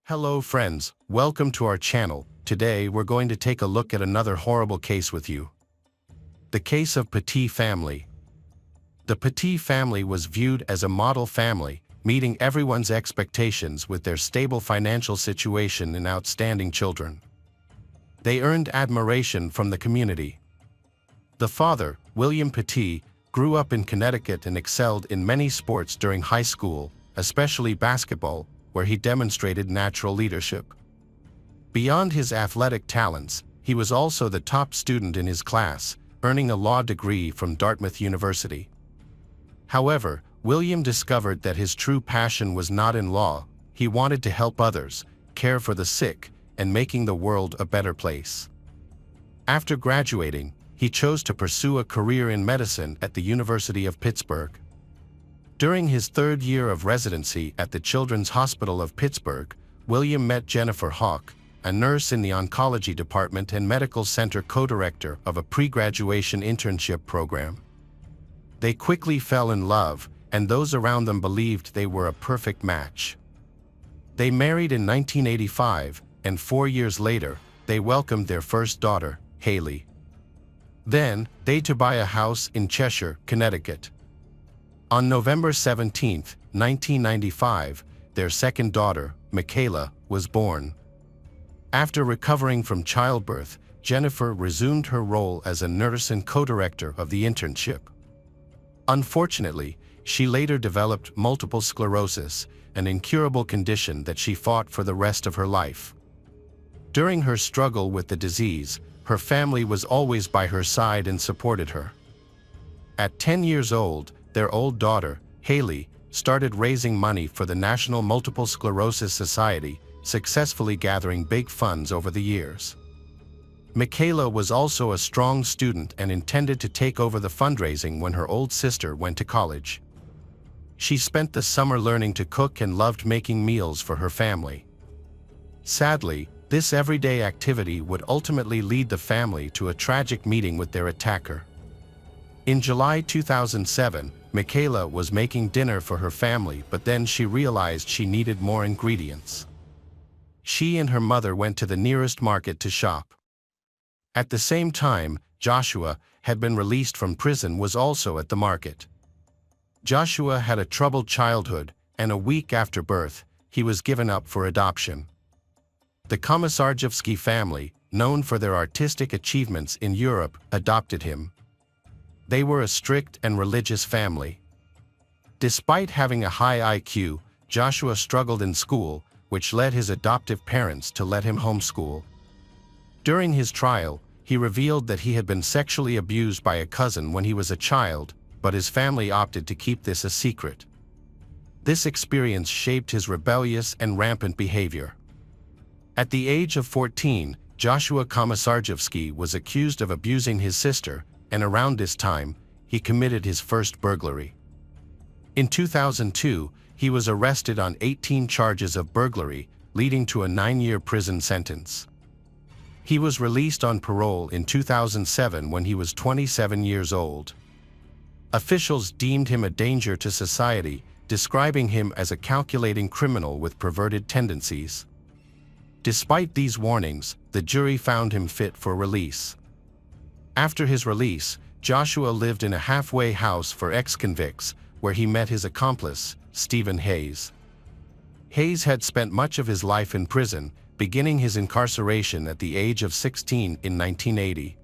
Hello friends, welcome to our channel. Today we're going to take a look at another horrible case with you. The case of Petit family. The Petit family was viewed as a model family, meeting everyone's expectations with their stable financial situation and outstanding children. They earned admiration from the community. The father, William Petit, grew up in Connecticut and excelled in many sports during high school, especially basketball, where he demonstrated natural leadership. Beyond his athletic talents, he was also the top student in his class, earning a law degree from Dartmouth University. However, William discovered that his true passion was not in law. He wanted to help others, care for the sick, and making the world a better place. After graduating, he chose to pursue a career in medicine at the University of Pittsburgh. During his third year of residency at the Children's Hospital of Pittsburgh, William met Jennifer Hawk, a nurse in the oncology department and medical center co-director of a pre-graduation internship program. They quickly fell in love, and those around them believed they were a perfect match. They married in 1985, and 4 years later, they welcomed their first daughter, Haley. Then, they to buy a house in Cheshire, Connecticut. On November 17, 1995, their second daughter, Michaela, was born. After recovering from childbirth, Jennifer resumed her role as a nurse and co-director of the internship. Unfortunately, she later developed multiple sclerosis, an incurable condition that she fought for the rest of her life. During her struggle with the disease, her family was always by her side and supported her. At 10 years old, their old daughter, Haley, started raising money for the National Multiple Sclerosis Society, successfully gathering big funds over the years. Michaela was also a strong student and intended to take over the fundraising when her old sister went to college. She spent the summer learning to cook and loved making meals for her family. Sadly, this everyday activity would ultimately lead the family to a tragic meeting with their attacker. In July 2007, Michaela was making dinner for her family, but then she realized she needed more ingredients. She and her mother went to the nearest market to shop. At the same time, Joshua, had been released from prison, was also at the market. Joshua had a troubled childhood, and a week after birth, he was given up for adoption. The Komisarjevsky family, known for their artistic achievements in Europe, adopted him. They were a strict and religious family. Despite having a high IQ, Joshua struggled in school, which led his adoptive parents to let him homeschool. During his trial, he revealed that he had been sexually abused by a cousin when he was a child, but his family opted to keep this a secret. This experience shaped his rebellious and rampant behavior. At the age of 14, Joshua Komisarjevsky was accused of abusing his sister, and around this time, he committed his first burglary. In 2002, he was arrested on 18 charges of burglary, leading to a 9-year prison sentence. He was released on parole in 2007 when he was 27 years old. Officials deemed him a danger to society, describing him as a calculating criminal with perverted tendencies. Despite these warnings, the jury found him fit for release. After his release, Joshua lived in a halfway house for ex-convicts, where he met his accomplice, Stephen Hayes. Hayes had spent much of his life in prison, beginning his incarceration at the age of 16 in 1980.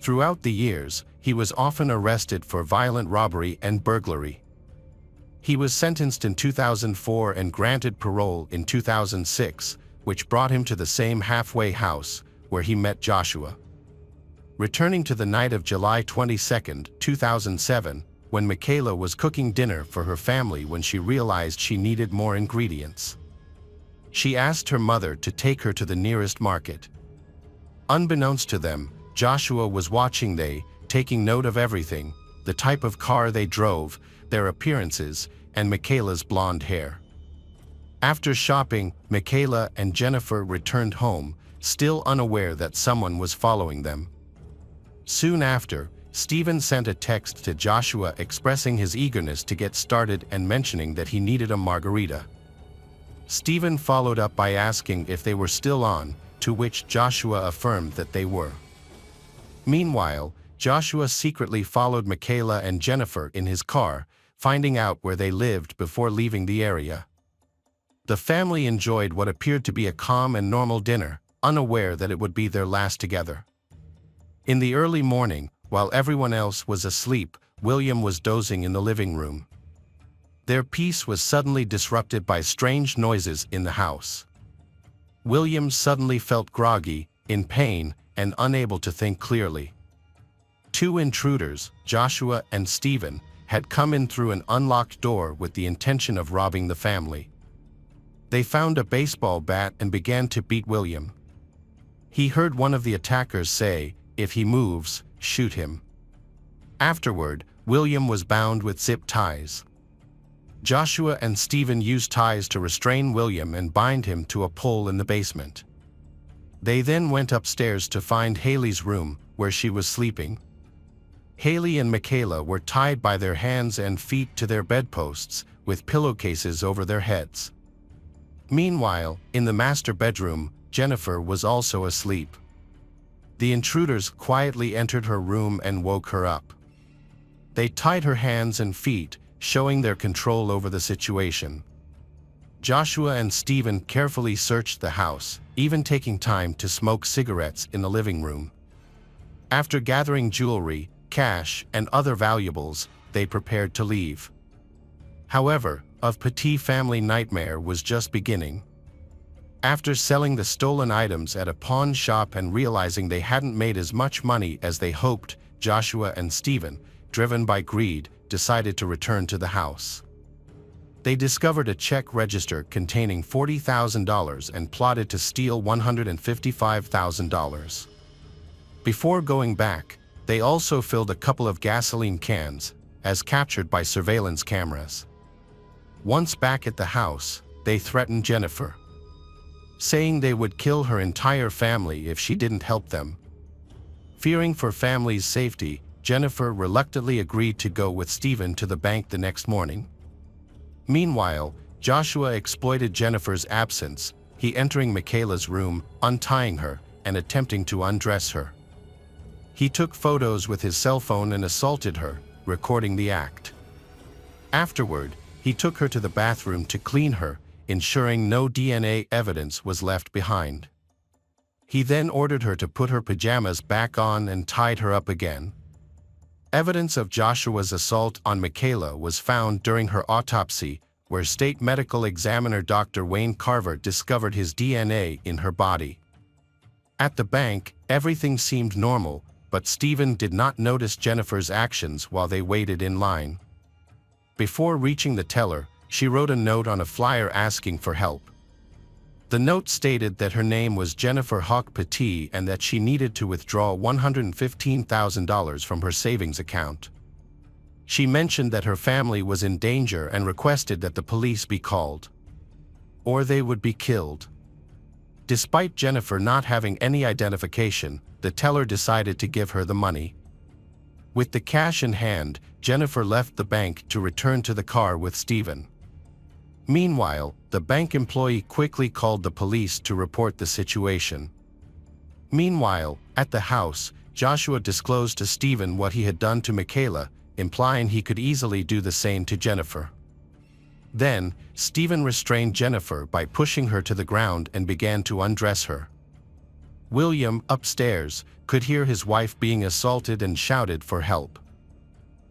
Throughout the years, he was often arrested for violent robbery and burglary. He was sentenced in 2004 and granted parole in 2006, which brought him to the same halfway house, where he met Joshua. Returning to the night of July 22, 2007, when Michaela was cooking dinner for her family when she realized she needed more ingredients. She asked her mother to take her to the nearest market. Unbeknownst to them, Joshua was watching taking note of everything, the type of car they drove, their appearances, and Michaela's blonde hair. After shopping, Michaela and Jennifer returned home, still unaware that someone was following them. Soon after, Stephen sent a text to Joshua expressing his eagerness to get started and mentioning that he needed a margarita. Stephen followed up by asking if they were still on, to which Joshua affirmed that they were. Meanwhile, Joshua secretly followed Michaela and Jennifer in his car, finding out where they lived before leaving the area. The family enjoyed what appeared to be a calm and normal dinner, unaware that it would be their last together. In the early morning, while everyone else was asleep, William was dozing in the living room. Their peace was suddenly disrupted by strange noises in the house. William suddenly felt groggy, in pain, and unable to think clearly. Two intruders, Joshua and Stephen, had come in through an unlocked door with the intention of robbing the family. They found a baseball bat and began to beat William. He heard one of the attackers say, "If he moves, shoot him." Afterward, William was bound with zip ties. Joshua and Stephen used ties to restrain William and bind him to a pole in the basement. They then went upstairs to find Haley's room, where she was sleeping. Haley and Michaela were tied by their hands and feet to their bedposts, with pillowcases over their heads. Meanwhile, in the master bedroom, Jennifer was also asleep. The intruders quietly entered her room and woke her up. They tied her hands and feet, showing their control over the situation. Joshua and Stephen carefully searched the house, even taking time to smoke cigarettes in the living room. After gathering jewelry, cash, and other valuables, they prepared to leave. However, a Petit family nightmare was just beginning. After selling the stolen items at a pawn shop and realizing they hadn't made as much money as they hoped, Joshua and Stephen, driven by greed, decided to return to the house. They discovered a check register containing $40,000 and plotted to steal $155,000. Before going back, they also filled a couple of gasoline cans, as captured by surveillance cameras. Once back at the house, they threatened Jennifer, saying they would kill her entire family if she didn't help them. Fearing for family's safety, Jennifer reluctantly agreed to go with Stephen to the bank the next morning. Meanwhile, Joshua exploited Jennifer's absence, he entering Michaela's room, untying her, and attempting to undress her. He took photos with his cell phone and assaulted her, recording the act. Afterward, he took her to the bathroom to clean her, ensuring no DNA evidence was left behind. He then ordered her to put her pajamas back on and tied her up again. Evidence of Joshua's assault on Michaela was found during her autopsy, where state medical examiner Dr. Wayne Carver discovered his DNA in her body. At the bank, everything seemed normal, but Stephen did not notice Jennifer's actions while they waited in line. Before reaching the teller, she wrote a note on a flyer asking for help. The note stated that her name was Jennifer Hawk Petit and that she needed to withdraw $115,000 from her savings account. She mentioned that her family was in danger and requested that the police be called, or they would be killed. Despite Jennifer not having any identification, the teller decided to give her the money. With the cash in hand, Jennifer left the bank to return to the car with Stephen. Meanwhile, the bank employee quickly called the police to report the situation. Meanwhile, at the house, Joshua disclosed to Stephen what he had done to Michaela, implying he could easily do the same to Jennifer. Then, Stephen restrained Jennifer by pushing her to the ground and began to undress her. William, upstairs, could hear his wife being assaulted and shouted for help.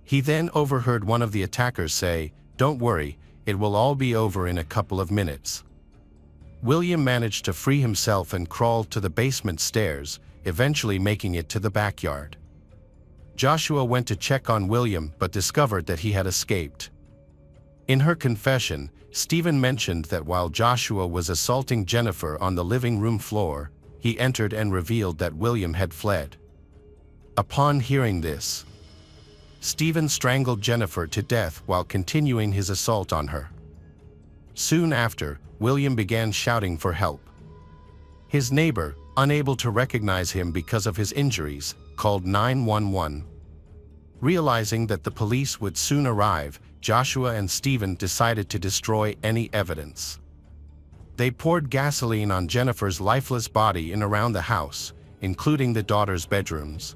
He then overheard one of the attackers say, "Don't worry, it will all be over in a couple of minutes." William managed to free himself and crawled to the basement stairs, eventually making it to the backyard. Joshua went to check on William but discovered that he had escaped. In her confession, Stephen mentioned that while Joshua was assaulting Jennifer on the living room floor, he entered and revealed that William had fled. Upon hearing this, Stephen strangled Jennifer to death while continuing his assault on her. Soon after, William began shouting for help. His neighbor, unable to recognize him because of his injuries, called 911. Realizing that the police would soon arrive, Joshua and Stephen decided to destroy any evidence. They poured gasoline on Jennifer's lifeless body and around the house, including the daughter's bedrooms.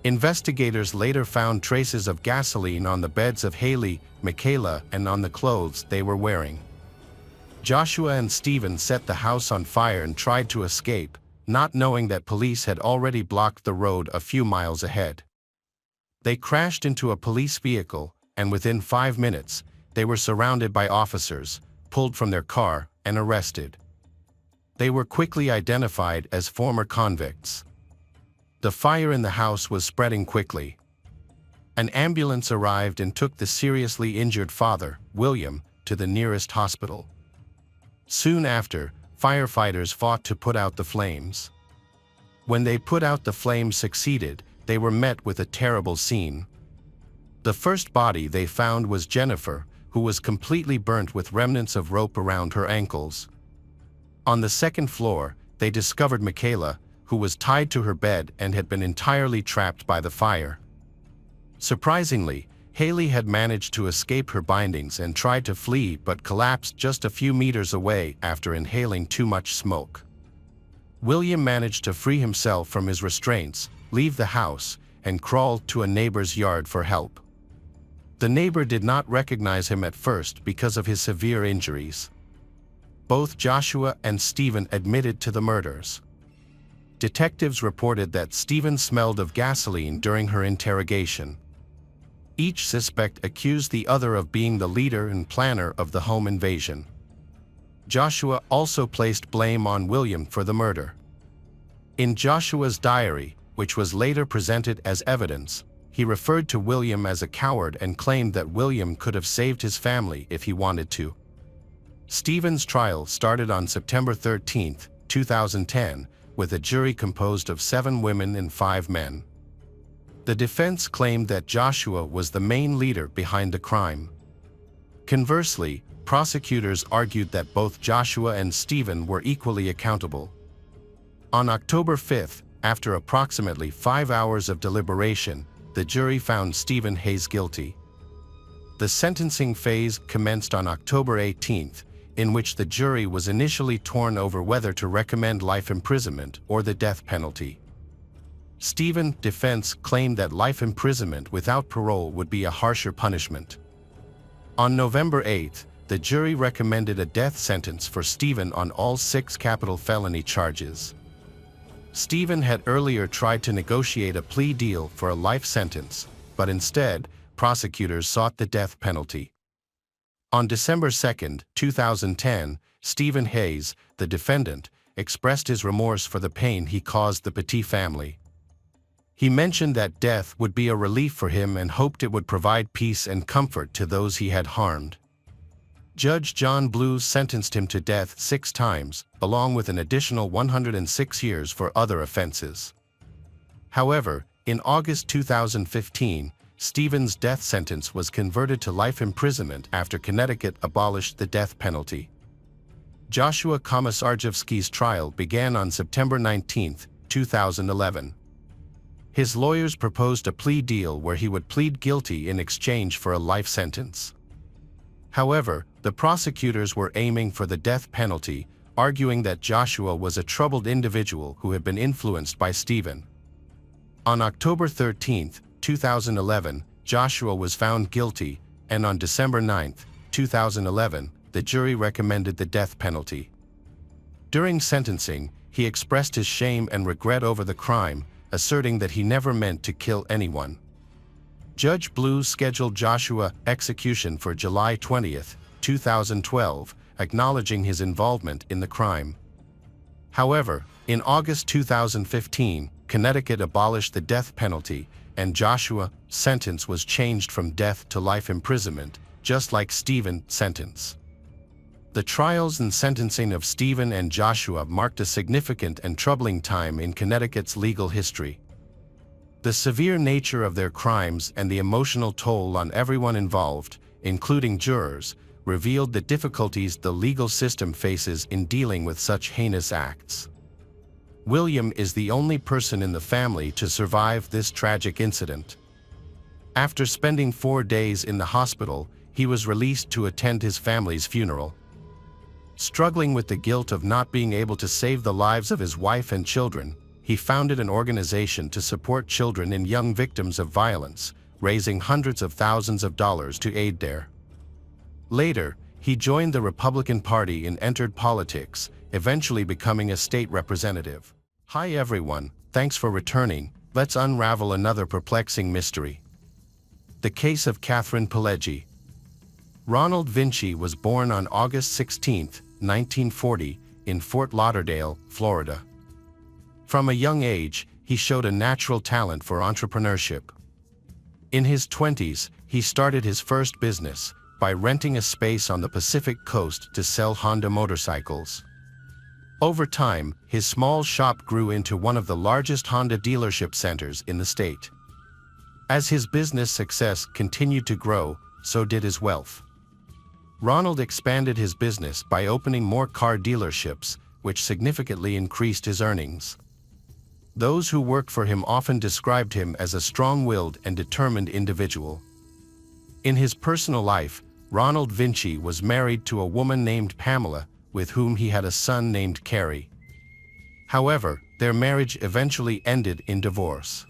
Investigators later found traces of gasoline on the beds of Haley, Michaela, and on the clothes they were wearing. Joshua and Stephen set the house on fire and tried to escape, not knowing that police had already blocked the road a few miles ahead. They crashed into a police vehicle, and within 5 minutes, they were surrounded by officers, pulled from their car, and arrested. They were quickly identified as former convicts. The fire in the house was spreading quickly. An ambulance arrived and took the seriously injured father, William, to the nearest hospital. Soon after, firefighters fought to put out the flames. When they put out the flames succeeded, they were met with a terrible scene. The first body they found was Jennifer, who was completely burnt with remnants of rope around her ankles. On the second floor, they discovered Michaela, who was tied to her bed and had been entirely trapped by the fire. Surprisingly, Haley had managed to escape her bindings and tried to flee but collapsed just a few meters away after inhaling too much smoke. William managed to free himself from his restraints, leave the house, and crawled to a neighbor's yard for help. The neighbor did not recognize him at first because of his severe injuries. Both Joshua and Stephen admitted to the murders. Detectives reported that Stephen smelled of gasoline during her interrogation. Each suspect accused the other of being the leader and planner of the home invasion. Joshua also placed blame on William for the murder. In Joshua's diary, which was later presented as evidence, he referred to William as a coward and claimed that William could have saved his family if he wanted to. Stephen's trial started on September 13, 2010, with a jury composed of 7 women and 5 men. The defense claimed that Joshua was the main leader behind the crime. Conversely, prosecutors argued that both Joshua and Stephen were equally accountable. On October 5, after approximately 5 hours of deliberation, the jury found Stephen Hayes guilty. The sentencing phase commenced on October 18, in which the jury was initially torn over whether to recommend life imprisonment or the death penalty. Stephen's defense claimed that life imprisonment without parole would be a harsher punishment. On November 8, the jury recommended a death sentence for Stephen on all 6 capital felony charges. Stephen had earlier tried to negotiate a plea deal for a life sentence, but instead, prosecutors sought the death penalty. On December 2, 2010, Stephen Hayes, the defendant, expressed his remorse for the pain he caused the Petit family. He mentioned that death would be a relief for him and hoped it would provide peace and comfort to those he had harmed. Judge John Blues sentenced him to death 6 times, along with an additional 106 years for other offenses. However, in August 2015, Stephen's death sentence was converted to life imprisonment after Connecticut abolished the death penalty. Joshua Komisarjevsky's trial began on September 19, 2011. His lawyers proposed a plea deal where he would plead guilty in exchange for a life sentence. However, the prosecutors were aiming for the death penalty, arguing that Joshua was a troubled individual who had been influenced by Stephen. On October 13, 2011, Joshua was found guilty, and on December 9, 2011, the jury recommended the death penalty. During sentencing, he expressed his shame and regret over the crime, asserting that he never meant to kill anyone. Judge Blues scheduled Joshua's execution for July 20, 2012, acknowledging his involvement in the crime. However, in August 2015, Connecticut abolished the death penalty, and Joshua's sentence was changed from death to life imprisonment, just like Stephen's sentence. The trials and sentencing of Stephen and Joshua marked a significant and troubling time in Connecticut's legal history. The severe nature of their crimes and the emotional toll on everyone involved, including jurors, revealed the difficulties the legal system faces in dealing with such heinous acts. William is the only person in the family to survive this tragic incident. After spending 4 days in the hospital, he was released to attend his family's funeral. Struggling with the guilt of not being able to save the lives of his wife and children, he founded an organization to support children and young victims of violence, raising hundreds of thousands of dollars to aid there. Later, he joined the Republican Party and entered politics, eventually becoming a state representative. Hi everyone, thanks for returning. Let's unravel another perplexing mystery. The case of Catherine Pileggi. Ronald Vinci was born on August 16, 1940, in Fort Lauderdale, Florida. From a young age, he showed a natural talent for entrepreneurship. In his 20s, he started his first business by renting a space on the Pacific coast to sell Honda motorcycles. Over time, his small shop grew into one of the largest Honda dealership centers in the state. As his business success continued to grow, so did his wealth. Ronald expanded his business by opening more car dealerships, which significantly increased his earnings. Those who worked for him often described him as a strong-willed and determined individual. In his personal life, Ronald Vinci was married to a woman named Pamela, with whom he had a son named Carey. However, their marriage eventually ended in divorce.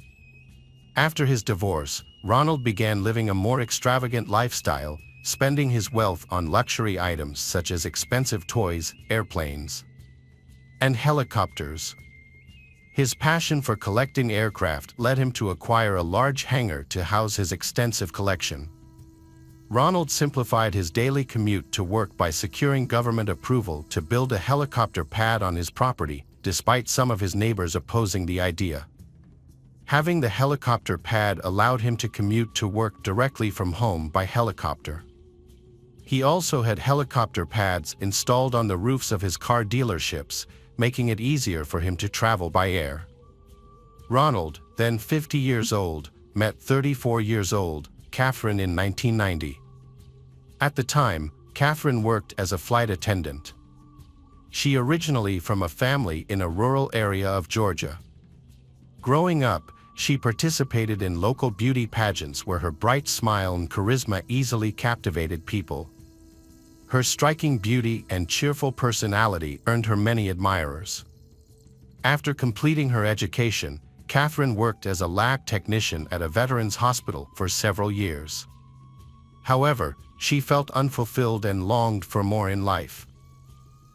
After his divorce, Ronald began living a more extravagant lifestyle, spending his wealth on luxury items such as expensive toys, airplanes, and helicopters. His passion for collecting aircraft led him to acquire a large hangar to house his extensive collection. Ronald simplified his daily commute to work by securing government approval to build a helicopter pad on his property, despite some of his neighbors opposing the idea. Having the helicopter pad allowed him to commute to work directly from home by helicopter. He also had helicopter pads installed on the roofs of his car dealerships, making it easier for him to travel by air. Ronald, then 50 years old, met 34 years old Catherine in 1990. At the time, Catherine worked as a flight attendant. She originally from a family in a rural area of Georgia. Growing up, she participated in local beauty pageants where her bright smile and charisma easily captivated people. Her striking beauty and cheerful personality earned her many admirers. After completing her education, Catherine worked as a lab technician at a veterans hospital for several years. However, she felt unfulfilled and longed for more in life.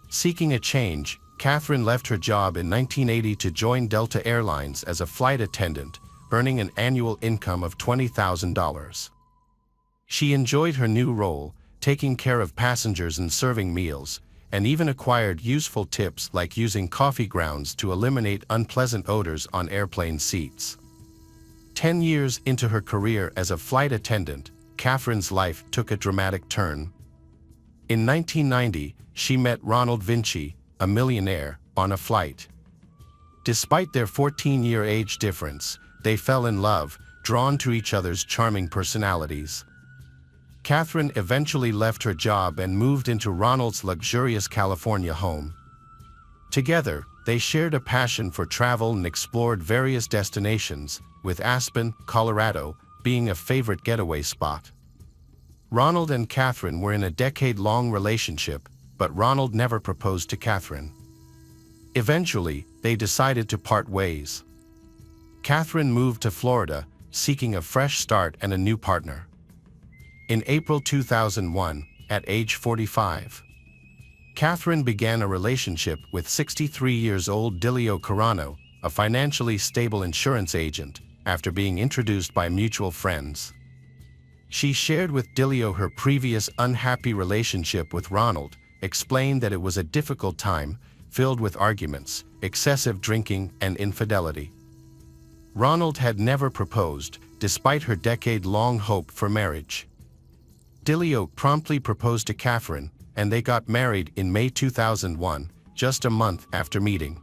Seeking a change, Catherine left her job in 1980 to join Delta Airlines as a flight attendant, earning an annual income of $20,000. She enjoyed her new role, taking care of passengers and serving meals, and even acquired useful tips like using coffee grounds to eliminate unpleasant odors on airplane seats. 10 years into her career as a flight attendant, Catherine's life took a dramatic turn. In 1990, she met Ronald Vinci, a millionaire, on a flight. Despite their 14-year age difference, they fell in love, drawn to each other's charming personalities. Catherine eventually left her job and moved into Ronald's luxurious California home. Together, they shared a passion for travel and explored various destinations, with Aspen, Colorado, being a favorite getaway spot. Ronald and Catherine were in a decade-long relationship, but Ronald never proposed to Catherine. Eventually, they decided to part ways. Catherine moved to Florida, seeking a fresh start and a new partner. In April 2001, at age 45, Catherine began a relationship with 63 years old Dilio Carano, a financially stable insurance agent, after being introduced by mutual friends. She shared with Dilio her previous unhappy relationship with Ronald, explained that it was a difficult time, filled with arguments, excessive drinking, and infidelity. Ronald had never proposed, despite her decade-long hope for marriage. Dilio promptly proposed to Catherine, and they got married in May 2001, just a month after meeting.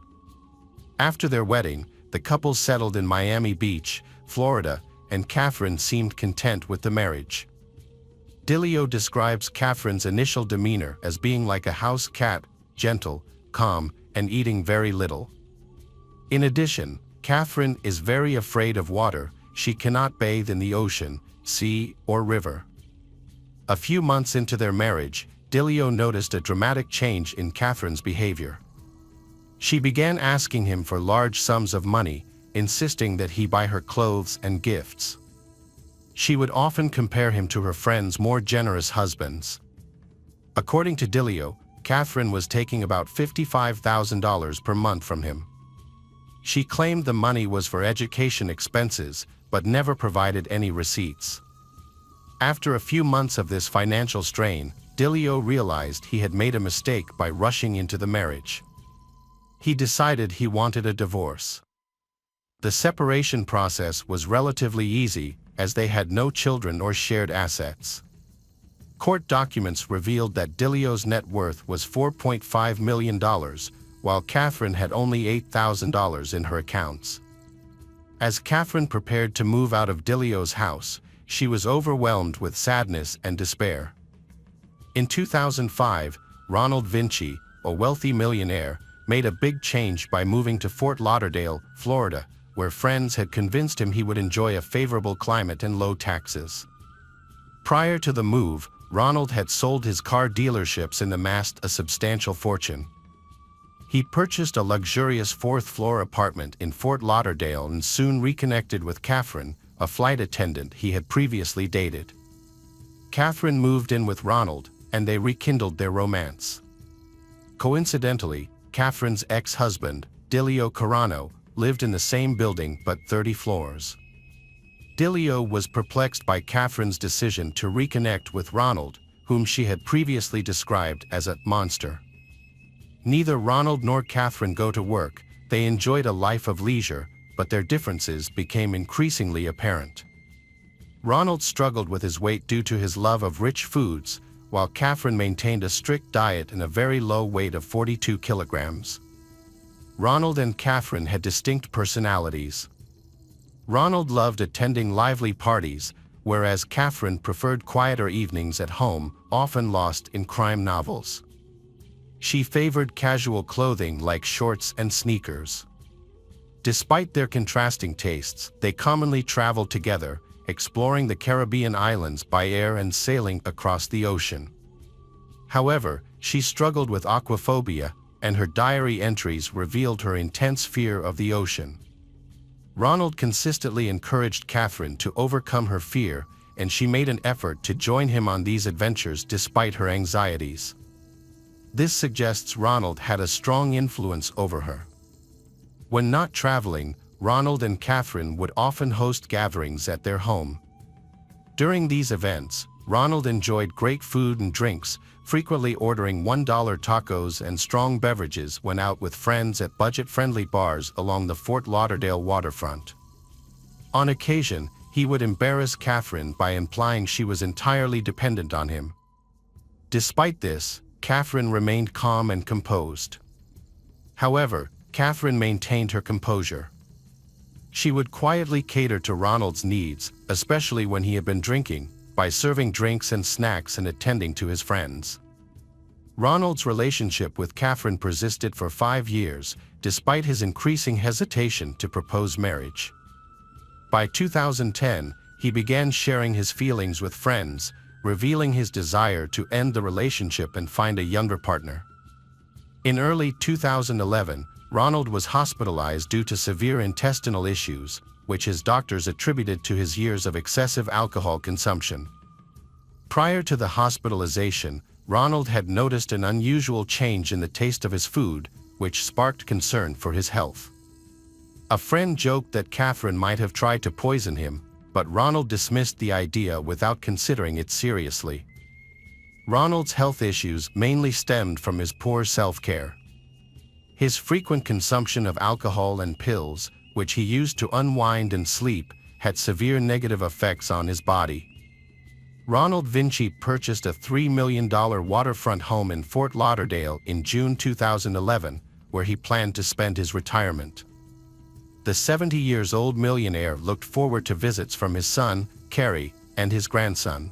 After their wedding, the couple settled in Miami Beach, Florida, and Catherine seemed content with the marriage. Dilio describes Catherine's initial demeanor as being like a house cat, gentle, calm, and eating very little. In addition, Catherine is very afraid of water. She cannot bathe in the ocean, sea, or river. A few months into their marriage, Dilio noticed a dramatic change in Catherine's behavior. She began asking him for large sums of money, insisting that he buy her clothes and gifts. She would often compare him to her friends' more generous husbands. According to Dilio, Catherine was taking about $55,000 per month from him. She claimed the money was for education expenses, but never provided any receipts. After a few months of this financial strain, Dilio realized he had made a mistake by rushing into the marriage. He decided he wanted a divorce. The separation process was relatively easy, as they had no children or shared assets. Court documents revealed that Dilio's net worth was $4.5 million, while Catherine had only $8,000 in her accounts. As Catherine prepared to move out of Dilio's house, she was overwhelmed with sadness and despair. In 2005, Ronald Vinci, a wealthy millionaire, made a big change by moving to Fort Lauderdale, Florida, where friends had convinced him he would enjoy a favorable climate and low taxes. Prior to the move, Ronald had sold his car dealerships and amassed a substantial fortune. He purchased a luxurious fourth-floor apartment in Fort Lauderdale and soon reconnected with Catherine, a flight attendant he had previously dated. Catherine moved in with Ronald, and they rekindled their romance. Coincidentally, Catherine's ex-husband, Dilio Carano, lived in the same building but 30 floors. Dilio was perplexed by Catherine's decision to reconnect with Ronald, whom she had previously described as a monster. Neither Ronald nor Catherine go to work, they enjoyed a life of leisure, but their differences became increasingly apparent. Ronald struggled with his weight due to his love of rich foods, while Catherine maintained a strict diet and a very low weight of 42 kilograms. Ronald and Catherine had distinct personalities. Ronald loved attending lively parties, whereas Catherine preferred quieter evenings at home, often lost in crime novels. She favored casual clothing like shorts and sneakers. Despite their contrasting tastes, they commonly traveled together, exploring the Caribbean islands by air and sailing across the ocean. However, she struggled with aquaphobia, and her diary entries revealed her intense fear of the ocean. Ronald consistently encouraged Catherine to overcome her fear, and she made an effort to join him on these adventures despite her anxieties. This suggests Ronald had a strong influence over her. When not traveling, Ronald and Catherine would often host gatherings at their home. During these events, Ronald enjoyed great food and drinks, frequently ordering $1 tacos and strong beverages when out with friends at budget-friendly bars along the Fort Lauderdale waterfront. On occasion, he would embarrass Catherine by implying she was entirely dependent on him. Despite this, Catherine remained calm and composed. However, Catherine maintained her composure. She would quietly cater to Ronald's needs, especially when he had been drinking, by serving drinks and snacks and attending to his friends. Ronald's relationship with Catherine persisted for 5 years, despite his increasing hesitation to propose marriage. By 2010, he began sharing his feelings with friends, revealing his desire to end the relationship and find a younger partner. In early 2011, Ronald was hospitalized due to severe intestinal issues, which his doctors attributed to his years of excessive alcohol consumption. Prior to the hospitalization, Ronald had noticed an unusual change in the taste of his food, which sparked concern for his health. A friend joked that Catherine might have tried to poison him, but Ronald dismissed the idea without considering it seriously. Ronald's health issues mainly stemmed from his poor self-care. His frequent consumption of alcohol and pills, which he used to unwind and sleep, had severe negative effects on his body. Ronald Vinci purchased a $3 million waterfront home in Fort Lauderdale in June 2011, where he planned to spend his retirement. The 70-year-old millionaire looked forward to visits from his son, Kerry, and his grandson.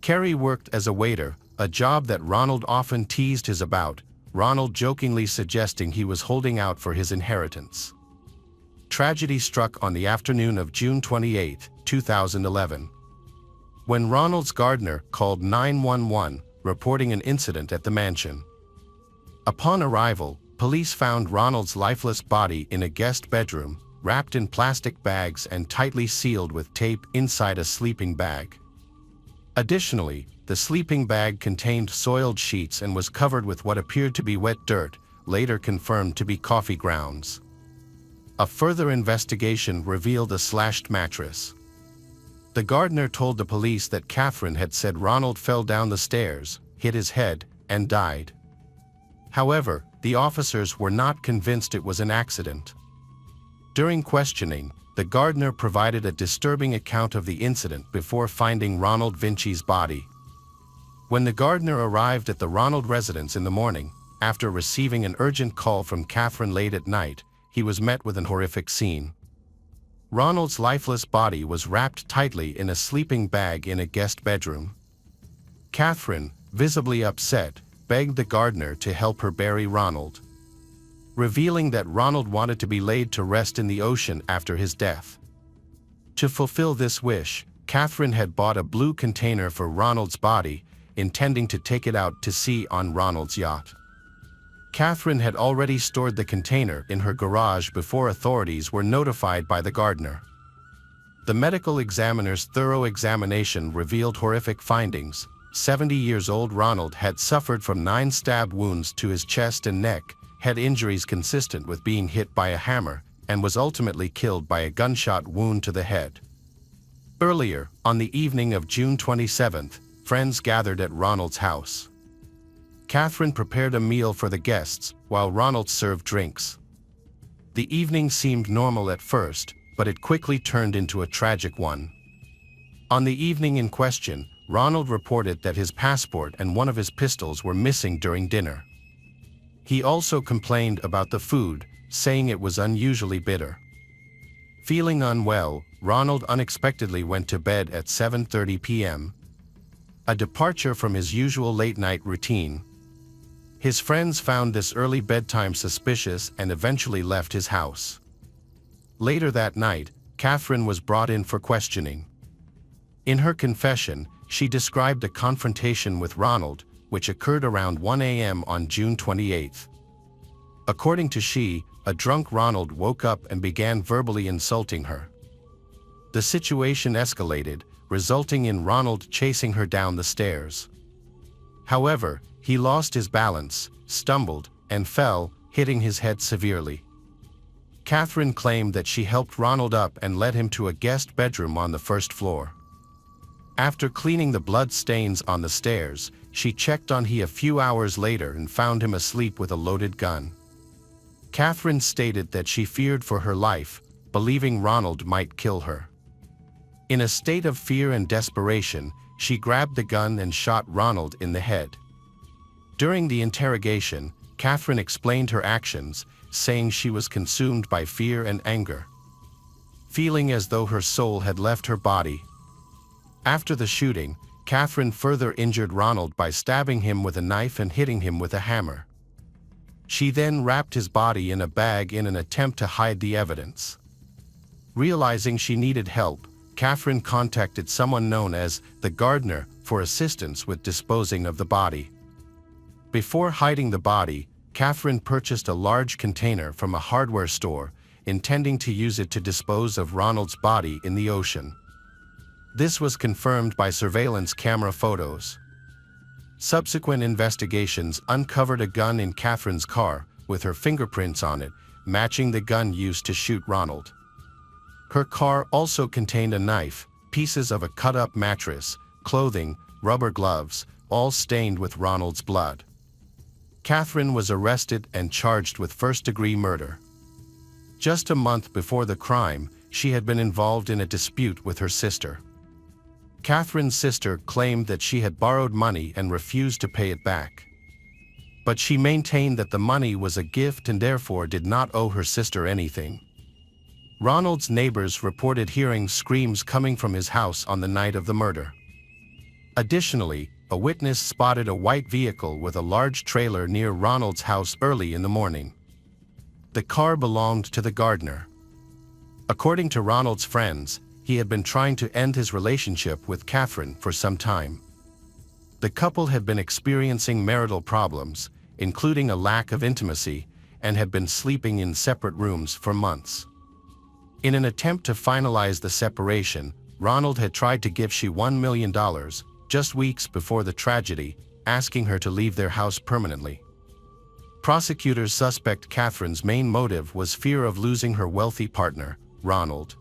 Kerry worked as a waiter, a job that Ronald often teased his about, Ronald jokingly suggesting he was holding out for his inheritance. Tragedy struck on the afternoon of June 28, 2011. When Ronald's gardener called 911, reporting an incident at the mansion. Upon arrival, police found Ronald's lifeless body in a guest bedroom, wrapped in plastic bags and tightly sealed with tape inside a sleeping bag. Additionally, the sleeping bag contained soiled sheets and was covered with what appeared to be wet dirt, later confirmed to be coffee grounds. A further investigation revealed a slashed mattress. The gardener told the police that Catherine had said Ronald fell down the stairs, hit his head, and died. However, the officers were not convinced it was an accident. During questioning, the gardener provided a disturbing account of the incident before finding Ronald Vinci's body. When the gardener arrived at the Ronald residence in the morning, after receiving an urgent call from Catherine late at night, he was met with an horrific scene. Ronald's lifeless body was wrapped tightly in a sleeping bag in a guest bedroom. Catherine, visibly upset, begged the gardener to help her bury Ronald, revealing that Ronald wanted to be laid to rest in the ocean after his death. To fulfill this wish, Catherine had bought a blue container for Ronald's body, intending to take it out to sea on Ronald's yacht. Catherine had already stored the container in her garage before authorities were notified by the gardener. The medical examiner's thorough examination revealed horrific findings. 70-year-old Ronald had suffered from 9 stab wounds to his chest and neck, had injuries consistent with being hit by a hammer, and was ultimately killed by a gunshot wound to the head. Earlier, on the evening of June 27th, friends gathered at Ronald's house. Catherine prepared a meal for the guests, while Ronald served drinks. The evening seemed normal at first, but it quickly turned into a tragic one. On the evening in question, Ronald reported that his passport and one of his pistols were missing during dinner. He also complained about the food, saying it was unusually bitter. Feeling unwell, Ronald unexpectedly went to bed at 7:30 p.m., a departure from his usual late-night routine. His friends found this early bedtime suspicious and eventually left his house. Later that night, Catherine was brought in for questioning. In her confession, she described a confrontation with Ronald, which occurred around 1 a.m. on June 28. According to she, a drunk Ronald woke up and began verbally insulting her. The situation escalated, resulting in Ronald chasing her down the stairs. However, he lost his balance, stumbled, and fell, hitting his head severely. Catherine claimed that she helped Ronald up and led him to a guest bedroom on the first floor. After cleaning the blood stains on the stairs, she checked on him a few hours later and found him asleep with a loaded gun. Catherine stated that she feared for her life, believing Ronald might kill her. In a state of fear and desperation, she grabbed the gun and shot Ronald in the head. During the interrogation, Catherine explained her actions, saying she was consumed by fear and anger, feeling as though her soul had left her body. After the shooting, Catherine further injured Ronald by stabbing him with a knife and hitting him with a hammer. She then wrapped his body in a bag in an attempt to hide the evidence. Realizing she needed help, Catherine contacted someone known as the gardener for assistance with disposing of the body. Before hiding the body, Catherine purchased a large container from a hardware store, intending to use it to dispose of Ronald's body in the ocean. This was confirmed by surveillance camera photos. Subsequent investigations uncovered a gun in Catherine's car, with her fingerprints on it, matching the gun used to shoot Ronald. Her car also contained a knife, pieces of a cut-up mattress, clothing, rubber gloves, all stained with Ronald's blood. Catherine was arrested and charged with first-degree murder. Just a month before the crime, she had been involved in a dispute with her sister. Catherine's sister claimed that she had borrowed money and refused to pay it back. But she maintained that the money was a gift and therefore did not owe her sister anything. Ronald's neighbors reported hearing screams coming from his house on the night of the murder. Additionally, a witness spotted a white vehicle with a large trailer near Ronald's house early in the morning. The car belonged to the gardener. According to Ronald's friends, he had been trying to end his relationship with Catherine for some time. The couple had been experiencing marital problems, including a lack of intimacy, and had been sleeping in separate rooms for months. In an attempt to finalize the separation, Ronald had tried to give she $1 million just weeks before the tragedy, asking her to leave their house permanently. Prosecutors suspect Catherine's main motive was fear of losing her wealthy partner, Ronald.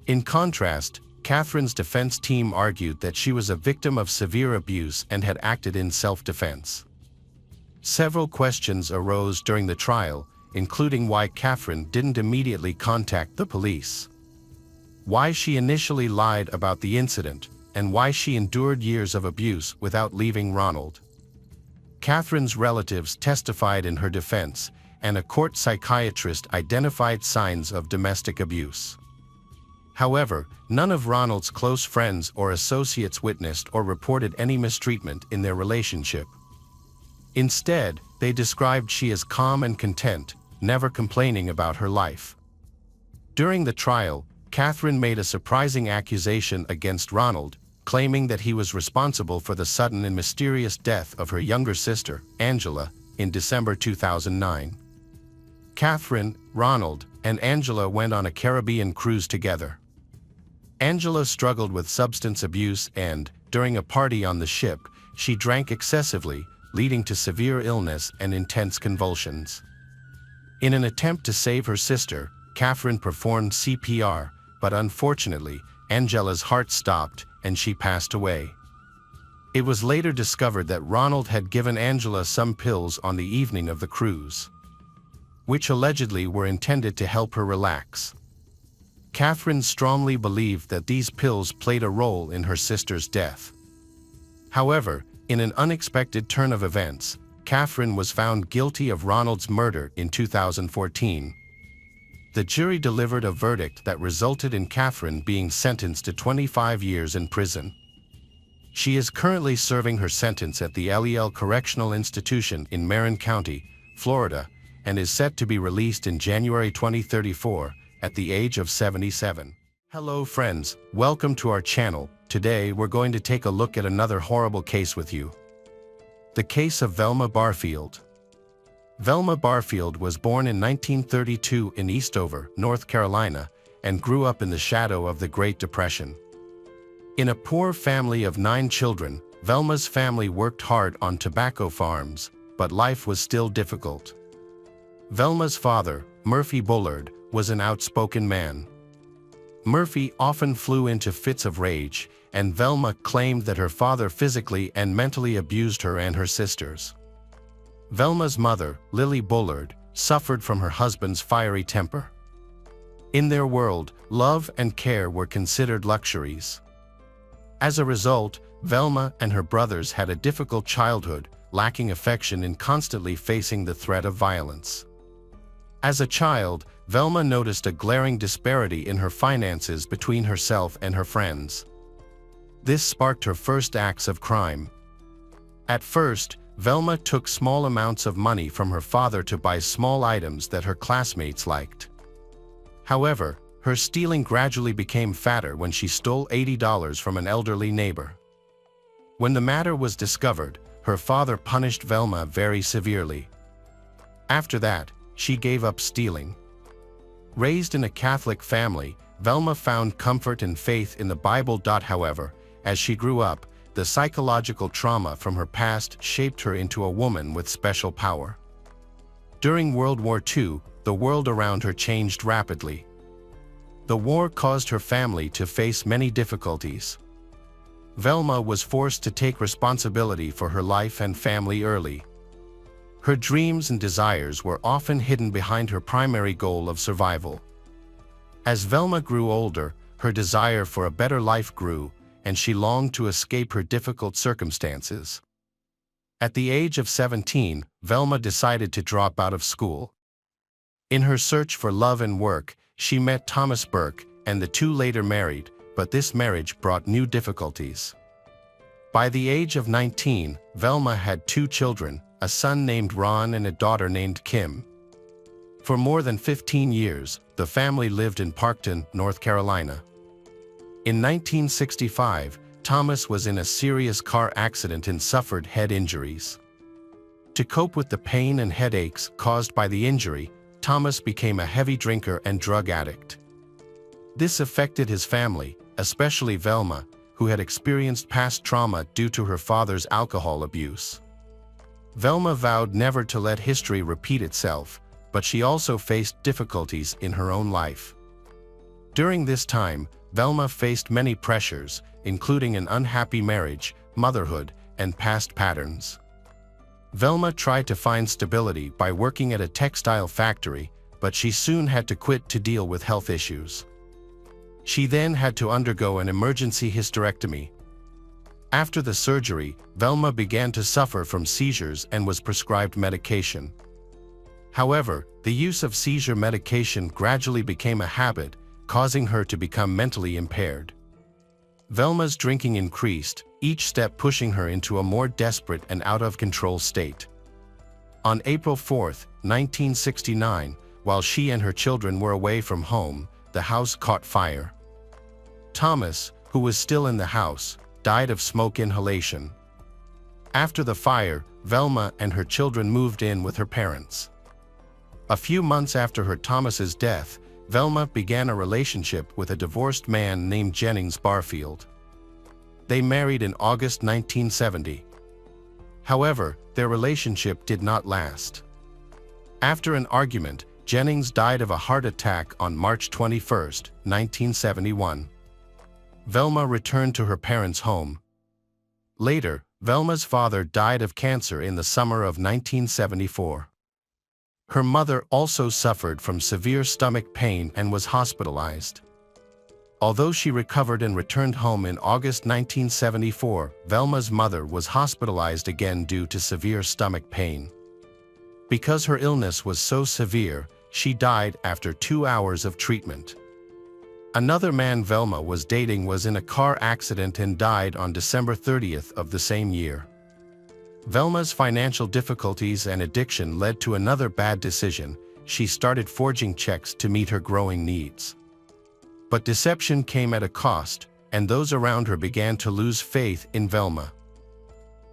In contrast, Catherine's defense team argued that she was a victim of severe abuse and had acted in self-defense. Several questions arose during the trial, including why Catherine didn't immediately contact the police, why she initially lied about the incident, and why she endured years of abuse without leaving Ronald. Catherine's relatives testified in her defense, and a court psychiatrist identified signs of domestic abuse. However, none of Ronald's close friends or associates witnessed or reported any mistreatment in their relationship. Instead, they described she as calm and content, never complaining about her life. During the trial, Catherine made a surprising accusation against Ronald, claiming that he was responsible for the sudden and mysterious death of her younger sister, Angela, in December 2009. Catherine, Ronald, and Angela went on a Caribbean cruise together. Angela struggled with substance abuse and, during a party on the ship, she drank excessively, leading to severe illness and intense convulsions. In an attempt to save her sister, Catherine performed CPR, but unfortunately, Angela's heart stopped and she passed away. It was later discovered that Ronald had given Angela some pills on the evening of the cruise, which allegedly were intended to help her relax. Catherine strongly believed that these pills played a role in her sister's death. However, in an unexpected turn of events, Catherine was found guilty of Ronald's murder in 2014. The jury delivered a verdict that resulted in Catherine being sentenced to 25 years in prison. She is currently serving her sentence at the LEL Correctional Institution in Marin County, Florida, and is set to be released in January 2034 at the age of 77. Hello friends, welcome to our channel. Today we're going to take a look at another horrible case with you. The case of Velma Barfield. Velma Barfield was born in 1932 in Eastover, North Carolina, and grew up in the shadow of the Great Depression. In a poor family of 9 children, Velma's family worked hard on tobacco farms, but life was still difficult. Velma's father, Murphy Bullard, was an outspoken man. Murphy often flew into fits of rage, and Velma claimed that her father physically and mentally abused her and her sisters. Velma's mother, Lily Bullard, suffered from her husband's fiery temper. In their world, love and care were considered luxuries. As a result, Velma and her brothers had a difficult childhood, lacking affection and constantly facing the threat of violence. As a child, Velma noticed a glaring disparity in her finances between herself and her friends. This sparked her first acts of crime. At first, Velma took small amounts of money from her father to buy small items that her classmates liked. However, her stealing gradually became fatter when she stole $80 from an elderly neighbor. When the matter was discovered, her father punished Velma very severely. After that, she gave up stealing. Raised in a Catholic family, Velma found comfort and faith in the Bible. However, as she grew up, the psychological trauma from her past shaped her into a woman with special power. During World War II, the world around her changed rapidly. The war caused her family to face many difficulties. Velma was forced to take responsibility for her life and family early. Her dreams and desires were often hidden behind her primary goal of survival. As Velma grew older, her desire for a better life grew, and she longed to escape her difficult circumstances. At the age of 17, Velma decided to drop out of school. In her search for love and work, she met Thomas Burke, and the two later married, but this marriage brought new difficulties. By the age of 19, Velma had 2 children, a son named Ron and a daughter named Kim. For more than 15 years, the family lived in Parkton, North Carolina. In 1965, Thomas was in a serious car accident and suffered head injuries. To cope with the pain and headaches caused by the injury, Thomas became a heavy drinker and drug addict. This affected his family, especially Velma, who had experienced past trauma due to her father's alcohol abuse. Velma vowed never to let history repeat itself, but she also faced difficulties in her own life. During this time, Velma faced many pressures, including an unhappy marriage, motherhood, and past patterns. Velma tried to find stability by working at a textile factory, but she soon had to quit to deal with health issues. She then had to undergo an emergency hysterectomy. After the surgery, Velma began to suffer from seizures and was prescribed medication. However, the use of seizure medication gradually became a habit, causing her to become mentally impaired. Velma's drinking increased, each step pushing her into a more desperate and out-of-control state. On April 4, 1969, while she and her children were away from home, the house caught fire. Thomas, who was still in the house, died of smoke inhalation. After the fire, Velma and her children moved in with her parents. A few months after her Thomas's death, Velma began a relationship with a divorced man named Jennings Barfield. They married in August 1970. However, their relationship did not last. After an argument, Jennings died of a heart attack on March 21, 1971. Velma returned to her parents' home. Later, Velma's father died of cancer in the summer of 1974. Her mother also suffered from severe stomach pain and was hospitalized. Although she recovered and returned home in August 1974, Velma's mother was hospitalized again due to severe stomach pain. Because her illness was so severe, she died after 2 hours of treatment. Another man Velma was dating was in a car accident and died on December 30th of the same year. Velma's financial difficulties and addiction led to another bad decision. She started forging checks to meet her growing needs. But deception came at a cost, and those around her began to lose faith in Velma.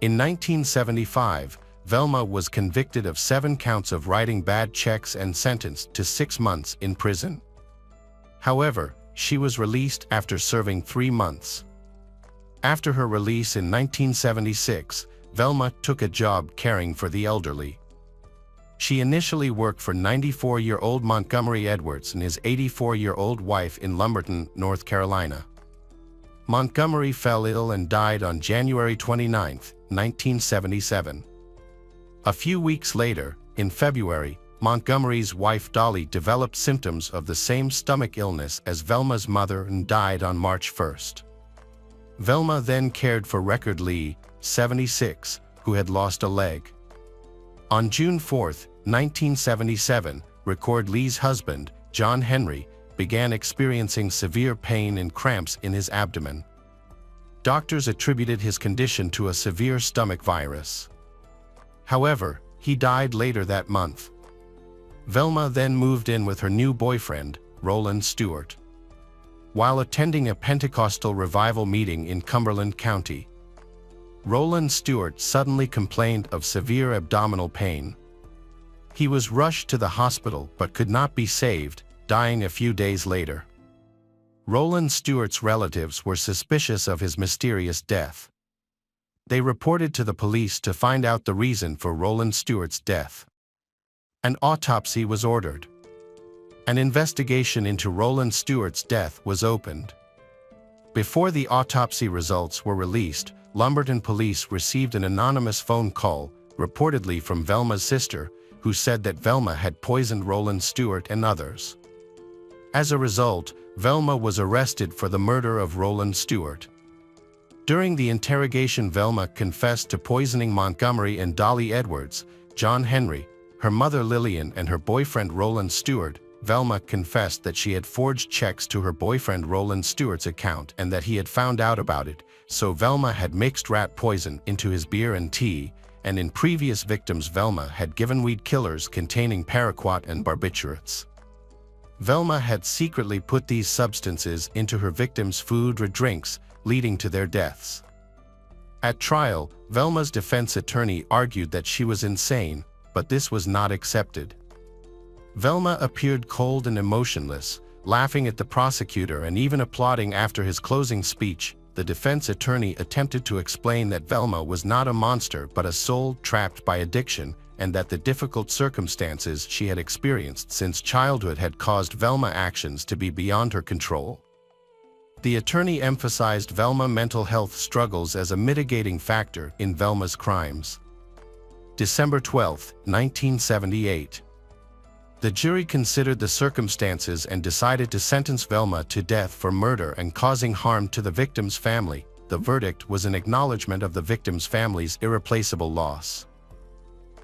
In 1975, Velma was convicted of 7 counts of writing bad checks and sentenced to 6 months in prison. However, she was released after serving 3 months. After her release in 1976, Velma took a job caring for the elderly. She initially worked for 94-year-old Montgomery Edwards and his 84-year-old wife in Lumberton, North Carolina. Montgomery fell ill and died on January 29, 1977. A few weeks later, in February, Montgomery's wife Dolly developed symptoms of the same stomach illness as Velma's mother and died on March 1. Velma then cared for Record Lee, 76, who had lost a leg. On June 4, 1977, Record Lee's husband, John Henry, began experiencing severe pain and cramps in his abdomen. Doctors attributed his condition to a severe stomach virus. However, he died later that month. Velma then moved in with her new boyfriend, Roland Stewart. While attending a Pentecostal revival meeting in Cumberland County, Roland Stewart suddenly complained of severe abdominal pain. He was rushed to the hospital but could not be saved, dying a few days later. Roland Stewart's relatives were suspicious of his mysterious death. They reported to the police to find out the reason for Roland Stewart's death. An autopsy was ordered. An investigation into Roland Stewart's death was opened. Before the autopsy results were released, Lumberton police received an anonymous phone call, reportedly from Velma's sister, who said that Velma had poisoned Roland Stewart and others. As a result, Velma was arrested for the murder of Roland Stewart. During the interrogation, Velma confessed to poisoning Montgomery and Dolly Edwards, John Henry, her mother Lillian, and her boyfriend Roland Stewart. Velma confessed that she had forged checks to her boyfriend Roland Stewart's account and that he had found out about it, so Velma had mixed rat poison into his beer and tea, and in previous victims Velma had given weed killers containing paraquat and barbiturates. Velma had secretly put these substances into her victims' food or drinks, leading to their deaths. At trial, Velma's defense attorney argued that she was insane, but this was not accepted. Velma appeared cold and emotionless, laughing at the prosecutor and even applauding after his closing speech. The defense attorney attempted to explain that Velma was not a monster but a soul trapped by addiction, and that the difficult circumstances she had experienced since childhood had caused Velma's actions to be beyond her control. The attorney emphasized Velma's mental health struggles as a mitigating factor in Velma's crimes. December 12, 1978. The jury considered the circumstances and decided to sentence Velma to death for murder and causing harm to the victim's family. The verdict was an acknowledgement of the victim's family's irreplaceable loss.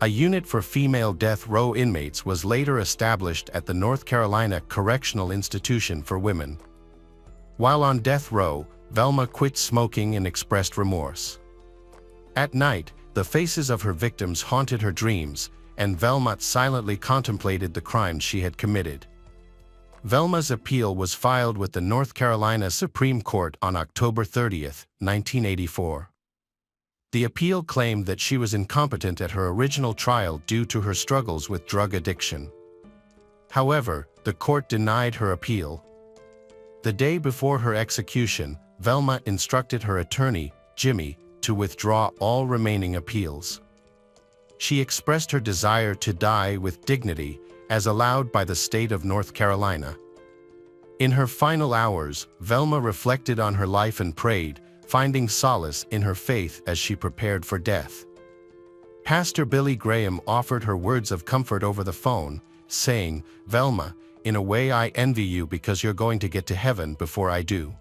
A unit for female death row inmates was later established at the North Carolina Correctional Institution for Women. While on death row, Velma quit smoking and expressed remorse. At night, the faces of her victims haunted her dreams, and Velma silently contemplated the crimes she had committed. Velma's appeal was filed with the North Carolina Supreme Court on October 30, 1984. The appeal claimed that she was incompetent at her original trial due to her struggles with drug addiction. However, the court denied her appeal. The day before her execution, Velma instructed her attorney, Jimmy, to withdraw all remaining appeals. She expressed her desire to die with dignity, as allowed by the state of North Carolina. In her final hours, Velma reflected on her life and prayed, finding solace in her faith as she prepared for death. Pastor Billy Graham offered her words of comfort over the phone, saying, "Velma, in a way I envy you because you're going to get to heaven before I do."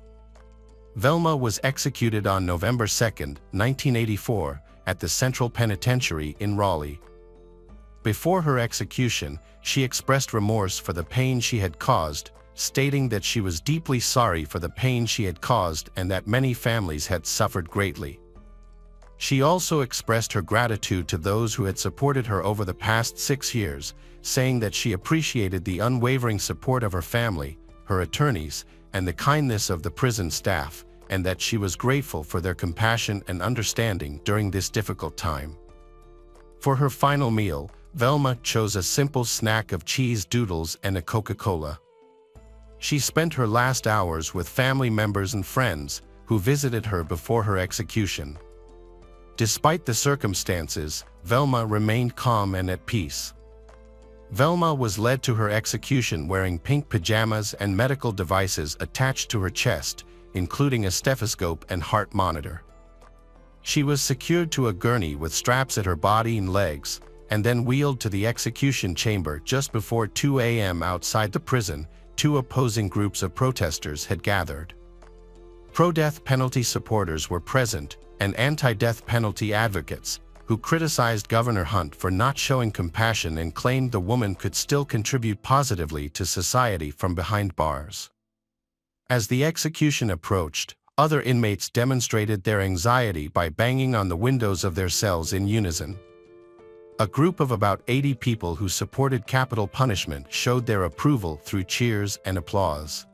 Velma was executed on November 2, 1984, at the Central Penitentiary in Raleigh. Before her execution, she expressed remorse for the pain she had caused, stating that she was deeply sorry for the pain she had caused and that many families had suffered greatly. She also expressed her gratitude to those who had supported her over the past 6 years, saying that she appreciated the unwavering support of her family, her attorneys, and the kindness of the prison staff, and that she was grateful for their compassion and understanding during this difficult time. For her final meal, Velma chose a simple snack of cheese doodles and a Coca-Cola. She spent her last hours with family members and friends who visited her before her execution. Despite the circumstances, Velma remained calm and at peace. Velma was led to her execution wearing pink pajamas and medical devices attached to her chest, including a stethoscope and heart monitor. She was secured to a gurney with straps at her body and legs, and then wheeled to the execution chamber just before 2 a.m. outside the prison. 2 opposing groups of protesters had gathered. Pro-death penalty supporters were present, and anti-death penalty advocates, who criticized Governor Hunt for not showing compassion and claimed the woman could still contribute positively to society from behind bars. As the execution approached, other inmates demonstrated their anxiety by banging on the windows of their cells in unison. A group of about 80 people who supported capital punishment showed their approval through cheers and applause.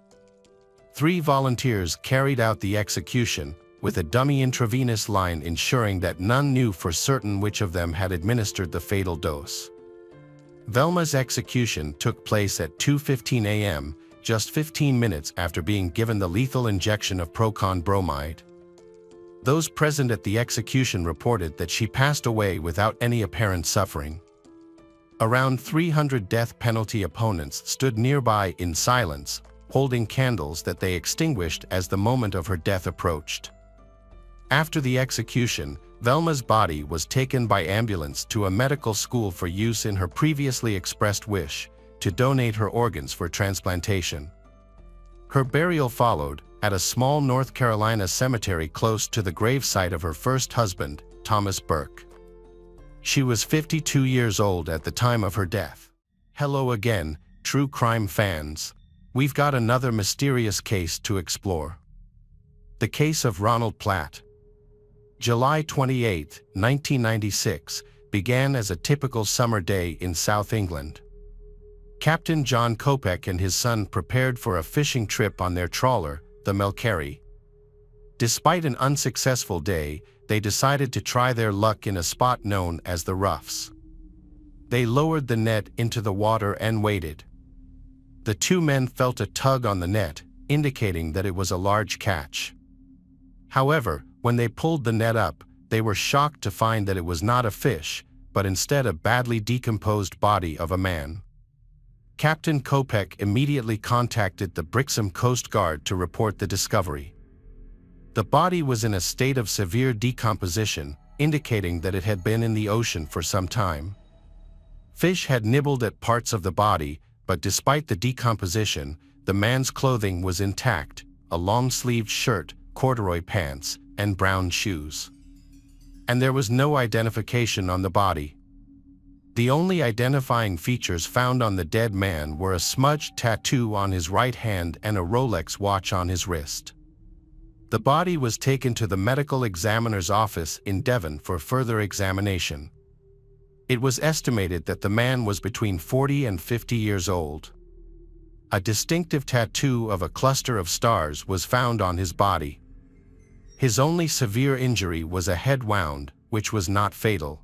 3 volunteers carried out the execution, with a dummy intravenous line ensuring that none knew for certain which of them had administered the fatal dose. Velma's execution took place at 2:15 a.m., just 15 minutes after being given the lethal injection of proton bromide. Those present at the execution reported that she passed away without any apparent suffering. Around 300 death penalty opponents stood nearby in silence, holding candles that they extinguished as the moment of her death approached. After the execution, Velma's body was taken by ambulance to a medical school for use in her previously expressed wish to donate her organs for transplantation. Her burial followed at a small North Carolina cemetery close to the gravesite of her first husband, Thomas Burke. She was 52 years old at the time of her death. Hello again, true crime fans. We've got another mysterious case to explore. The case of Ronald Platt. July 28, 1996, began as a typical summer day in South England. Captain John Kopek and his son prepared for a fishing trip on their trawler, the Melcary. Despite an unsuccessful day, they decided to try their luck in a spot known as the Roughs. They lowered the net into the water and waited. The two men felt a tug on the net, indicating that it was a large catch. However, when they pulled the net up, they were shocked to find that it was not a fish, but instead a badly decomposed body of a man. Captain Kopek immediately contacted the Brixham Coast Guard to report the discovery. The body was in a state of severe decomposition, indicating that it had been in the ocean for some time. Fish had nibbled at parts of the body, but despite the decomposition, the man's clothing was intact: a long-sleeved shirt, corduroy pants, and brown shoes. And there was no identification on the body. The only identifying features found on the dead man were a smudged tattoo on his right hand and a Rolex watch on his wrist. The body was taken to the medical examiner's office in Devon for further examination. It was estimated that the man was between 40 and 50 years old. A distinctive tattoo of a cluster of stars was found on his body. His only severe injury was a head wound, which was not fatal.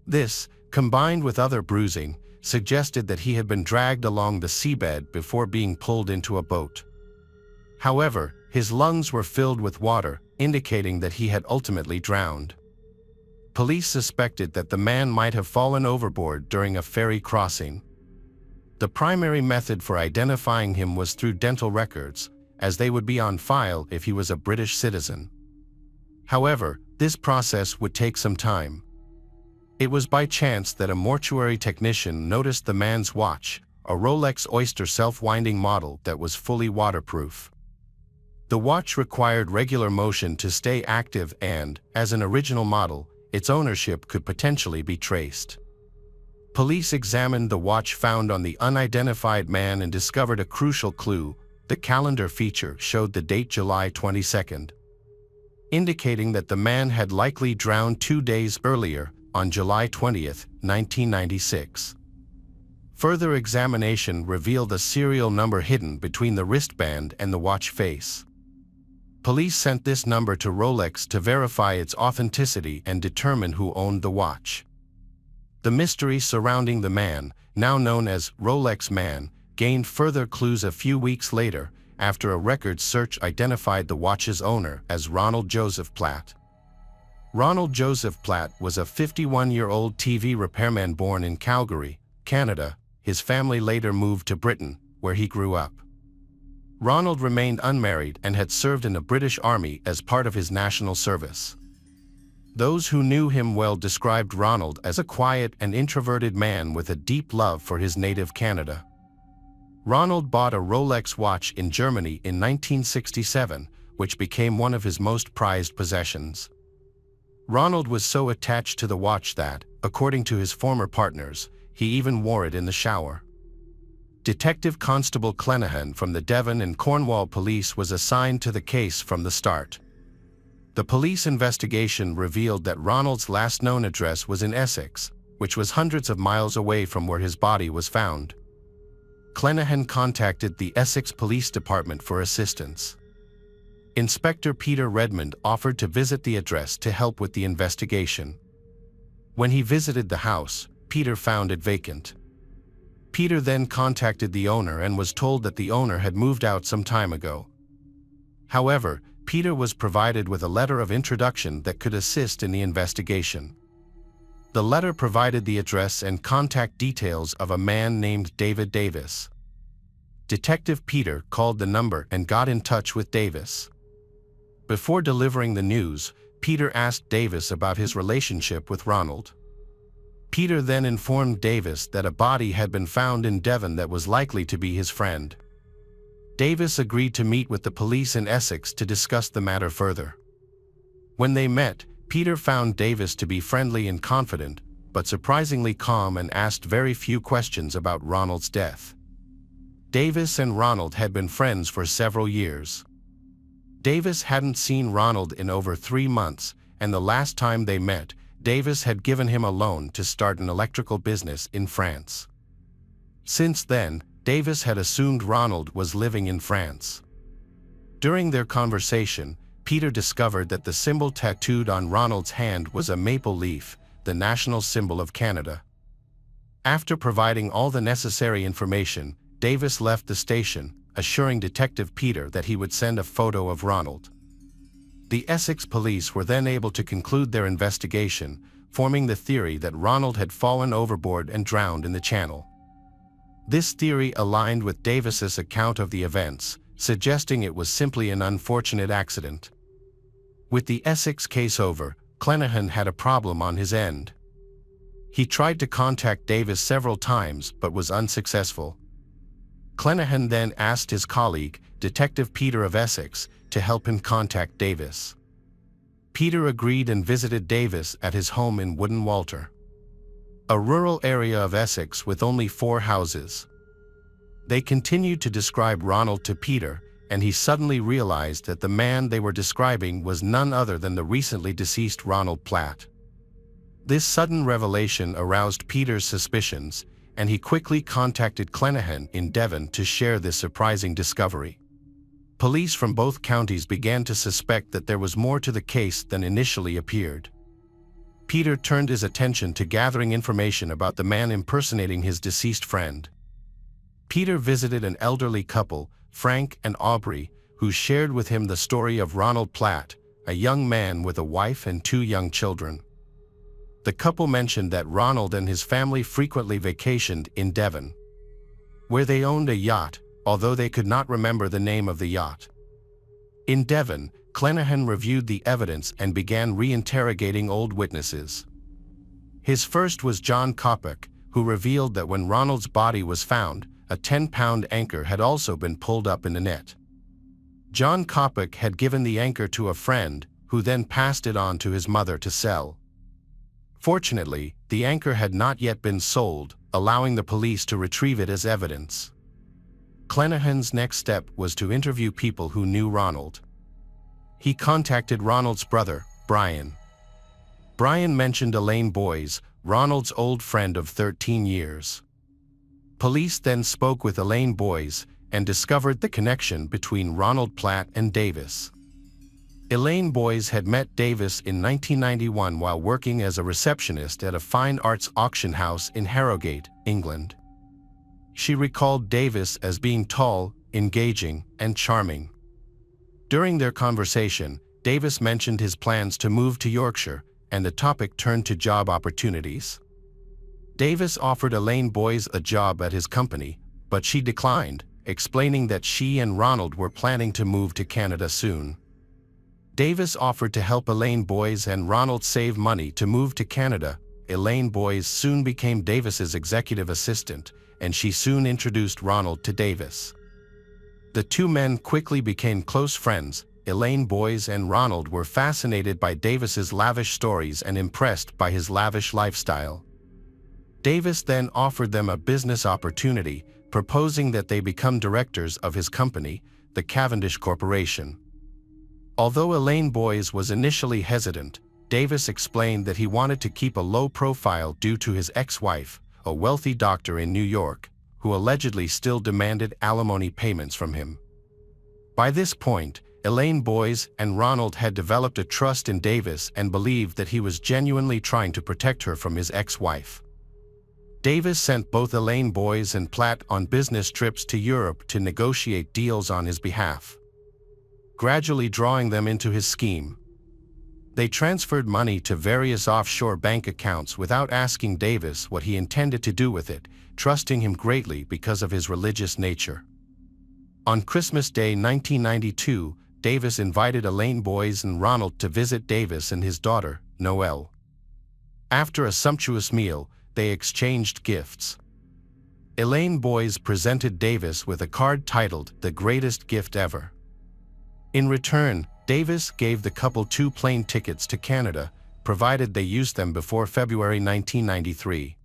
This, combined with other bruising, suggested that he had been dragged along the seabed before being pulled into a boat. However, his lungs were filled with water, indicating that he had ultimately drowned. Police suspected that the man might have fallen overboard during a ferry crossing. The primary method for identifying him was through dental records, as they would be on file if he was a British citizen. However, this process would take some time. It was by chance that a mortuary technician noticed the man's watch, a Rolex Oyster self-winding model that was fully waterproof. The watch required regular motion to stay active and, as an original model, its ownership could potentially be traced. Police examined the watch found on the unidentified man and discovered a crucial clue. The calendar feature showed the date July 22nd, indicating that the man had likely drowned 2 days earlier, on July 20th, 1996. Further examination revealed a serial number hidden between the wristband and the watch face. Police sent this number to Rolex to verify its authenticity and determine who owned the watch. The mystery surrounding the man, now known as Rolex Man, gained further clues a few weeks later, after a record search identified the watch's owner as Ronald Joseph Platt. Ronald Joseph Platt was a 51-year-old TV repairman born in Calgary, Canada. His family later moved to Britain, where he grew up. Ronald remained unmarried and had served in the British Army as part of his national service. Those who knew him well described Ronald as a quiet and introverted man with a deep love for his native Canada. Ronald bought a Rolex watch in Germany in 1967, which became one of his most prized possessions. Ronald was so attached to the watch that, according to his former partners, he even wore it in the shower. Detective Constable Clenahan from the Devon and Cornwall Police was assigned to the case from the start. The police investigation revealed that Ronald's last known address was in Essex, which was hundreds of miles away from where his body was found. Clenahan contacted the Essex Police Department for assistance. Inspector Peter Redmond offered to visit the address to help with the investigation. When he visited the house, Peter found it vacant. Peter then contacted the owner and was told that the owner had moved out some time ago. However, Peter was provided with a letter of introduction that could assist in the investigation. The letter provided the address and contact details of a man named David Davis. Detective Peter called the number and got in touch with Davis. Before delivering the news, Peter asked Davis about his relationship with Ronald. Peter then informed Davis that a body had been found in Devon that was likely to be his friend. Davis agreed to meet with the police in Essex to discuss the matter further. When they met, Peter found Davis to be friendly and confident, but surprisingly calm, and asked very few questions about Ronald's death. Davis and Ronald had been friends for several years. Davis hadn't seen Ronald in over 3 months, and the last time they met, Davis had given him a loan to start an electrical business in France. Since then, Davis had assumed Ronald was living in France. During their conversation, Peter discovered that the symbol tattooed on Ronald's hand was a maple leaf, the national symbol of Canada. After providing all the necessary information, Davis left the station, assuring Detective Peter that he would send a photo of Ronald. The Essex police were then able to conclude their investigation, forming the theory that Ronald had fallen overboard and drowned in the channel. This theory aligned with Davis's account of the events, suggesting it was simply an unfortunate accident. With the Essex case over, Clenaghan had a problem on his end. He tried to contact Davis several times but was unsuccessful. Clenaghan then asked his colleague, Detective Peter of Essex, to help him contact Davis. Peter agreed and visited Davis at his home in Wooden Walter, a rural area of Essex with only 4 houses. They continued to describe Ronald to Peter, and he suddenly realized that the man they were describing was none other than the recently deceased Ronald Platt. This sudden revelation aroused Peter's suspicions, and he quickly contacted Clenaghan in Devon to share this surprising discovery. Police from both counties began to suspect that there was more to the case than initially appeared. Peter turned his attention to gathering information about the man impersonating his deceased friend. Peter visited an elderly couple, Frank and Aubrey, who shared with him the story of Ronald Platt, a young man with a wife and 2 young children. The couple mentioned that Ronald and his family frequently vacationed in Devon, where they owned a yacht, although they could not remember the name of the yacht. In Devon, Clenaghan reviewed the evidence and began reinterrogating old witnesses. His first was John Coppock, who revealed that when Ronald's body was found, a 10-pound anchor had also been pulled up in the net. John Coppock had given the anchor to a friend, who then passed it on to his mother to sell. Fortunately, the anchor had not yet been sold, allowing the police to retrieve it as evidence. Clenaghan's next step was to interview people who knew Ronald. He contacted Ronald's brother, Brian. Brian mentioned Elaine Boyes, Ronald's old friend of 13 years. Police then spoke with Elaine Boyes and discovered the connection between Ronald Platt and Davis. Elaine Boyes had met Davis in 1991 while working as a receptionist at a fine arts auction house in Harrogate, England. She recalled Davis as being tall, engaging, and charming. During their conversation, Davis mentioned his plans to move to Yorkshire, and the topic turned to job opportunities. Davis offered Elaine Boyes a job at his company, but she declined, explaining that she and Ronald were planning to move to Canada soon. Davis offered to help Elaine Boyes and Ronald save money to move to Canada. Elaine Boyes soon became Davis's executive assistant, and she soon introduced Ronald to Davis. The 2 men quickly became close friends. Elaine Boyes and Ronald were fascinated by Davis's lavish stories and impressed by his lavish lifestyle. Davis then offered them a business opportunity, proposing that they become directors of his company, the Cavendish Corporation. Although Elaine Boyes was initially hesitant, Davis explained that he wanted to keep a low profile due to his ex-wife, a wealthy doctor in New York, who allegedly still demanded alimony payments from him. By this point, Elaine Boyes and Ronald had developed a trust in Davis and believed that he was genuinely trying to protect her from his ex-wife. Davis sent both Elaine Boyes and Platt on business trips to Europe to negotiate deals on his behalf, gradually drawing them into his scheme. They transferred money to various offshore bank accounts without asking Davis what he intended to do with it, trusting him greatly because of his religious nature. On Christmas Day 1992, Davis invited Elaine Boyes and Ronald to visit Davis and his daughter, Noelle. After a sumptuous meal, they exchanged gifts. Elaine Boyes presented Davis with a card titled "The Greatest Gift Ever." In return, Davis gave the couple 2 plane tickets to Canada, provided they used them before February 1993.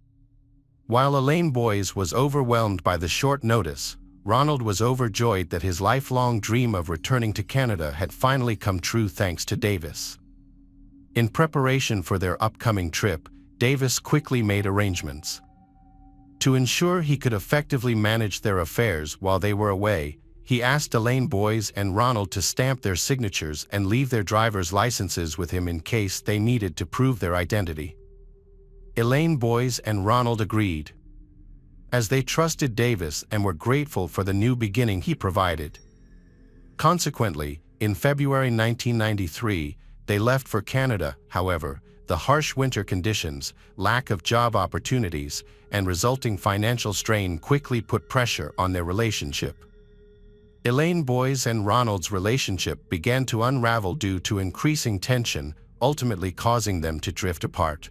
While Elaine Boyes was overwhelmed by the short notice, Ronald was overjoyed that his lifelong dream of returning to Canada had finally come true thanks to Davis. In preparation for their upcoming trip, Davis quickly made arrangements. To ensure he could effectively manage their affairs while they were away, he asked Elaine Boyes and Ronald to stamp their signatures and leave their driver's licenses with him in case they needed to prove their identity. Elaine Boyes and Ronald agreed, as they trusted Davis and were grateful for the new beginning he provided. Consequently, in February 1993, they left for Canada. However, the harsh winter conditions, lack of job opportunities, and resulting financial strain quickly put pressure on their relationship. Elaine Boyes and Ronald's relationship began to unravel due to increasing tension, ultimately causing them to drift apart.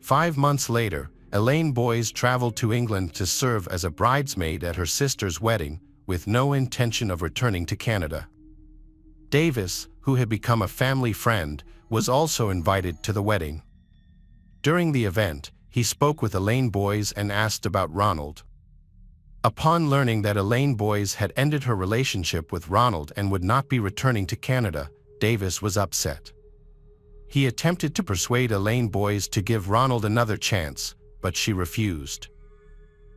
5 months later, Elaine Boyes traveled to England to serve as a bridesmaid at her sister's wedding, with no intention of returning to Canada. Davis, who had become a family friend, was also invited to the wedding. During the event, he spoke with Elaine Boyes and asked about Ronald. Upon learning that Elaine Boyes had ended her relationship with Ronald and would not be returning to Canada, Davis was upset. He attempted to persuade Elaine Boyes to give Ronald another chance, but she refused.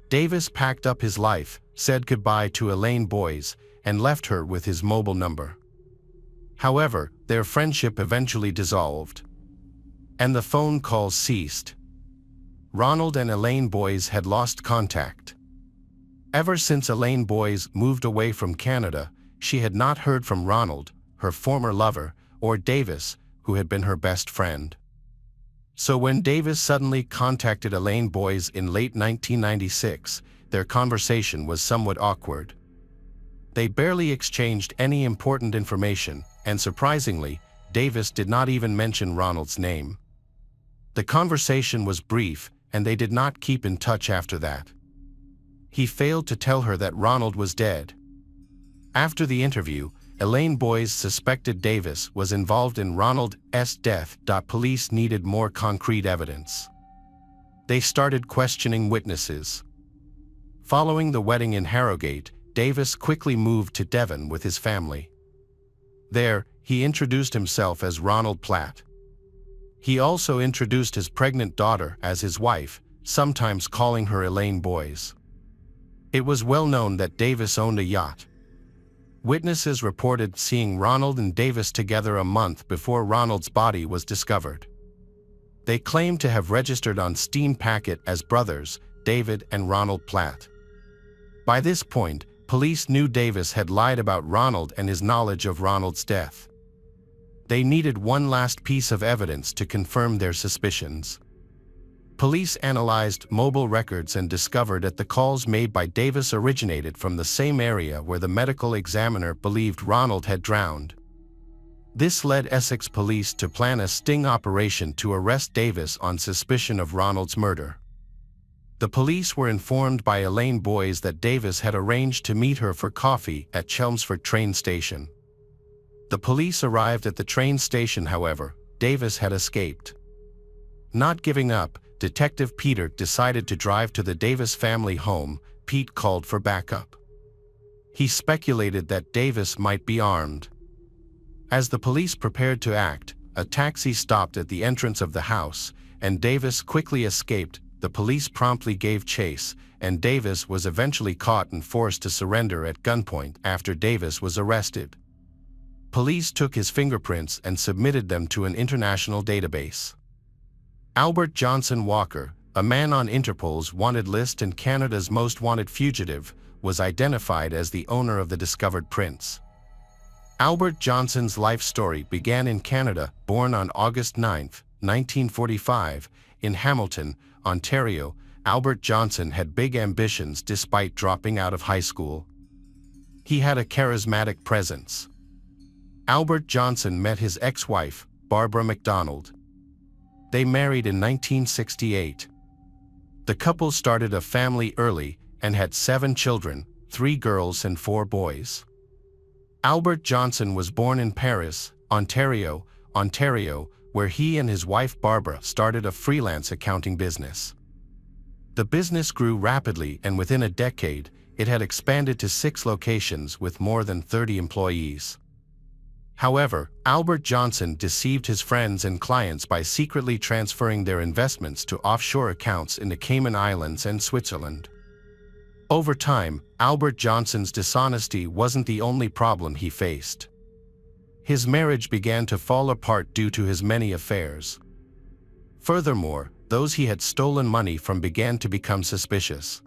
Davis packed up his life, said goodbye to Elaine Boyes, and left her with his mobile number. However, their friendship eventually dissolved, and the phone calls ceased. Ronald and Elaine Boyes had lost contact. Ever since Elaine Boyes moved away from Canada, she had not heard from Ronald, her former lover, or Davis, who had been her best friend. So when Davis suddenly contacted Elaine Boyes in late 1996, their conversation was somewhat awkward. They barely exchanged any important information, and surprisingly, Davis did not even mention Ronald's name. The conversation was brief, and they did not keep in touch after that. He failed to tell her that Ronald was dead. After the interview, Elaine Boyes suspected Davis was involved in Ronald's death. Police needed more concrete evidence. They started questioning witnesses. Following the wedding in Harrogate, Davis quickly moved to Devon with his family. There, he introduced himself as Ronald Platt. He also introduced his pregnant daughter as his wife, sometimes calling her Elaine Boyes. It was well known that Davis owned a yacht. Witnesses reported seeing Ronald and Davis together a month before Ronald's body was discovered. They claimed to have registered on Steam Packet as brothers, David and Ronald Platt. By this point, police knew Davis had lied about Ronald and his knowledge of Ronald's death. They needed one last piece of evidence to confirm their suspicions. Police analyzed mobile records and discovered that the calls made by Davis originated from the same area where the medical examiner believed Ronald had drowned. This led Essex police to plan a sting operation to arrest Davis on suspicion of Ronald's murder. The police were informed by Elaine Boyes that Davis had arranged to meet her for coffee at Chelmsford train station. The police arrived at the train station. However, Davis had escaped. Not giving up, Detective Peter decided to drive to the Davis family home. Pete called for backup. He speculated that Davis might be armed. As the police prepared to act, a taxi stopped at the entrance of the house, and Davis quickly escaped. The police promptly gave chase, and Davis was eventually caught and forced to surrender at gunpoint after Davis was arrested. Police took his fingerprints and submitted them to an international database. Albert Johnson Walker, a man on Interpol's wanted list and Canada's most wanted fugitive, was identified as the owner of the discovered prints. Albert Johnson's life story began in Canada. Born on August 9, 1945, in Hamilton, Ontario, Albert Johnson had big ambitions despite dropping out of high school. He had a charismatic presence. Albert Johnson met his ex-wife, Barbara MacDonald. They married in 1968. The couple started a family early and had 7 children, 3 girls and 4 boys. Albert Johnson was born in Paris, Ontario, where he and his wife Barbara started a freelance accounting business. The business grew rapidly, and within a decade, it had expanded to 6 locations with more than 30 employees. However, Albert Johnson deceived his friends and clients by secretly transferring their investments to offshore accounts in the Cayman Islands and Switzerland. Over time, Albert Johnson's dishonesty wasn't the only problem he faced. His marriage began to fall apart due to his many affairs. Furthermore, those he had stolen money from began to become suspicious.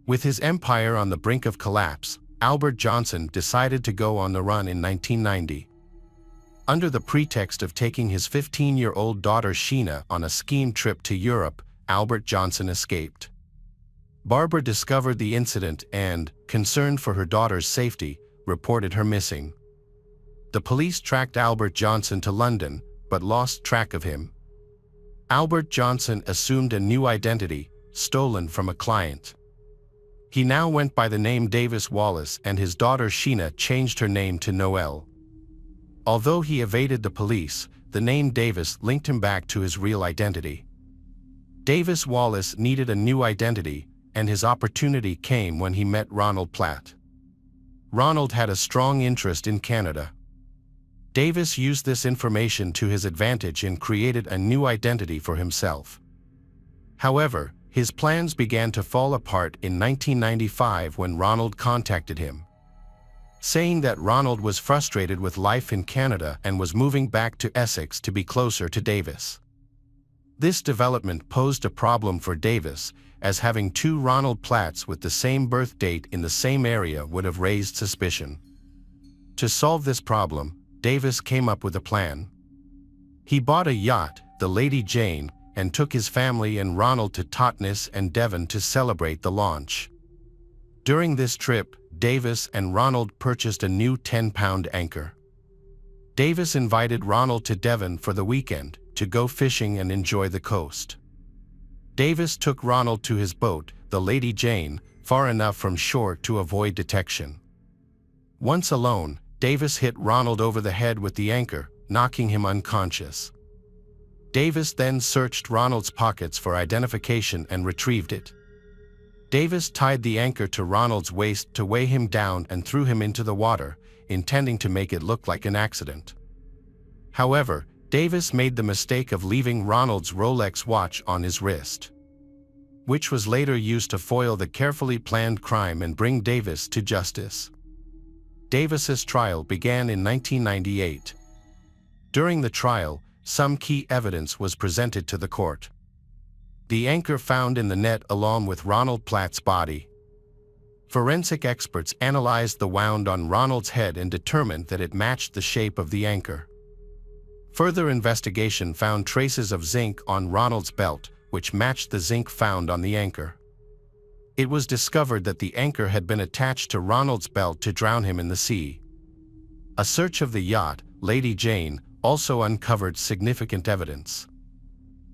With his empire on the brink of collapse, Albert Johnson decided to go on the run in 1990. Under the pretext of taking his 15-year-old daughter Sheena on a skiing trip to Europe, Albert Johnson escaped. Barbara discovered the incident and, concerned for her daughter's safety, reported her missing. The police tracked Albert Johnson to London, but lost track of him. Albert Johnson assumed a new identity, stolen from a client. He now went by the name Davis Wallace, and his daughter Sheena changed her name to Noel. Although he evaded the police, the name Davis linked him back to his real identity. Davis Wallace needed a new identity, and his opportunity came when he met Ronald Platt. Ronald had a strong interest in Canada. Davis used this information to his advantage and created a new identity for himself. However, his plans began to fall apart in 1995 when Ronald contacted him, saying that Ronald was frustrated with life in Canada and was moving back to Essex to be closer to Davis. This development posed a problem for Davis, as having two Ronald Platts with the same birth date in the same area would have raised suspicion. To solve this problem, Davis came up with a plan. He bought a yacht, the Lady Jane, and took his family and Ronald to Totnes and Devon to celebrate the launch. During this trip, Davis and Ronald purchased a new 10-pound anchor. Davis invited Ronald to Devon for the weekend to go fishing and enjoy the coast. Davis took Ronald to his boat, the Lady Jane, far enough from shore to avoid detection. Once alone, Davis hit Ronald over the head with the anchor, knocking him unconscious. Davis then searched Ronald's pockets for identification and retrieved it. Davis tied the anchor to Ronald's waist to weigh him down and threw him into the water, intending to make it look like an accident. However, Davis made the mistake of leaving Ronald's Rolex watch on his wrist, which was later used to foil the carefully planned crime and bring Davis to justice. Davis's trial began in 1998. During the trial, some key evidence was presented to the court. The anchor found in the net along with Ronald Platt's body. Forensic experts analyzed the wound on Ronald's head and determined that it matched the shape of the anchor. Further investigation found traces of zinc on Ronald's belt, which matched the zinc found on the anchor. It was discovered that the anchor had been attached to Ronald's belt to drown him in the sea. A search of the yacht, Lady Jane, also uncovered significant evidence.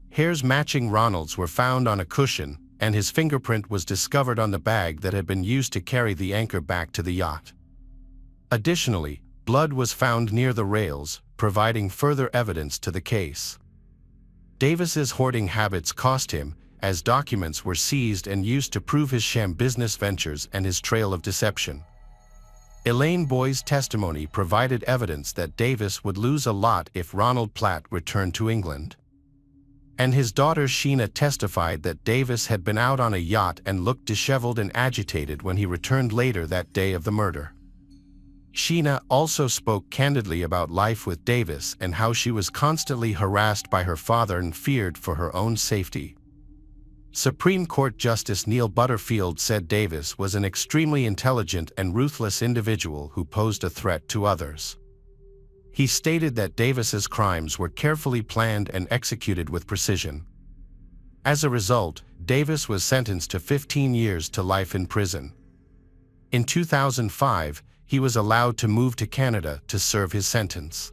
Hairs matching Ronald's were found on a cushion, and his fingerprint was discovered on the bag that had been used to carry the anchor back to the yacht. Additionally, blood was found near the rails, providing further evidence to the case. Davis's hoarding habits cost him, as documents were seized and used to prove his sham business ventures and his trail of deception. Elaine Boy's testimony provided evidence that Davis would lose a lot if Ronald Platt returned to England. And his daughter Sheena testified that Davis had been out on a yacht and looked disheveled and agitated when he returned later that day of the murder. Sheena also spoke candidly about life with Davis and how she was constantly harassed by her father and feared for her own safety. Supreme Court Justice Neil Butterfield said Davis was an extremely intelligent and ruthless individual who posed a threat to others. He stated that Davis's crimes were carefully planned and executed with precision. As a result, Davis was sentenced to 15 years to life in prison. In 2005, he was allowed to move to Canada to serve his sentence.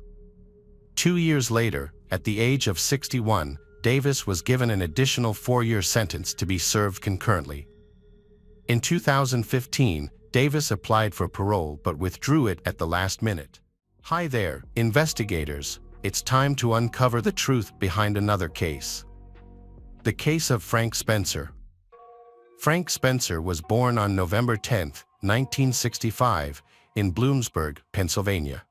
2 years later, at the age of 61, Davis was given an additional 4-year sentence to be served concurrently. In 2015, Davis applied for parole but withdrew it at the last minute. Hi there, investigators. It's time to uncover the truth behind another case. The case of Frank Spencer. Frank Spencer was born on November 10, 1965, in Bloomsburg, Pennsylvania.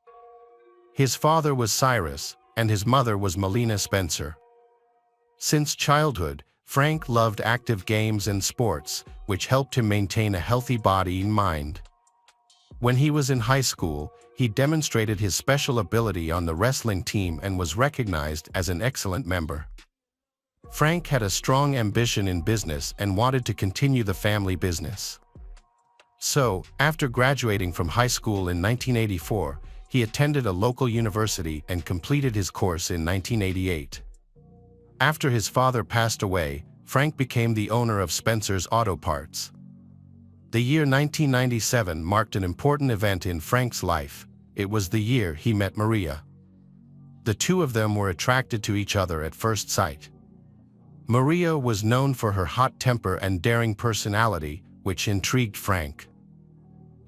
His father was Cyrus, and his mother was Melina Spencer. Since childhood, Frank loved active games and sports, which helped him maintain a healthy body and mind. When he was in high school, he demonstrated his special ability on the wrestling team and was recognized as an excellent member. Frank had a strong ambition in business and wanted to continue the family business. So, after graduating from high school in 1984, he attended a local university and completed his course in 1988. After his father passed away, Frank became the owner of Spencer's Auto Parts. The year 1997 marked an important event in Frank's life. It was the year he met Maria. The two of them were attracted to each other at first sight. Maria was known for her hot temper and daring personality, which intrigued Frank.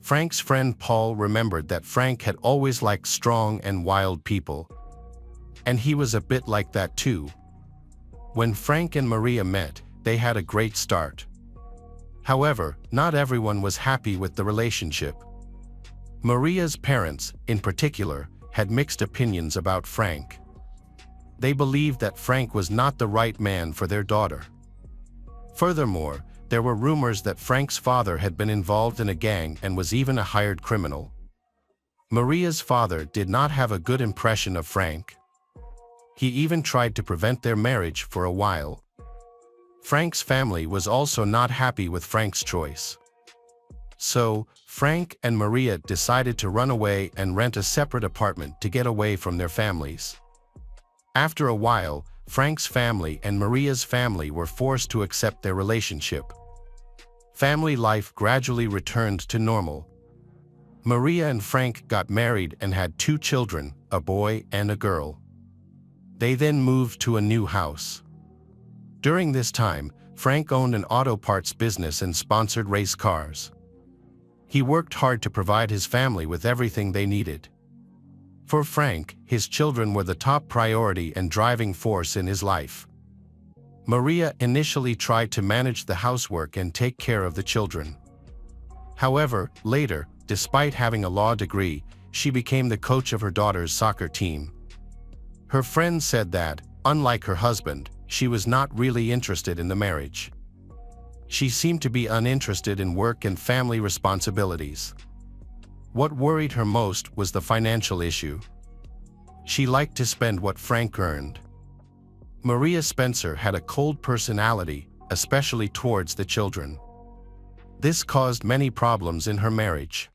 Frank's friend Paul remembered that Frank had always liked strong and wild people. And he was a bit like that too. When Frank and Maria met, they had a great start. However, not everyone was happy with the relationship. Maria's parents, in particular, had mixed opinions about Frank. They believed that Frank was not the right man for their daughter. Furthermore, there were rumors that Frank's father had been involved in a gang and was even a hired criminal. Maria's father did not have a good impression of Frank. He even tried to prevent their marriage for a while. Frank's family was also not happy with Frank's choice. So, Frank and Maria decided to run away and rent a separate apartment to get away from their families. After a while, Frank's family and Maria's family were forced to accept their relationship. Family life gradually returned to normal. Maria and Frank got married and had 2 children, a boy and a girl. They then moved to a new house. During this time, Frank owned an auto parts business and sponsored race cars. He worked hard to provide his family with everything they needed. For Frank, his children were the top priority and driving force in his life. Maria initially tried to manage the housework and take care of the children. However, later, despite having a law degree, she became the coach of her daughter's soccer team. Her friends said that, unlike her husband, she was not really interested in the marriage. She seemed to be uninterested in work and family responsibilities. What worried her most was the financial issue. She liked to spend what Frank earned. Maria Spencer had a cold personality, especially towards the children. This caused many problems in her marriage.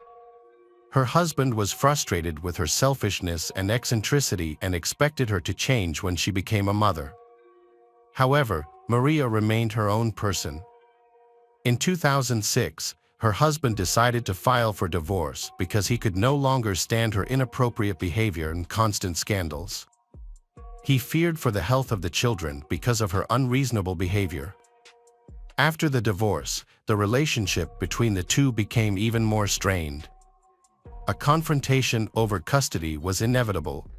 Her husband was frustrated with her selfishness and eccentricity and expected her to change when she became a mother. However, Maria remained her own person. In 2006, her husband decided to file for divorce because he could no longer stand her inappropriate behavior and constant scandals. He feared for the health of the children because of her unreasonable behavior. After the divorce, the relationship between the two became even more strained. A confrontation over custody was inevitable.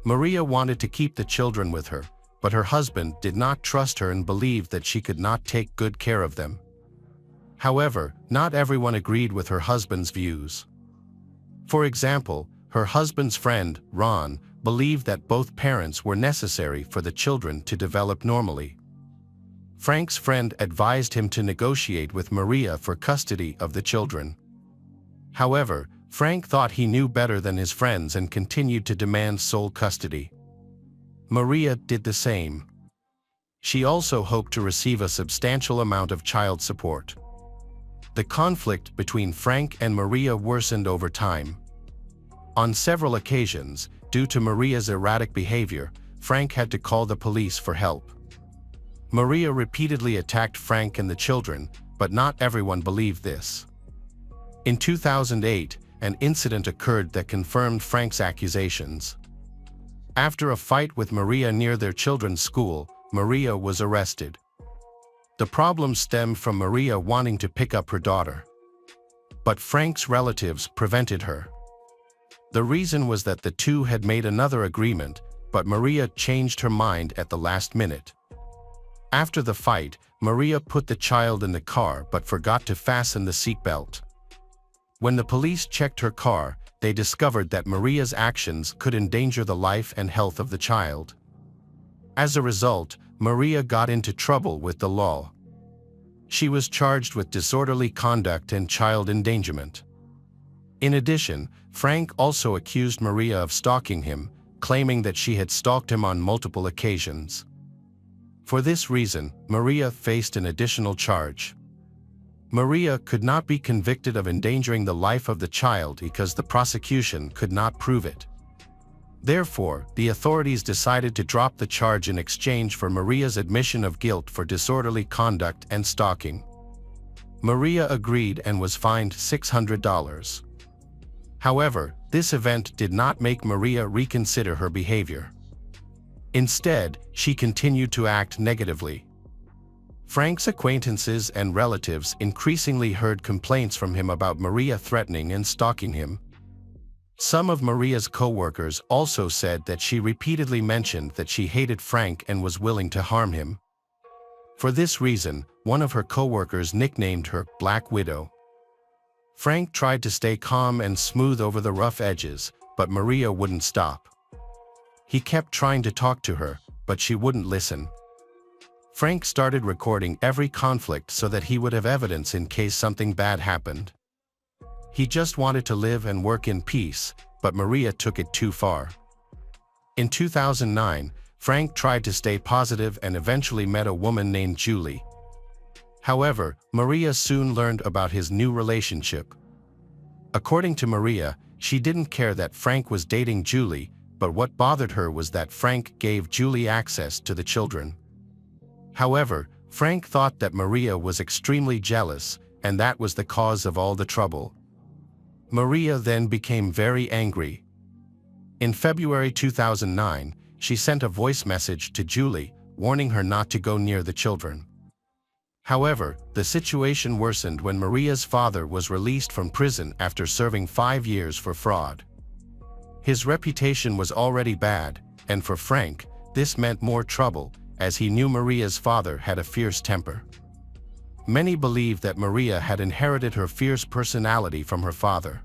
Maria wanted to keep the children with her, but her husband did not trust her and believed that she could not take good care of them. However, not everyone agreed with her husband's views. For example, her husband's friend, Ron, believed that both parents were necessary for the children to develop normally. Frank's friend advised him to negotiate with Maria for custody of the children. However, Frank thought he knew better than his friends and continued to demand sole custody. Maria did the same. She also hoped to receive a substantial amount of child support. The conflict between Frank and Maria worsened over time. On several occasions, due to Maria's erratic behavior, Frank had to call the police for help. Maria repeatedly attacked Frank and the children, but not everyone believed this. In 2008, an incident occurred that confirmed Frank's accusations. After a fight with Maria near their children's school, Maria was arrested. The problem stemmed from Maria wanting to pick up her daughter. But Frank's relatives prevented her. The reason was that the two had made another agreement, but Maria changed her mind at the last minute. After the fight, Maria put the child in the car but forgot to fasten the seatbelt. When the police checked her car, they discovered that Maria's actions could endanger the life and health of the child. As a result, Maria got into trouble with the law. She was charged with disorderly conduct and child endangerment. In addition, Frank also accused Maria of stalking him, claiming that she had stalked him on multiple occasions. For this reason, Maria faced an additional charge. Maria could not be convicted of endangering the life of the child because the prosecution could not prove it. Therefore, the authorities decided to drop the charge in exchange for Maria's admission of guilt for disorderly conduct and stalking. Maria agreed and was fined $600. However, this event did not make Maria reconsider her behavior. Instead, she continued to act negatively. Frank's acquaintances and relatives increasingly heard complaints from him about Maria threatening and stalking him. Some of Maria's co-workers also said that she repeatedly mentioned that she hated Frank and was willing to harm him. For this reason, one of her co-workers nicknamed her Black Widow. Frank tried to stay calm and smooth over the rough edges, but Maria wouldn't stop. He kept trying to talk to her, but she wouldn't listen. Frank started recording every conflict so that he would have evidence in case something bad happened. He just wanted to live and work in peace, but Maria took it too far. In 2009, Frank tried to stay positive and eventually met a woman named Julie. However, Maria soon learned about his new relationship. According to Maria, she didn't care that Frank was dating Julie, but what bothered her was that Frank gave Julie access to the children. However, Frank thought that Maria was extremely jealous, and that was the cause of all the trouble. Maria then became very angry. In February 2009, she sent a voice message to Julie, warning her not to go near the children. However, the situation worsened when Maria's father was released from prison after serving 5 years for fraud. His reputation was already bad, and for Frank, this meant more trouble, as he knew Maria's father had a fierce temper. Many believed that Maria had inherited her fierce personality from her father.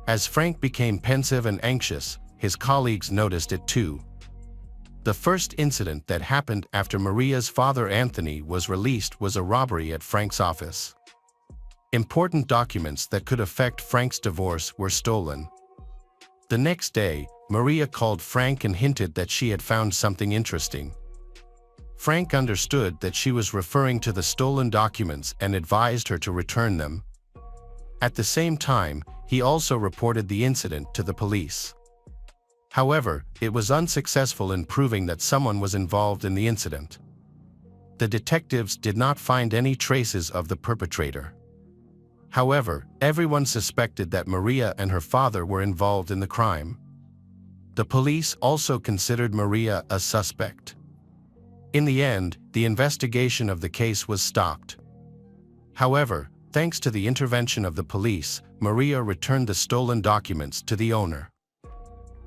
As Frank became pensive and anxious, his colleagues noticed it too. The first incident that happened after Maria's father Anthony was released was a robbery at Frank's office. Important documents that could affect Frank's divorce were stolen. The next day, Maria called Frank and hinted that she had found something interesting. Frank understood that she was referring to the stolen documents and advised her to return them. At the same time, he also reported the incident to the police. However, it was unsuccessful in proving that someone was involved in the incident. The detectives did not find any traces of the perpetrator. However, everyone suspected that Maria and her father were involved in the crime. The police also considered Maria a suspect. In the end, the investigation of the case was stopped. However, thanks to the intervention of the police, Maria returned the stolen documents to the owner.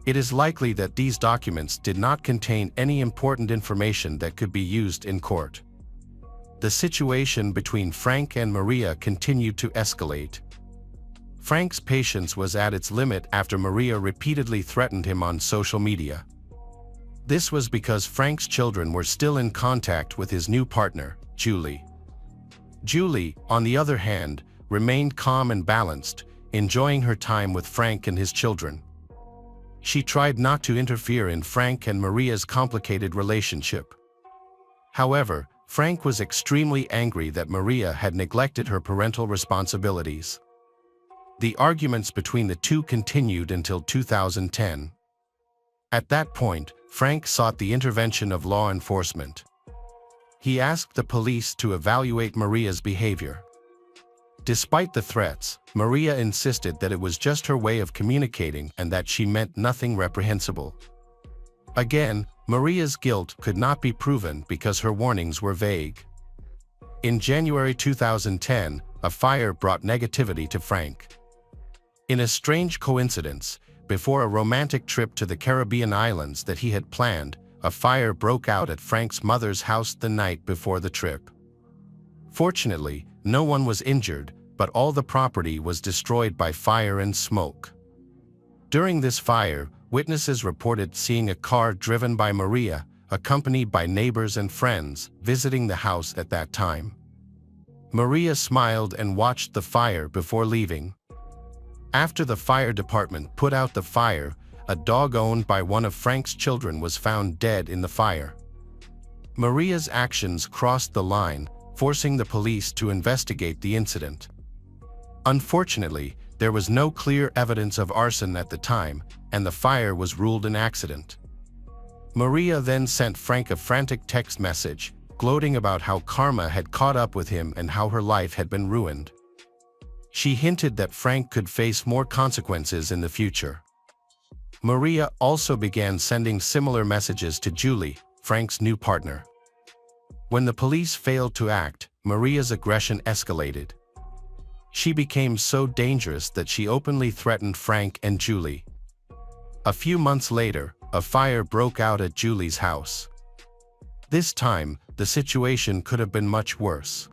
It is likely that these documents did not contain any important information that could be used in court. The situation between Frank and Maria continued to escalate. Frank's patience was at its limit after Maria repeatedly threatened him on social media. This was because Frank's children were still in contact with his new partner, Julie. Julie, on the other hand, remained calm and balanced, enjoying her time with Frank and his children. She tried not to interfere in Frank and Maria's complicated relationship. However, Frank was extremely angry that Maria had neglected her parental responsibilities. The arguments between the two continued until 2010. At that point, Frank sought the intervention of law enforcement. He asked the police to evaluate Maria's behavior. Despite the threats, Maria insisted that it was just her way of communicating and that she meant nothing reprehensible. Again, Maria's guilt could not be proven because her warnings were vague. In January 2010, a fire brought negativity to Frank. In a strange coincidence, before a romantic trip to the Caribbean islands that he had planned, a fire broke out at Frank's mother's house the night before the trip. Fortunately, no one was injured, but all the property was destroyed by fire and smoke. During this fire, witnesses reported seeing a car driven by Maria, accompanied by neighbors and friends visiting the house at that time. Maria smiled and watched the fire before leaving. After the fire department put out the fire, a dog owned by one of Frank's children was found dead in the fire. Maria's actions crossed the line, forcing the police to investigate the incident. Unfortunately, there was no clear evidence of arson at the time, and the fire was ruled an accident. Maria then sent Frank a frantic text message, gloating about how karma had caught up with him and how her life had been ruined. She hinted that Frank could face more consequences in the future. Maria also began sending similar messages to Julie, Frank's new partner. When the police failed to act, Maria's aggression escalated. She became so dangerous that she openly threatened Frank and Julie. A few months later, a fire broke out at Julie's house. This time, the situation could have been much worse.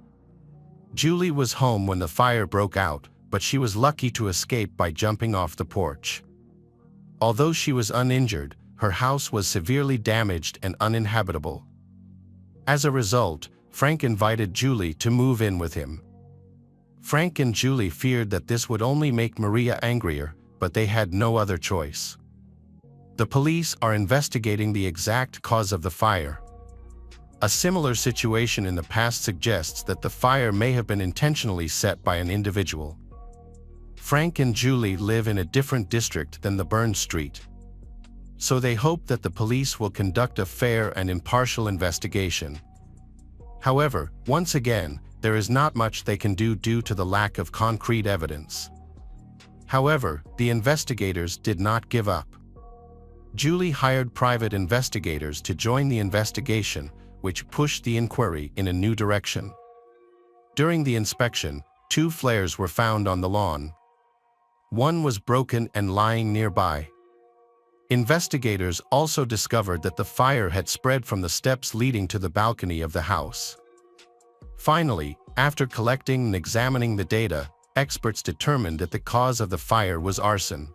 Julie was home when the fire broke out, but she was lucky to escape by jumping off the porch. Although she was uninjured, her house was severely damaged and uninhabitable. As a result, Frank invited Julie to move in with him. Frank and Julie feared that this would only make Maria angrier, but they had no other choice. The police are investigating the exact cause of the fire. A similar situation in the past suggests that the fire may have been intentionally set by an individual. Frank and Julie live in a different district than the burned street, so they hope that the police will conduct a fair and impartial investigation. However, once again, there is not much they can do due to the lack of concrete evidence. However, the investigators did not give up. Julie hired private investigators to join the investigation, which pushed the inquiry in a new direction. During the inspection, 2 flares were found on the lawn. One was broken and lying nearby. Investigators also discovered that the fire had spread from the steps leading to the balcony of the house. Finally, after collecting and examining the data, experts determined that the cause of the fire was arson.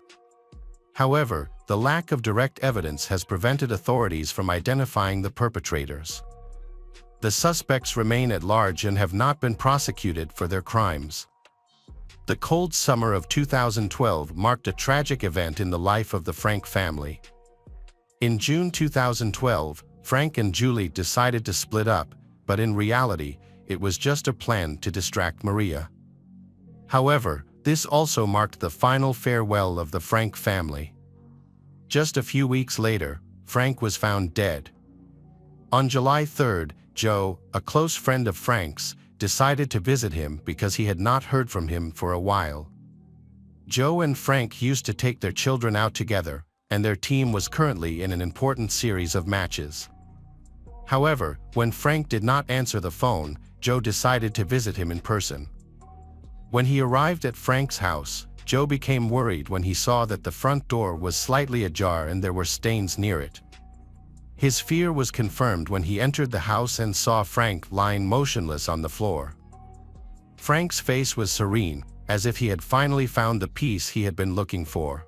However, the lack of direct evidence has prevented authorities from identifying the perpetrators. The suspects remain at large and have not been prosecuted for their crimes. The cold summer of 2012 marked a tragic event in the life of the Frank family. In June 2012, Frank and Julie decided to split up, but in reality, it was just a plan to distract Maria. However, this also marked the final farewell of the Frank family. Just a few weeks later, Frank was found dead. On July 3rd, Joe, a close friend of Frank's, decided to visit him because he had not heard from him for a while. Joe and Frank used to take their children out together, and their team was currently in an important series of matches. However, when Frank did not answer the phone, Joe decided to visit him in person. When he arrived at Frank's house, Joe became worried when he saw that the front door was slightly ajar and there were stains near it. His fear was confirmed when he entered the house and saw Frank lying motionless on the floor. Frank's face was serene, as if he had finally found the peace he had been looking for.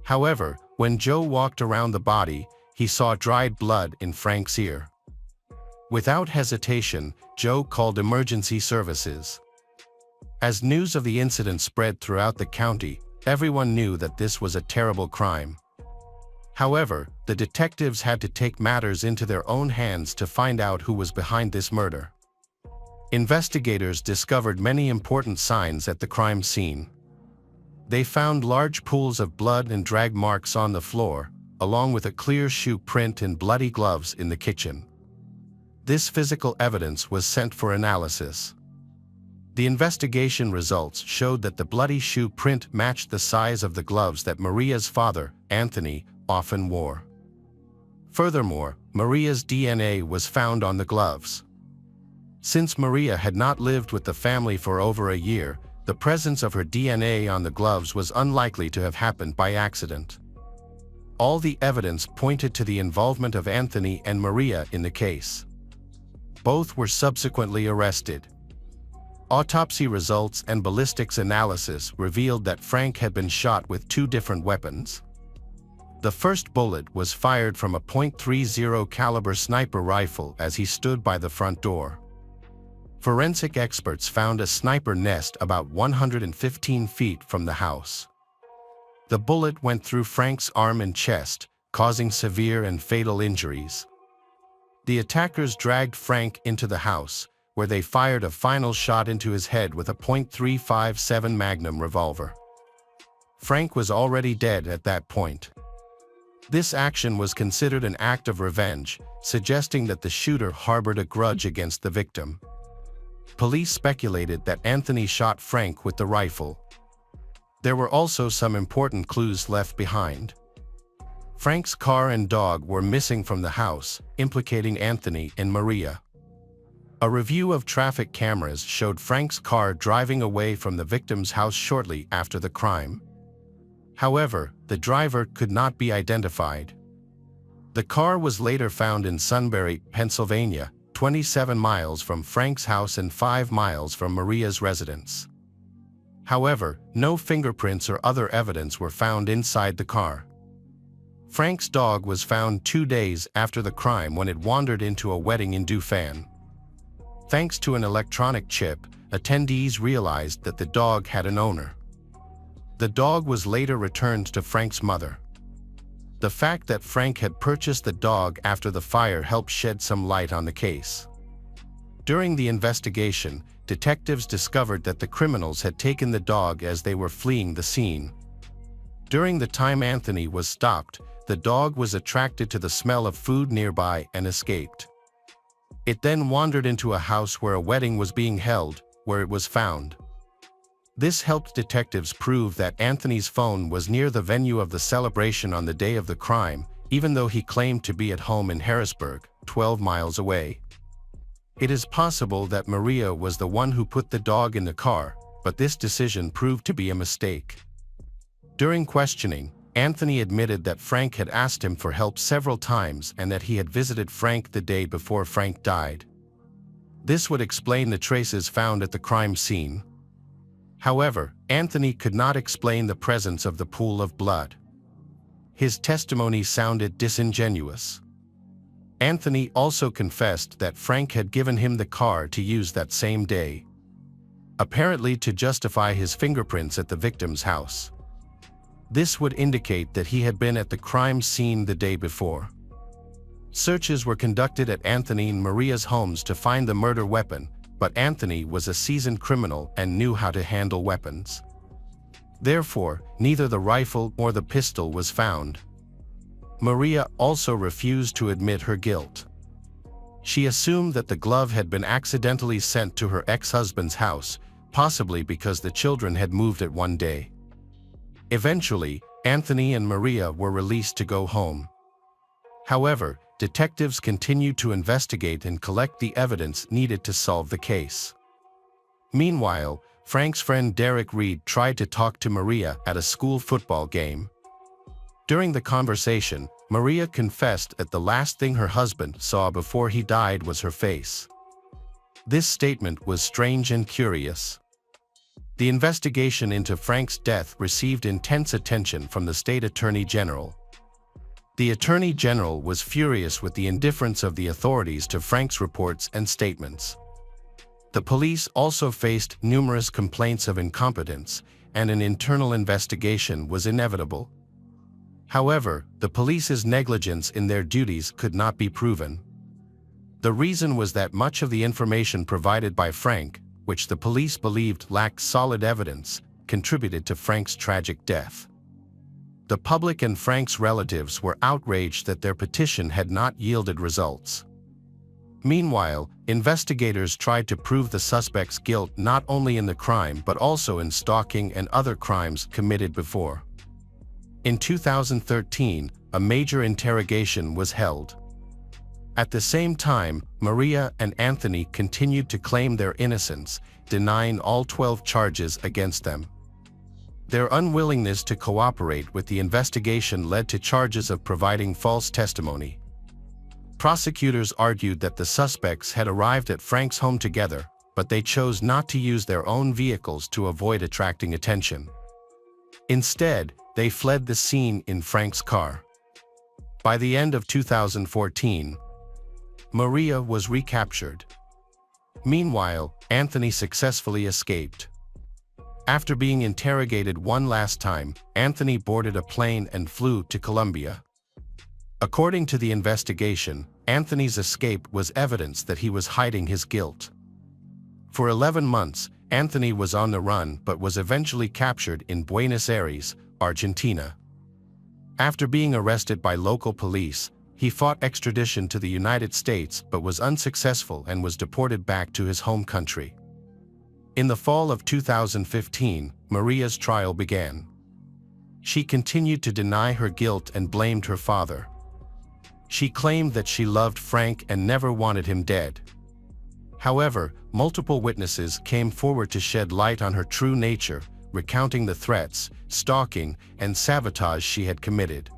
However, when Joe walked around the body, he saw dried blood in Frank's ear. Without hesitation, Joe called emergency services. As news of the incident spread throughout the county, everyone knew that this was a terrible crime. However, the detectives had to take matters into their own hands to find out who was behind this murder. Investigators discovered many important signs at the crime scene. They found large pools of blood and drag marks on the floor, along with a clear shoe print and bloody gloves in the kitchen. This physical evidence was sent for analysis. The investigation results showed that the bloody shoe print matched the size of the gloves that Maria's father, Anthony, often wore. Furthermore, Maria's DNA was found on the gloves. Since Maria had not lived with the family for over a year, the presence of her DNA on the gloves was unlikely to have happened by accident. All the evidence pointed to the involvement of Anthony and Maria in the case. Both were subsequently arrested. Autopsy results and ballistics analysis revealed that Frank had been shot with 2 different weapons. The first bullet was fired from a .30 caliber sniper rifle as he stood by the front door. Forensic experts found a sniper nest about 115 feet from the house. The bullet went through Frank's arm and chest, causing severe and fatal injuries. The attackers dragged Frank into the house, where they fired a final shot into his head with a .357 Magnum revolver. Frank was already dead at that point. This action was considered an act of revenge, suggesting that the shooter harbored a grudge against the victim. Police speculated that Anthony shot Frank with the rifle. There were also some important clues left behind. Frank's car and dog were missing from the house, implicating Anthony and Maria. A review of traffic cameras showed Frank's car driving away from the victim's house shortly after the crime. However, the driver could not be identified. The car was later found in Sunbury, Pennsylvania, 27 miles from Frank's house and 5 miles from Maria's residence. However, no fingerprints or other evidence were found inside the car. Frank's dog was found 2 days after the crime when it wandered into a wedding in Dauphin. Thanks to an electronic chip, attendees realized that the dog had an owner. The dog was later returned to Frank's mother. The fact that Frank had purchased the dog after the fire helped shed some light on the case. During the investigation, detectives discovered that the criminals had taken the dog as they were fleeing the scene. During the time Anthony was stopped, the dog was attracted to the smell of food nearby and escaped. It then wandered into a house where a wedding was being held, where it was found. This helped detectives prove that Anthony's phone was near the venue of the celebration on the day of the crime, even though he claimed to be at home in Harrisburg, 12 miles away. It is possible that Maria was the one who put the dog in the car, but this decision proved to be a mistake. During questioning, Anthony admitted that Frank had asked him for help several times and that he had visited Frank the day before Frank died. This would explain the traces found at the crime scene. However, Anthony could not explain the presence of the pool of blood. His testimony sounded disingenuous. Anthony also confessed that Frank had given him the car to use that same day, apparently to justify his fingerprints at the victim's house. This would indicate that he had been at the crime scene the day before. Searches were conducted at Anthony and Maria's homes to find the murder weapon, but Anthony was a seasoned criminal and knew how to handle weapons. Therefore, neither the rifle nor the pistol was found. Maria also refused to admit her guilt. She assumed that the glove had been accidentally sent to her ex-husband's house, possibly because the children had moved it one day. Eventually, Anthony and Maria were released to go home. However, detectives continued to investigate and collect the evidence needed to solve the case. Meanwhile, Frank's friend Derek Reed tried to talk to Maria at a school football game. During the conversation, Maria confessed that the last thing her husband saw before he died was her face. This statement was strange and curious. The investigation into Frank's death received intense attention from the state attorney general. The Attorney General was furious with the indifference of the authorities to Frank's reports and statements. The police also faced numerous complaints of incompetence, and an internal investigation was inevitable. However, the police's negligence in their duties could not be proven. The reason was that much of the information provided by Frank, which the police believed lacked solid evidence, contributed to Frank's tragic death. The public and Frank's relatives were outraged that their petition had not yielded results. Meanwhile, investigators tried to prove the suspect's guilt not only in the crime but also in stalking and other crimes committed before. In 2013, a major interrogation was held. At the same time, Maria and Anthony continued to claim their innocence, denying all 12 charges against them. Their unwillingness to cooperate with the investigation led to charges of providing false testimony. Prosecutors argued that the suspects had arrived at Frank's home together, but they chose not to use their own vehicles to avoid attracting attention. Instead, they fled the scene in Frank's car. By the end of 2014, Maria was recaptured. Meanwhile, Anthony successfully escaped. After being interrogated one last time, Anthony boarded a plane and flew to Colombia. According to the investigation, Anthony's escape was evidence that he was hiding his guilt. For 11 months, Anthony was on the run but was eventually captured in Buenos Aires, Argentina. After being arrested by local police, he fought extradition to the United States but was unsuccessful and was deported back to his home country. In the fall of 2015, Maria's trial began. She continued to deny her guilt and blamed her father. She claimed that she loved Frank and never wanted him dead. However, multiple witnesses came forward to shed light on her true nature, recounting the threats, stalking, and sabotage she had committed.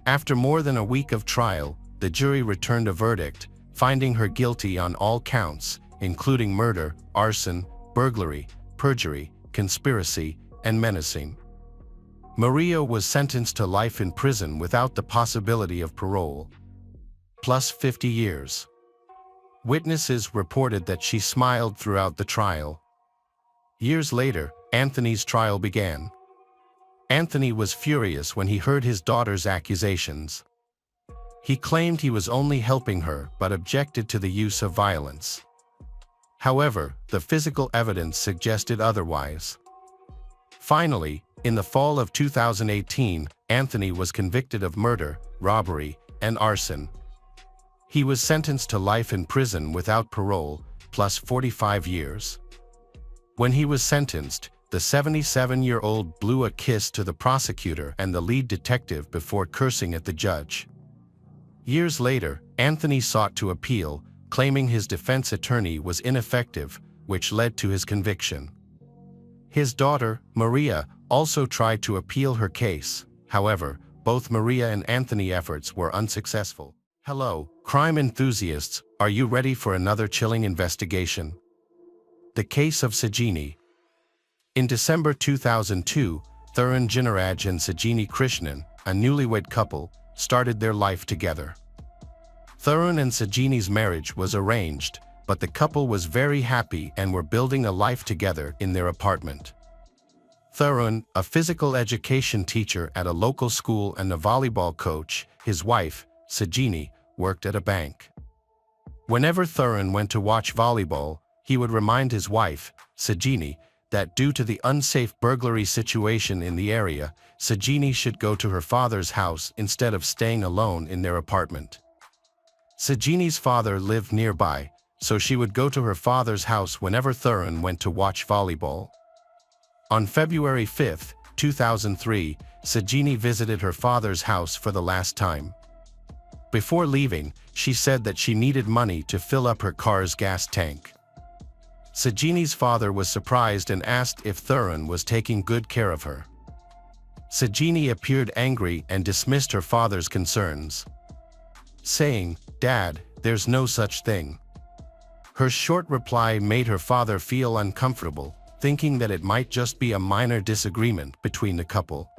After more than a week of trial, the jury returned a verdict, finding her guilty on all counts, including murder, arson, burglary, perjury, conspiracy, and menacing. Maria was sentenced to life in prison without the possibility of parole, plus 50 years. Witnesses reported that she smiled throughout the trial. Years later, Anthony's trial began. Anthony was furious when he heard his daughter's accusations. He claimed he was only helping her but objected to the use of violence. However, the physical evidence suggested otherwise. Finally, in the fall of 2018, Anthony was convicted of murder, robbery, and arson. He was sentenced to life in prison without parole, plus 45 years. When he was sentenced, the 77-year-old blew a kiss to the prosecutor and the lead detective before cursing at the judge. Years later, Anthony sought to appeal, claiming his defense attorney was ineffective, which led to his conviction. His daughter, Maria, also tried to appeal her case. However, both Maria and Anthony efforts were unsuccessful. Hello, crime enthusiasts, are you ready for another chilling investigation? The case of Sinini. In December 2002, Tharun Jinaraj and Sinini Krishnan, a newlywed couple, started their life together. Tharun and Sinini's marriage was arranged, but the couple was very happy and were building a life together in their apartment. Tharun, a physical education teacher at a local school and a volleyball coach, his wife, Sinini, worked at a bank. Whenever Tharun went to watch volleyball, he would remind his wife, Sinini, that due to the unsafe burglary situation in the area, Sinini should go to her father's house instead of staying alone in their apartment. Sinini's father lived nearby, so she would go to her father's house whenever Tharun went to watch volleyball. On February 5, 2003, Sinini visited her father's house for the last time. Before leaving, she said that she needed money to fill up her car's gas tank. Sinini's father was surprised and asked if Tharun was taking good care of her. Sinini appeared angry and dismissed her father's concerns, saying, "Dad, there's no such thing." Her short reply made her father feel uncomfortable, thinking that it might just be a minor disagreement between the couple.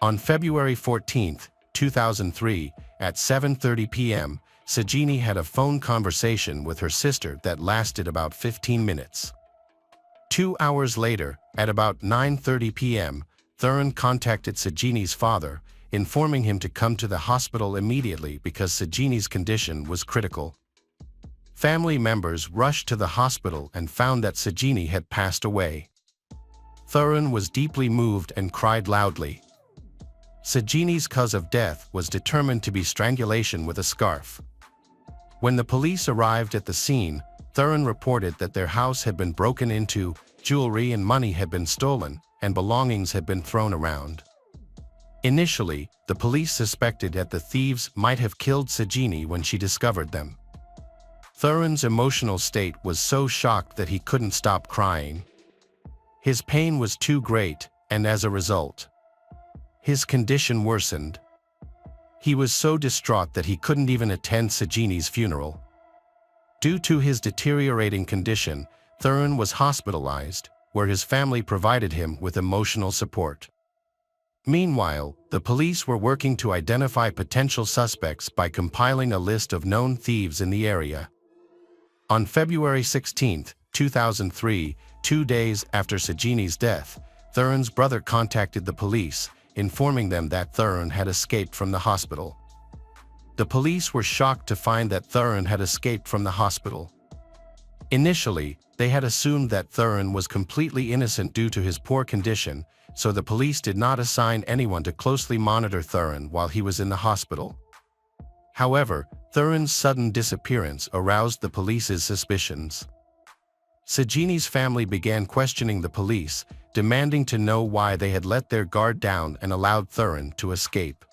On February 14, 2003, at 7:30 p.m., Sinini had a phone conversation with her sister that lasted about 15 minutes. 2 hours later, at about 9:30 p.m., Tharun contacted Sinini's father, informing him to come to the hospital immediately because Sinini's condition was critical. Family members rushed to the hospital and found that Sinini had passed away. Tharun was deeply moved and cried loudly. Sinini's cause of death was determined to be strangulation with a scarf. When the police arrived at the scene, Tharun reported that their house had been broken into, jewelry and money had been stolen, and belongings had been thrown around. Initially, the police suspected that the thieves might have killed Sinini when she discovered them. Tharun's emotional state was so shocked that he couldn't stop crying. His pain was too great, and as a result, his condition worsened. He was so distraught that he couldn't even attend Sinini's funeral. Due to his deteriorating condition, Tharun was hospitalized, where his family provided him with emotional support. Meanwhile, the police were working to identify potential suspects by compiling a list of known thieves in the area. On February 16, 2003, 2 days after Sinini's death, Thurin's brother contacted the police, informing them that Thurin had escaped from the hospital. The police were shocked to find that Thurin had escaped from the hospital. Initially, they had assumed that Thurin was completely innocent due to his poor condition, so the police did not assign anyone to closely monitor Thurin while he was in the hospital. However, Thurin's sudden disappearance aroused the police's suspicions. Sinini's family began questioning the police, demanding to know why they had let their guard down and allowed Thurin to escape.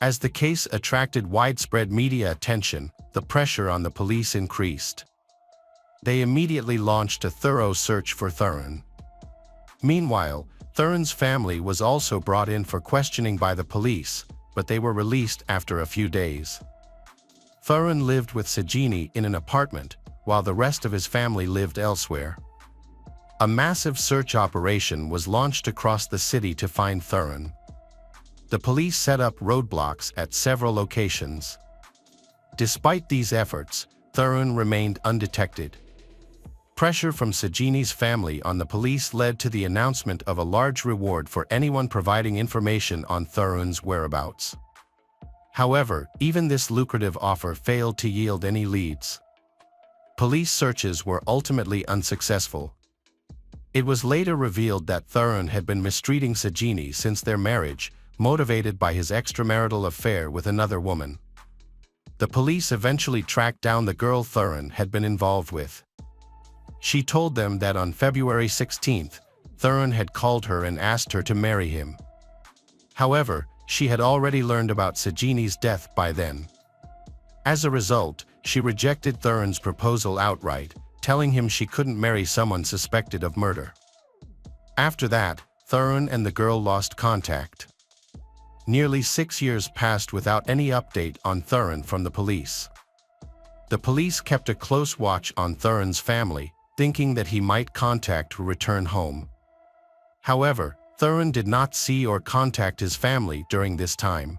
As the case attracted widespread media attention, the pressure on the police increased. They immediately launched a thorough search for Thurin. Meanwhile, Thurin's family was also brought in for questioning by the police, but they were released after a few days. Thurin lived with Sinini in an apartment, while the rest of his family lived elsewhere. A massive search operation was launched across the city to find Thurin. The police set up roadblocks at several locations. Despite these efforts, Thurin remained undetected. Pressure from Sinini's family on the police led to the announcement of a large reward for anyone providing information on Thurin's whereabouts. However, even this lucrative offer failed to yield any leads. Police searches were ultimately unsuccessful. It was later revealed that Thurin had been mistreating Sinini since their marriage, motivated by his extramarital affair with another woman. The police eventually tracked down the girl Thurin had been involved with. She told them that on February 16, Thurin had called her and asked her to marry him. However, she had already learned about Sinini's death by then. As a result, she rejected Thurin's proposal outright, telling him she couldn't marry someone suspected of murder. After that, Thurin and the girl lost contact. Nearly 6 years passed without any update on Thurin from the police. The police kept a close watch on Thurin's family, thinking that he might contact or return home. However, Thurin did not see or contact his family during this time.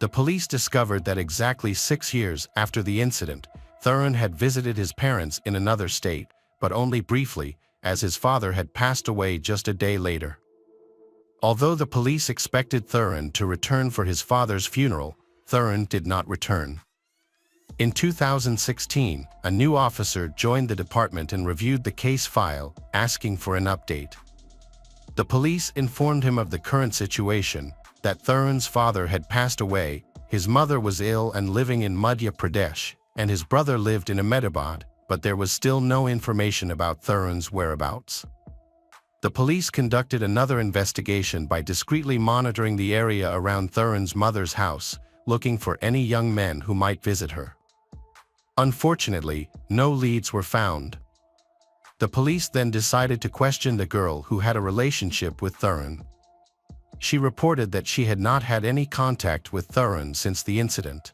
The police discovered that exactly 6 years after the incident, Thurin had visited his parents in another state, but only briefly, as his father had passed away just a day later. Although the police expected Thurin to return for his father's funeral, Thurin did not return. In 2016, a new officer joined the department and reviewed the case file, asking for an update. The police informed him of the current situation, that Thurin's father had passed away, his mother was ill and living in Madhya Pradesh, and his brother lived in Ahmedabad, but there was still no information about Thurin's whereabouts. The police conducted another investigation by discreetly monitoring the area around Thurin's mother's house, looking for any young men who might visit her. Unfortunately, no leads were found. The police then decided to question the girl who had a relationship with Thurin. She reported that she had not had any contact with Thurin since the incident.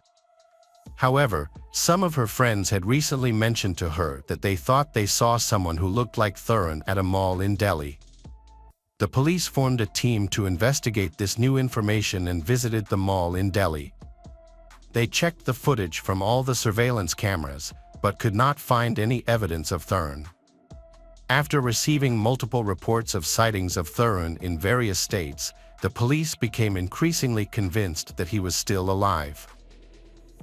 However, some of her friends had recently mentioned to her that they thought they saw someone who looked like Thurin at a mall in Delhi. The police formed a team to investigate this new information and visited the mall in Delhi. They checked the footage from all the surveillance cameras, but could not find any evidence of Thurin. After receiving multiple reports of sightings of Thurin in various states, the police became increasingly convinced that he was still alive.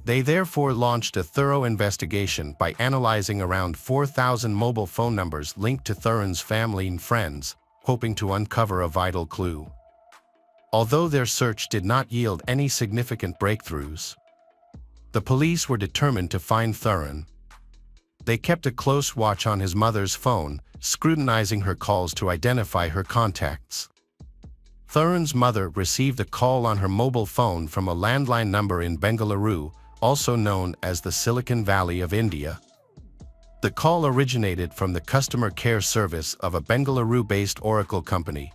They therefore launched a thorough investigation by analyzing around 4,000 mobile phone numbers linked to Thurin's family and friends, hoping to uncover a vital clue. Although their search did not yield any significant breakthroughs, the police were determined to find Thurin. They kept a close watch on his mother's phone, scrutinizing her calls to identify her contacts. Thurin's mother received a call on her mobile phone from a landline number in Bengaluru, also known as the Silicon Valley of India. The call originated from the customer care service of a Bengaluru-based Oracle company.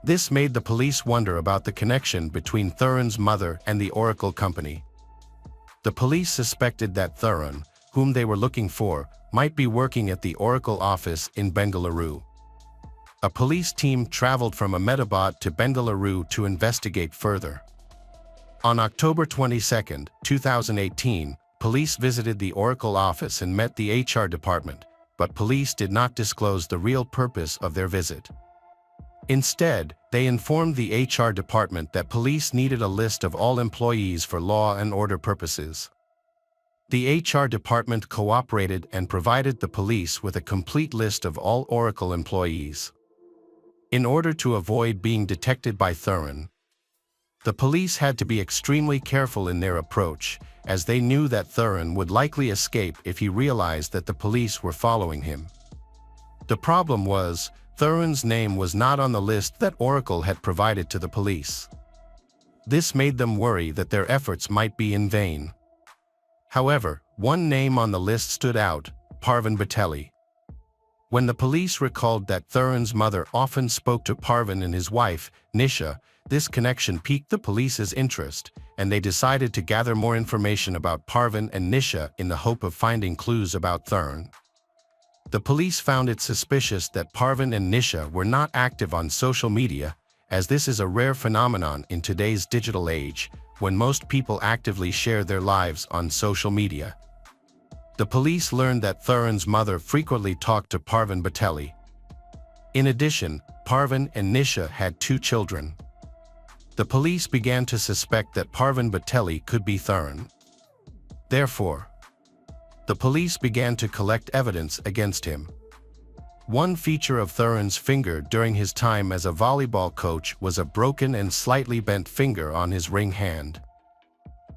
This made the police wonder about the connection between Thurin's mother and the Oracle company. The police suspected that Thurin, whom they were looking for, might be working at the Oracle office in Bengaluru. A police team traveled from Ahmedabad to Bengaluru to investigate further. On October 22, 2018, police visited the Oracle office and met the HR department, but police did not disclose the real purpose of their visit. Instead, they informed the HR department that police needed a list of all employees for law and order purposes. The HR department cooperated and provided the police with a complete list of all Oracle employees. In order to avoid being detected by Thuran, the police had to be extremely careful in their approach, as they knew that Thuran would likely escape if he realized that the police were following him. The problem was, Thuran's name was not on the list that Oracle had provided to the police. This made them worry that their efforts might be in vain. However, one name on the list stood out: Parvin Batelli. When the police recalled that Thuran's mother often spoke to Parvin and his wife, Nisha, this connection piqued the police's interest, and they decided to gather more information about Parvin and Nisha in the hope of finding clues about Thuran. The police found it suspicious that Parvin and Nisha were not active on social media, as this is a rare phenomenon in today's digital age, when most people actively share their lives on social media. The police learned that Thuran's mother frequently talked to Parvin Batelli. In addition, Parvin and Nisha had 2 children. The police began to suspect that Parvin Batelli could be Thuran. Therefore, the police began to collect evidence against him. One feature of Thuran's finger during his time as a volleyball coach was a broken and slightly bent finger on his ring hand.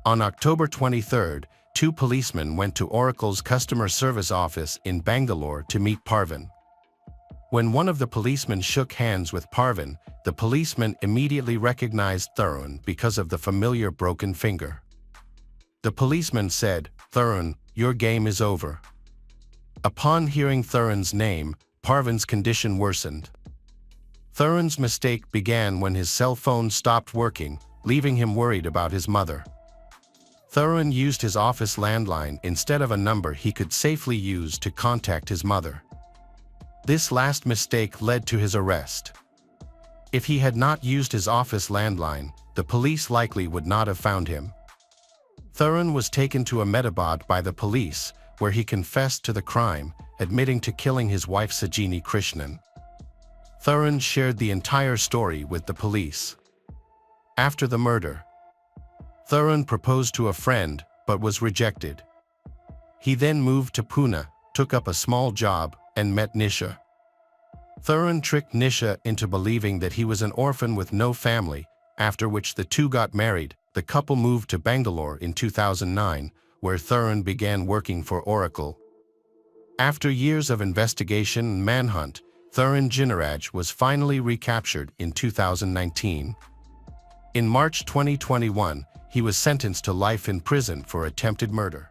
On October 23, 2 policemen went to Oracle's customer service office in Bangalore to meet Parvin. When one of the policemen shook hands with Parvin, the policeman immediately recognized Thuran because of the familiar broken finger. The policeman said, "Thuran, your game is over." Upon hearing Thuran's name, Parvin's condition worsened. Thuran's mistake began when his cell phone stopped working, leaving him worried about his mother. Thuran used his office landline instead of a number he could safely use to contact his mother. This last mistake led to his arrest. If he had not used his office landline, the police likely would not have found him. Thuran was taken to Ahmedabad by the police, where he confessed to the crime, admitting to killing his wife Sinini Krishnan. Thuran shared the entire story with the police. After the murder, Thuran proposed to a friend, but was rejected. He then moved to Pune, took up a small job, and met Nisha. Thuran tricked Nisha into believing that he was an orphan with no family, after which the two got married. The couple moved to Bangalore in 2009, where Thuran began working for Oracle. After years of investigation and manhunt, Thuran Jinaraj was finally recaptured in 2019. In March 2021, he was sentenced to life in prison for attempted murder.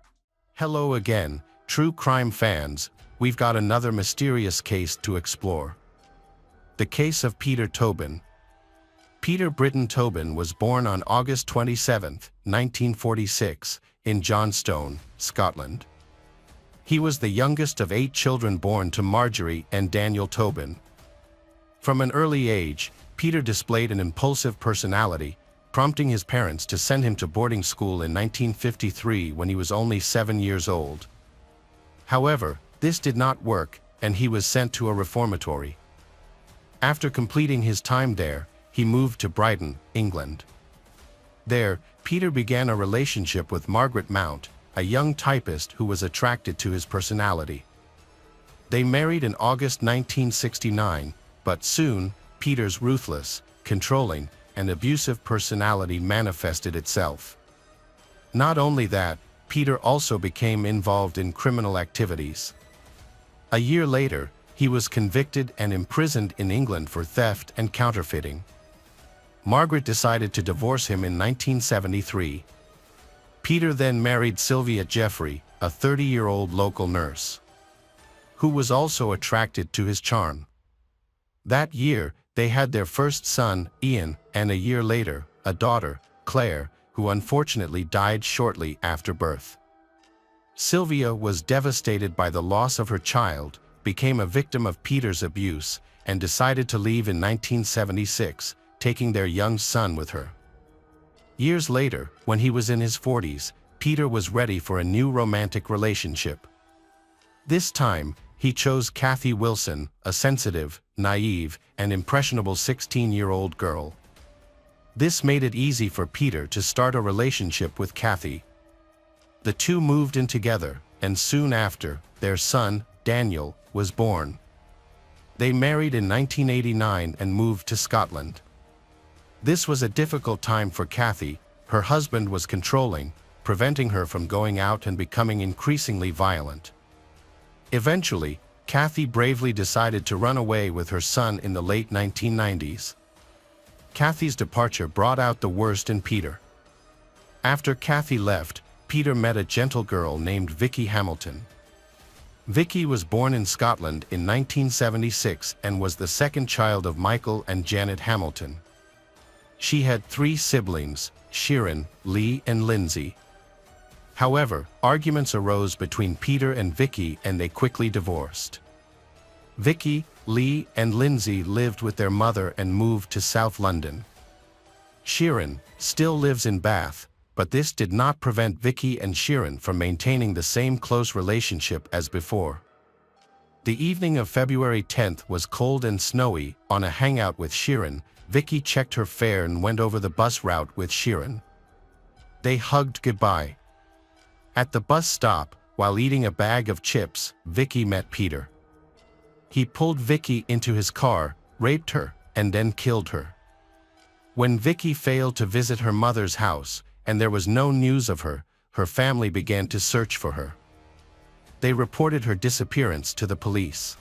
Hello again, true crime fans. We've got another mysterious case to explore. The case of Peter Tobin. Peter Britton Tobin was born on August 27, 1946, in Johnstone, Scotland. He was the youngest of 8 children born to Marjorie and Daniel Tobin. From an early age, Peter displayed an impulsive personality, prompting his parents to send him to boarding school in 1953 when he was only 7 years old. However, this did not work, and he was sent to a reformatory. After completing his time there, he moved to Brighton, England. There, Peter began a relationship with Margaret Mount, a young typist who was attracted to his personality. They married in August 1969, but soon, Peter's ruthless, controlling, and abusive personality manifested itself. Not only that, Peter also became involved in criminal activities. A year later, he was convicted and imprisoned in England for theft and counterfeiting. Margaret decided to divorce him in 1973. Peter then married Sylvia Jeffrey, a 30-year-old local nurse, who was also attracted to his charm. That year, they had their first son, Ian, and a year later, a daughter, Claire, who unfortunately died shortly after birth. Sylvia was devastated by the loss of her child, became a victim of Peter's abuse and decided to leave in 1976, taking their young son with her. Years later, when he was in his 40s, Peter was ready for a new romantic relationship. This time, he chose Kathy Wilson, a sensitive, naive, and impressionable 16-year-old girl. This made it easy for Peter to start a relationship with Kathy. The two moved in together, and soon after, their son, Daniel, was born. They married in 1989 and moved to Scotland. This was a difficult time for Kathy. Her husband was controlling, preventing her from going out and becoming increasingly violent. Eventually, Kathy bravely decided to run away with her son in the late 1990s. Kathy's departure brought out the worst in Peter. After Kathy left, Peter met a gentle girl named Vicky Hamilton. Vicky was born in Scotland in 1976 and was the second child of Michael and Janet Hamilton. She had 3 siblings, Sharon, Lee, and Lindsay. However, arguments arose between Peter and Vicky and they quickly divorced. Vicky, Lee, and Lindsay lived with their mother and moved to South London. Sharon still lives in Bath, but this did not prevent Vicky and Sharon from maintaining the same close relationship as before. The evening of February 10th was cold and snowy. On a hangout with Sharon, Vicky checked her fare and went over the bus route with Sharon. They hugged goodbye. At the bus stop, while eating a bag of chips, Vicky met Peter. He pulled Vicky into his car, raped her, and then killed her. When Vicky failed to visit her mother's house, and there was no news of her, her family began to search for her. They reported her disappearance to the police.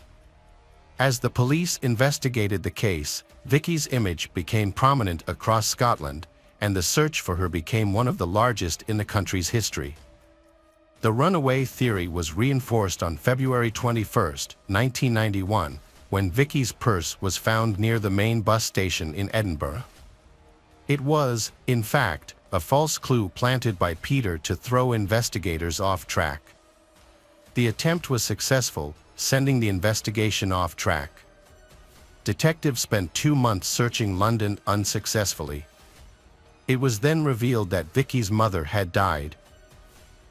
As the police investigated the case, Vicky's image became prominent across Scotland, and the search for her became one of the largest in the country's history. The runaway theory was reinforced on February 21, 1991, when Vicky's purse was found near the main bus station in Edinburgh. It was, in fact, a false clue planted by Peter to throw investigators off track. The attempt was successful, sending the investigation off track. Detectives spent 2 months searching London unsuccessfully. It was then revealed that Vicky's mother had died.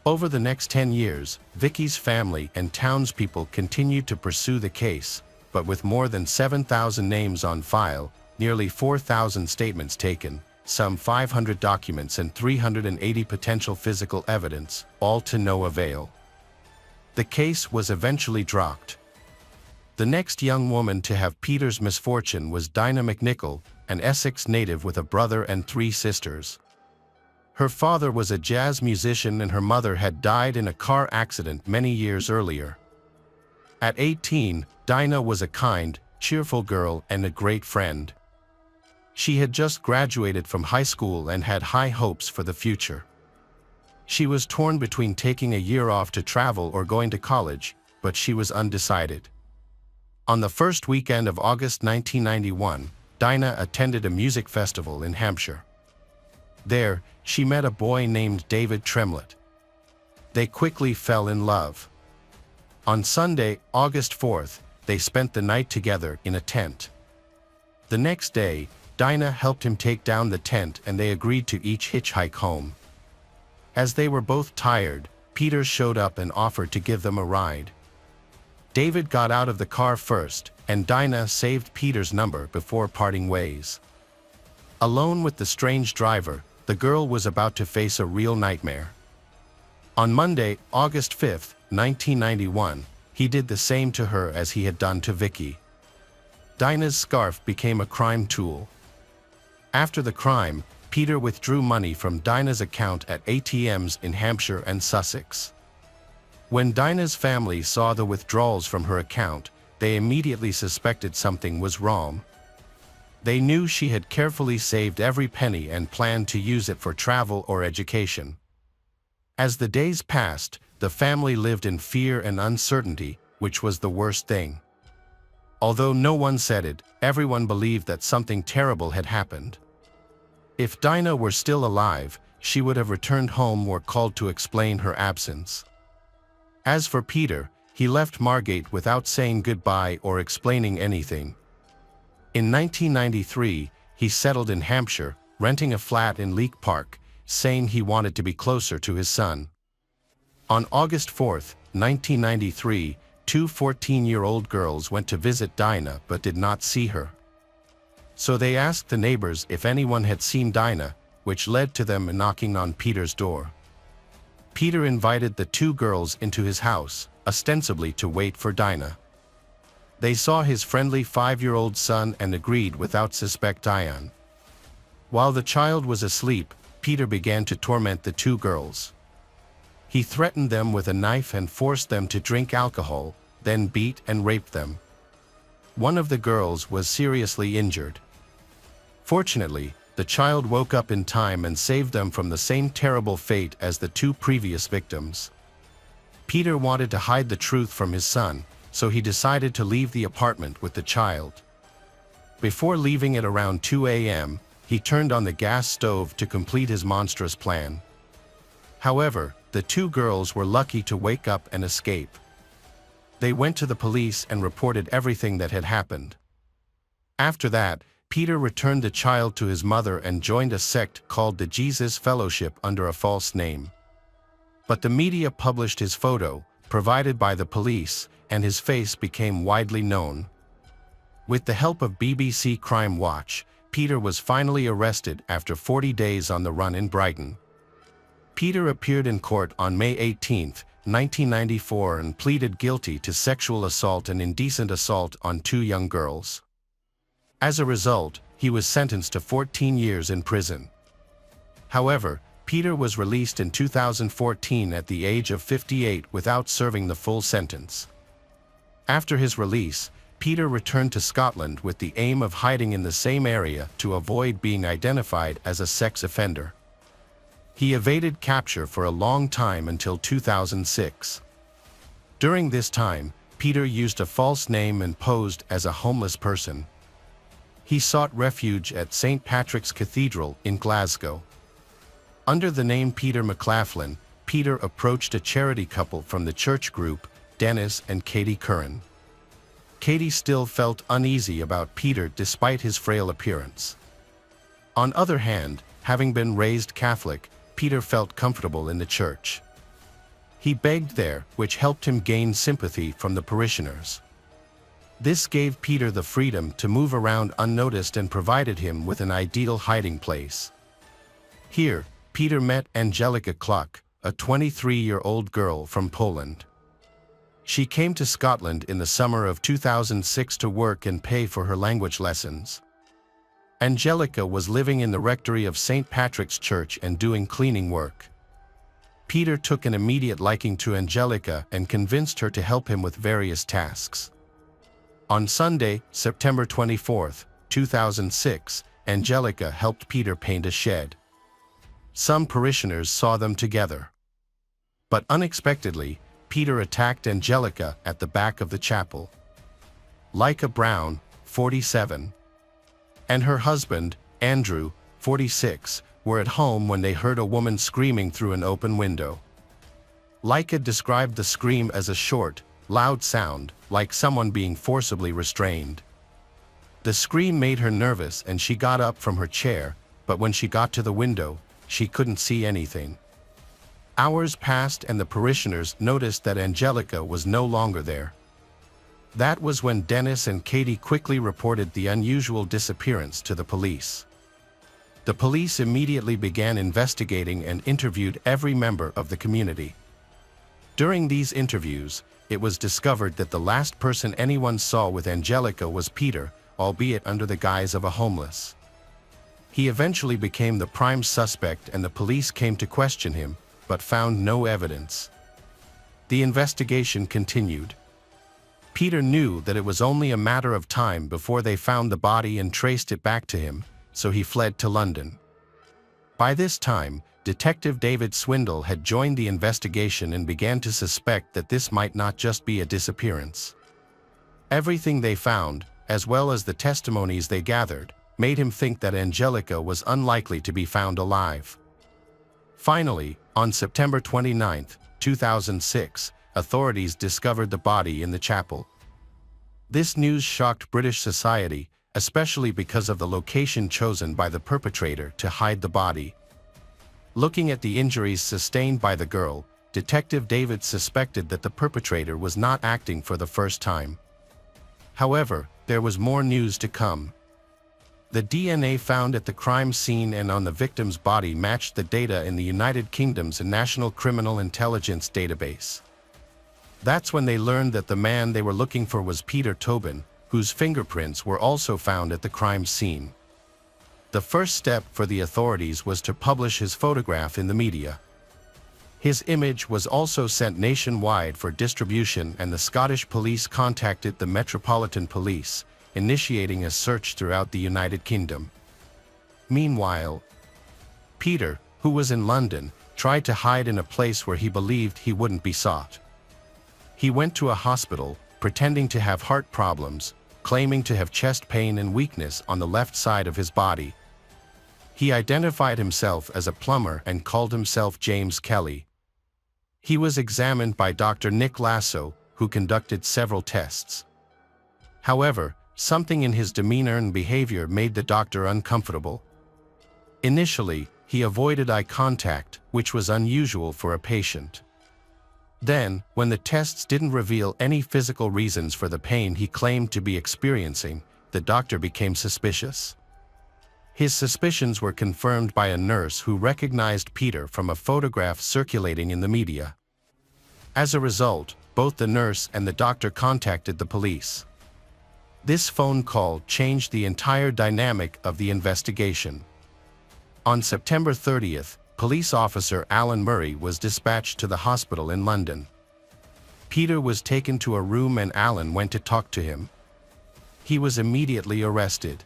Over the next 10 years, Vicky's family and townspeople continued to pursue the case, but with more than 7,000 names on file, nearly 4,000 statements taken, some 500 documents and 380 potential physical evidence, all to no avail. The case was eventually dropped. The next young woman to have Peter's misfortune was Dinah McNichol, an Essex native with a brother and 3 sisters. Her father was a jazz musician and her mother had died in a car accident many years earlier. At 18, Dinah was a kind, cheerful girl and a great friend. She had just graduated from high school and had high hopes for the future. She was torn between taking a year off to travel or going to college, but she was undecided. On the first weekend of August 1991, Dinah attended a music festival in Hampshire. There, she met a boy named David Tremlett. They quickly fell in love. On Sunday, August 4th, they spent the night together in a tent. The next day, Dinah helped him take down the tent and they agreed to each hitchhike home. As they were both tired, Peter showed up and offered to give them a ride. David got out of the car first, and Dinah saved Peter's number before parting ways. Alone with the strange driver, the girl was about to face a real nightmare. On Monday, August 5, 1991, he did the same to her as he had done to Vicky. Dinah's scarf became a crime tool. After the crime, Peter withdrew money from Dinah's account at ATMs in Hampshire and Sussex. When Dinah's family saw the withdrawals from her account, they immediately suspected something was wrong. They knew she had carefully saved every penny and planned to use it for travel or education. As the days passed, the family lived in fear and uncertainty, which was the worst thing. Although no one said it, everyone believed that something terrible had happened. If Dinah were still alive, she would have returned home or called to explain her absence. As for Peter, He left Margate without saying goodbye or explaining anything. In 1993, he settled in Hampshire, renting a flat in Leek Park, saying he wanted to be closer to his son. On August 4, 1993, two 14-year-old girls went to visit Dinah but did not see her. So they asked the neighbors if anyone had seen Dinah, which led to them knocking on Peter's door. Peter invited the two girls into his house, ostensibly to wait for Dinah. They saw his friendly 5-year-old son and agreed without suspect Tayan. While the child was asleep, Peter began to torment the two girls. He threatened them with a knife and forced them to drink alcohol, then beat and raped them. One of the girls was seriously injured. Fortunately, the child woke up in time and saved them from the same terrible fate as the two previous victims. Peter wanted to hide the truth from his son, so he decided to leave the apartment with the child. Before leaving at around 2 a.m., he turned on the gas stove to complete his monstrous plan. However, the two girls were lucky to wake up and escape. They went to the police and reported everything that had happened. After that, Peter returned the child to his mother and joined a sect called the Jesus Fellowship under a false name. But the media published his photo, provided by the police, and his face became widely known. With the help of BBC Crime Watch, Peter was finally arrested after 40 days on the run in Brighton. Peter appeared in court on May 18, 1994 and pleaded guilty to sexual assault and indecent assault on two young girls. As a result, he was sentenced to 14 years in prison. However, Peter was released in 2014 at the age of 58 without serving the full sentence. After his release, Peter returned to Scotland with the aim of hiding in the same area to avoid being identified as a sex offender. He evaded capture for a long time until 2006. During this time, Peter used a false name and posed as a homeless person. He sought refuge at St. Patrick's Cathedral in Glasgow. Under the name Peter McLaughlin, Peter approached a charity couple from the church group, Dennis and Katie Curran. Katie still felt uneasy about Peter despite his frail appearance. On the other hand, having been raised Catholic, Peter felt comfortable in the church. He begged there, which helped him gain sympathy from the parishioners. This gave Peter the freedom to move around unnoticed and provided him with an ideal hiding place. Here, Peter met Angelika Kluck, a 23-year-old girl from Poland. She came to Scotland in the summer of 2006 to work and pay for her language lessons. Angelika was living in the rectory of St. Patrick's Church and doing cleaning work. Peter took an immediate liking to Angelika and convinced her to help him with various tasks. On Sunday, September 24, 2006, Angelika helped Peter paint a shed. Some parishioners saw them together. But unexpectedly, Peter attacked Angelika at the back of the chapel. Leica Brown, 47, and her husband, Andrew, 46, were at home when they heard a woman screaming through an open window. Leica described the scream as a short, loud sound, like someone being forcibly restrained. The scream made her nervous and she got up from her chair, but when she got to the window, she couldn't see anything. Hours passed and the parishioners noticed that Angelika was no longer there. That was when Dennis and Katie quickly reported the unusual disappearance to the police. The police immediately began investigating and interviewed every member of the community. During these interviews, it was discovered that the last person anyone saw with Angelika was Peter, albeit under the guise of a homeless. He eventually became the prime suspect and the police came to question him, but found no evidence. The investigation continued. Peter knew that it was only a matter of time before they found the body and traced it back to him, so he fled to London. By this time, Detective David Swindle had joined the investigation and began to suspect that this might not just be a disappearance. Everything they found, as well as the testimonies they gathered, made him think that Angelika was unlikely to be found alive. Finally, on September 29, 2006, authorities discovered the body in the chapel. This news shocked British society, especially because of the location chosen by the perpetrator to hide the body. Looking at the injuries sustained by the girl, Detective David suspected that the perpetrator was not acting for the first time. However, there was more news to come. The DNA found at the crime scene and on the victim's body matched the data in the United Kingdom's National Criminal Intelligence Database. That's when they learned that the man they were looking for was Peter Tobin, whose fingerprints were also found at the crime scene. The first step for the authorities was to publish his photograph in the media. His image was also sent nationwide for distribution, and the Scottish police contacted the Metropolitan Police, initiating a search throughout the United Kingdom. Meanwhile, Peter, who was in London, tried to hide in a place where he believed he wouldn't be sought. He went to a hospital, pretending to have heart problems, claiming to have chest pain and weakness on the left side of his body. He identified himself as a plumber and called himself James Kelly. He was examined by Dr. Nick Lasso, who conducted several tests. However, something in his demeanor and behavior made the doctor uncomfortable. Initially, he avoided eye contact, which was unusual for a patient. Then, when the tests didn't reveal any physical reasons for the pain he claimed to be experiencing, the doctor became suspicious. His suspicions were confirmed by a nurse who recognized Peter from a photograph circulating in the media. As a result, both the nurse and the doctor contacted the police. This phone call changed the entire dynamic of the investigation. On September 30th, police officer Alan Murray was dispatched to the hospital in London. Peter was taken to a room and Alan went to talk to him. He was immediately arrested.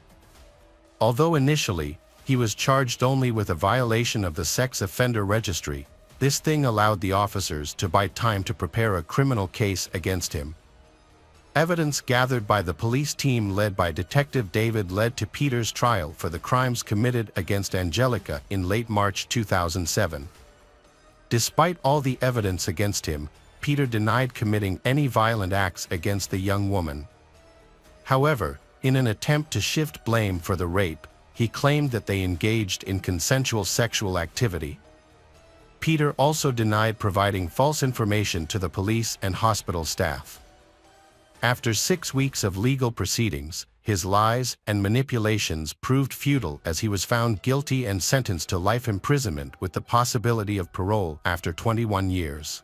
Although initially, he was charged only with a violation of the sex offender registry, this thing allowed the officers to buy time to prepare a criminal case against him. Evidence gathered by the police team led by Detective David led to Peter's trial for the crimes committed against Angelica in late March 2007. Despite all the evidence against him, Peter denied committing any violent acts against the young woman. However, in an attempt to shift blame for the rape, he claimed that they engaged in consensual sexual activity. Peter also denied providing false information to the police and hospital staff. After 6 weeks of legal proceedings, his lies and manipulations proved futile as he was found guilty and sentenced to life imprisonment with the possibility of parole after 21 years.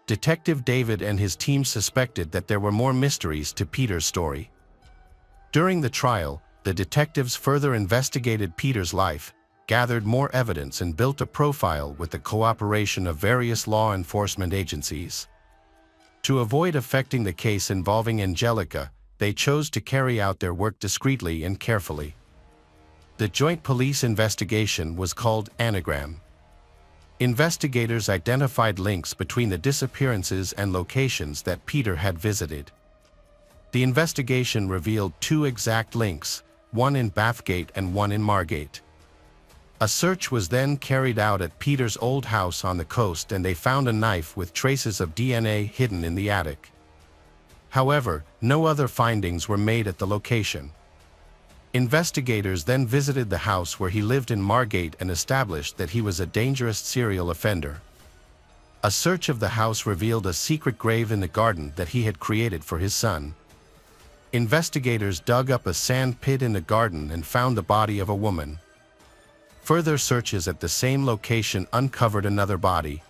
Detective David and his team suspected that there were more mysteries to Peter's story. During the trial, the detectives further investigated Peter's life, gathered more evidence and built a profile with the cooperation of various law enforcement agencies. To avoid affecting the case involving Angelica, they chose to carry out their work discreetly and carefully. The joint police investigation was called Anagram. Investigators identified links between the disappearances and locations that Peter had visited. The investigation revealed 2 exact links, one in Bathgate and one in Margate. A search was then carried out at Peter's old house on the coast and they found a knife with traces of DNA hidden in the attic. However, no other findings were made at the location. Investigators then visited the house where he lived in Margate and established that he was a dangerous serial offender. A search of the house revealed a secret grave in the garden that he had created for his son. Investigators dug up a sand pit in the garden and found the body of a woman. Further searches at the same location uncovered another body.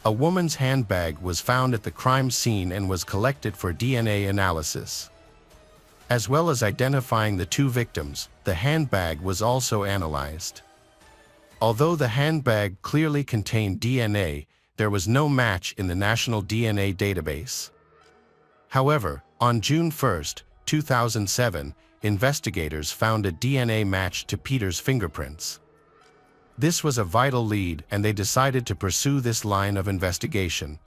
A woman's handbag was found at the crime scene and was collected for DNA analysis. As well as identifying the 2 victims, the handbag was also analyzed. Although the handbag clearly contained DNA, there was no match in the National DNA database. However, on June 1, 2007, investigators found a DNA match to Peter's fingerprints. This was a vital lead and they decided to pursue this line of investigation.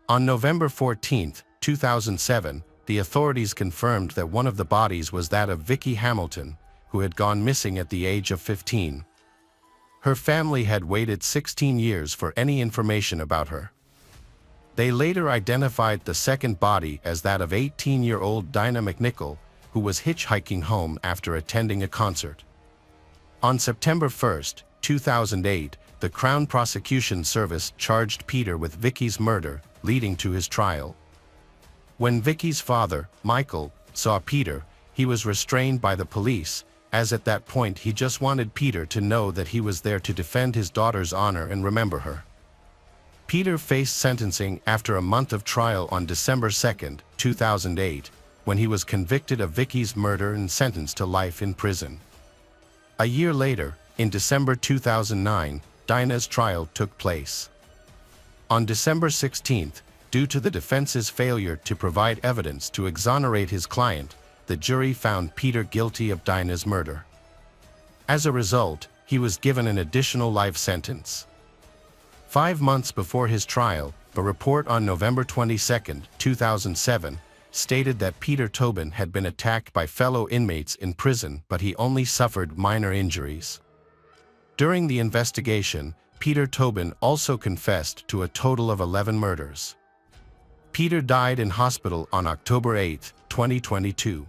On November 14, 2007, the authorities confirmed that one of the bodies was that of Vicky Hamilton, who had gone missing at the age of 15. Her family had waited 16 years for any information about her. They later identified the second body as that of 18-year-old Dinah McNichol, who was hitchhiking home after attending a concert. On September 1, 2008, the Crown Prosecution Service charged Peter with Vicky's murder, leading to his trial. When Vicky's father, Michael, saw Peter, he was restrained by the police, as at that point he just wanted Peter to know that he was there to defend his daughter's honor and remember her. Peter faced sentencing after a month of trial on December 2, 2008, when he was convicted of Vicky's murder and sentenced to life in prison. A year later, in December 2009, Dinah's trial took place. On December 16, due to the defense's failure to provide evidence to exonerate his client, the jury found Peter guilty of Dinah's murder. As a result, he was given an additional life sentence. 5 months before his trial, a report on November 22, 2007, stated that Peter Tobin had been attacked by fellow inmates in prison, but he only suffered minor injuries. During the investigation, Peter Tobin also confessed to a total of 11 murders. Peter died in hospital on October 8, 2022.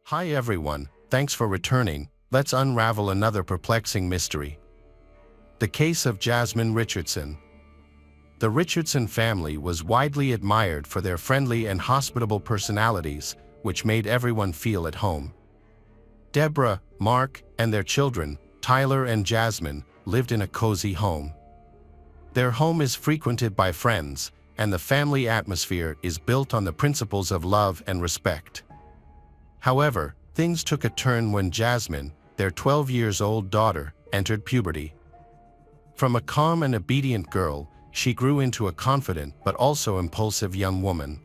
Hi everyone, thanks for returning. Let's unravel another perplexing mystery. The case of Jasmine Richardson. The Richardson family was widely admired for their friendly and hospitable personalities, which made everyone feel at home. Deborah, Mark, and their children, Tyler and Jasmine, lived in a cozy home. Their home is frequented by friends, and the family atmosphere is built on the principles of love and respect. However, things took a turn when Jasmine, their 12-year-old daughter, entered puberty. From a calm and obedient girl, she grew into a confident but also impulsive young woman.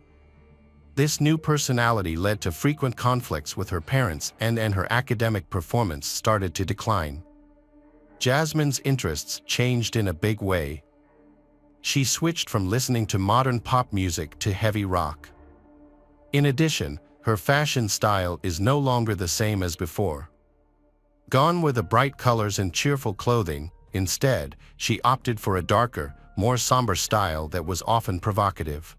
This new personality led to frequent conflicts with her parents, and her academic performance started to decline. Jasmine's interests changed in a big way. She switched from listening to modern pop music to heavy rock. In addition, her fashion style is no longer the same as before. Gone were the bright colors and cheerful clothing. Instead, she opted for a darker, more somber style that was often provocative.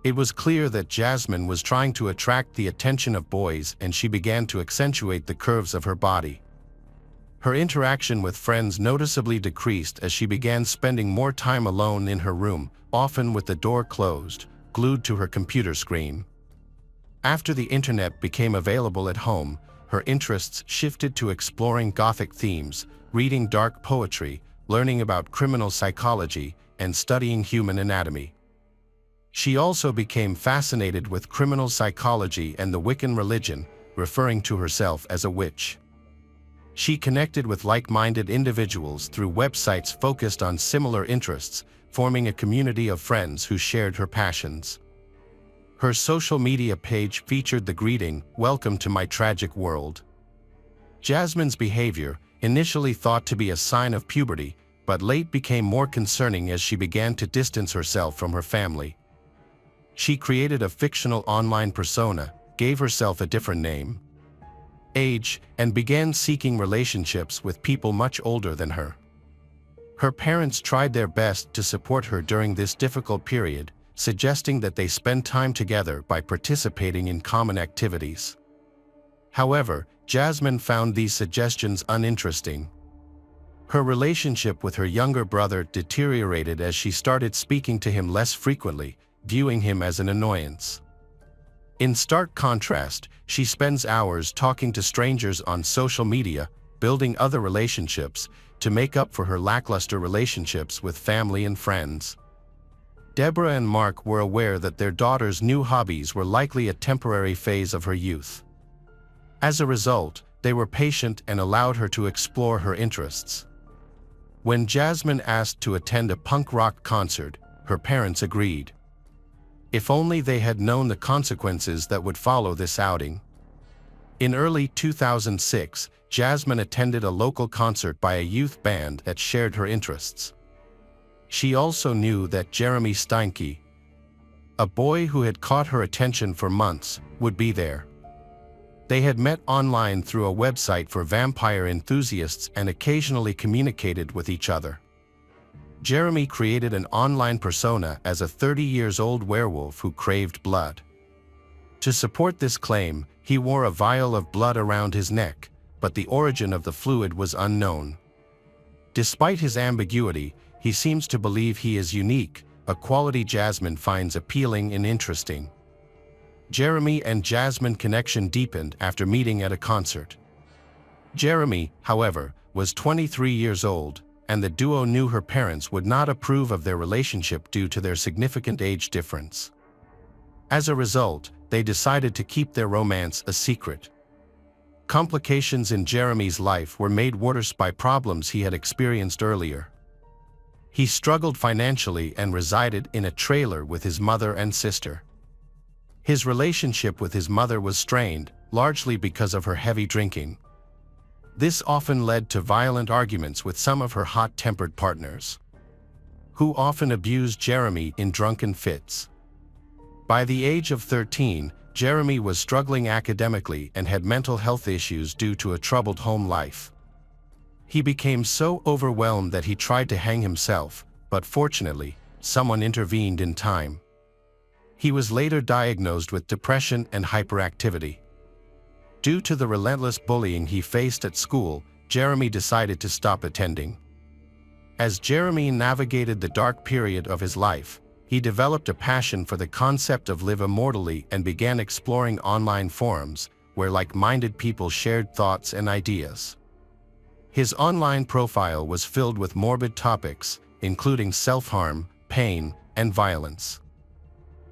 It was clear that Jasmine was trying to attract the attention of boys, and she began to accentuate the curves of her body. Her interaction with friends noticeably decreased as she began spending more time alone in her room, often with the door closed, glued to her computer screen. After the internet became available at home, her interests shifted to exploring Gothic themes, reading dark poetry, learning about criminal psychology, and studying human anatomy. She also became fascinated with criminal psychology and the Wiccan religion, referring to herself as a witch. She connected with like-minded individuals through websites focused on similar interests, forming a community of friends who shared her passions. Her social media page featured the greeting, "Welcome to my tragic world." Jasmine's behavior, initially thought to be a sign of puberty, but late became more concerning as she began to distance herself from her family. She created a fictional online persona, gave herself a different name, age, and began seeking relationships with people much older than her. Her parents tried their best to support her during this difficult period, suggesting that they spend time together by participating in common activities. However, Jasmine found these suggestions uninteresting. Her relationship with her younger brother deteriorated as she started speaking to him less frequently, viewing him as an annoyance. In stark contrast, she spends hours talking to strangers on social media, building other relationships, to make up for her lackluster relationships with family and friends. Deborah and Mark were aware that their daughter's new hobbies were likely a temporary phase of her youth. As a result, they were patient and allowed her to explore her interests. When Jasmine asked to attend a punk rock concert, her parents agreed. If only they had known the consequences that would follow this outing. In early 2006, Jasmine attended a local concert by a youth band that shared her interests. She also knew that Jeremy Steinke, a boy who had caught her attention for months, would be there. They had met online through a website for vampire enthusiasts and occasionally communicated with each other. Jeremy created an online persona as a 30-year-old werewolf who craved blood. To support this claim, he wore a vial of blood around his neck, but the origin of the fluid was unknown. Despite his ambiguity, he seems to believe he is unique, a quality Jasmine finds appealing and interesting. Jeremy and Jasmine connection deepened after meeting at a concert. Jeremy, however, was 23 years old, and the duo knew her parents would not approve of their relationship due to their significant age difference. As a result, they decided to keep their romance a secret. Complications in Jeremy's life were made worse by problems he had experienced earlier. He struggled financially and resided in a trailer with his mother and sister. His relationship with his mother was strained, largely because of her heavy drinking. This often led to violent arguments with some of her hot-tempered partners, who often abused Jeremy in drunken fits. By the age of 13, Jeremy was struggling academically and had mental health issues due to a troubled home life. He became so overwhelmed that he tried to hang himself, but fortunately, someone intervened in time. He was later diagnosed with depression and hyperactivity. Due to the relentless bullying he faced at school, Jeremy decided to stop attending. As Jeremy navigated the dark period of his life, he developed a passion for the concept of live immortally and began exploring online forums, where like-minded people shared thoughts and ideas. His online profile was filled with morbid topics, including self-harm, pain, and violence.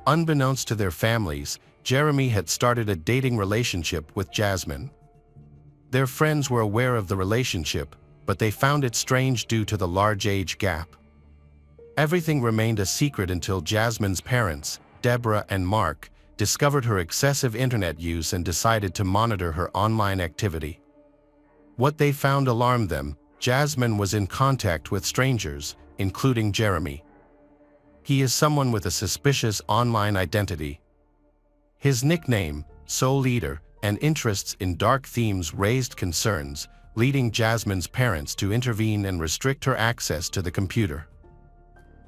Unbeknownst to their families, Jeremy had started a dating relationship with Jasmine. Their friends were aware of the relationship, but they found it strange due to the large age gap. Everything remained a secret until Jasmine's parents, Deborah and Mark, discovered her excessive internet use and decided to monitor her online activity. What they found alarmed them. Jasmine was in contact with strangers, including Jeremy. He is someone with a suspicious online identity. His nickname, Soul Eater, and interests in dark themes raised concerns, leading Jasmine's parents to intervene and restrict her access to the computer.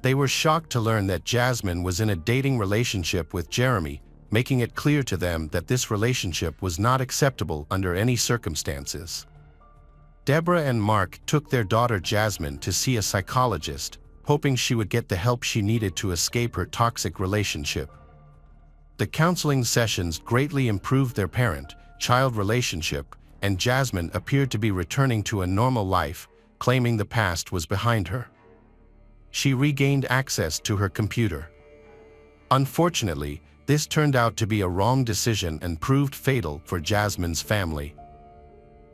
They were shocked to learn that Jasmine was in a dating relationship with Jeremy, making it clear to them that this relationship was not acceptable under any circumstances. Deborah and Mark took their daughter Jasmine to see a psychologist, hoping she would get the help she needed to escape her toxic relationship. The counseling sessions greatly improved their parent-child relationship, and Jasmine appeared to be returning to a normal life, claiming the past was behind her. She regained access to her computer. Unfortunately, this turned out to be a wrong decision and proved fatal for Jasmine's family.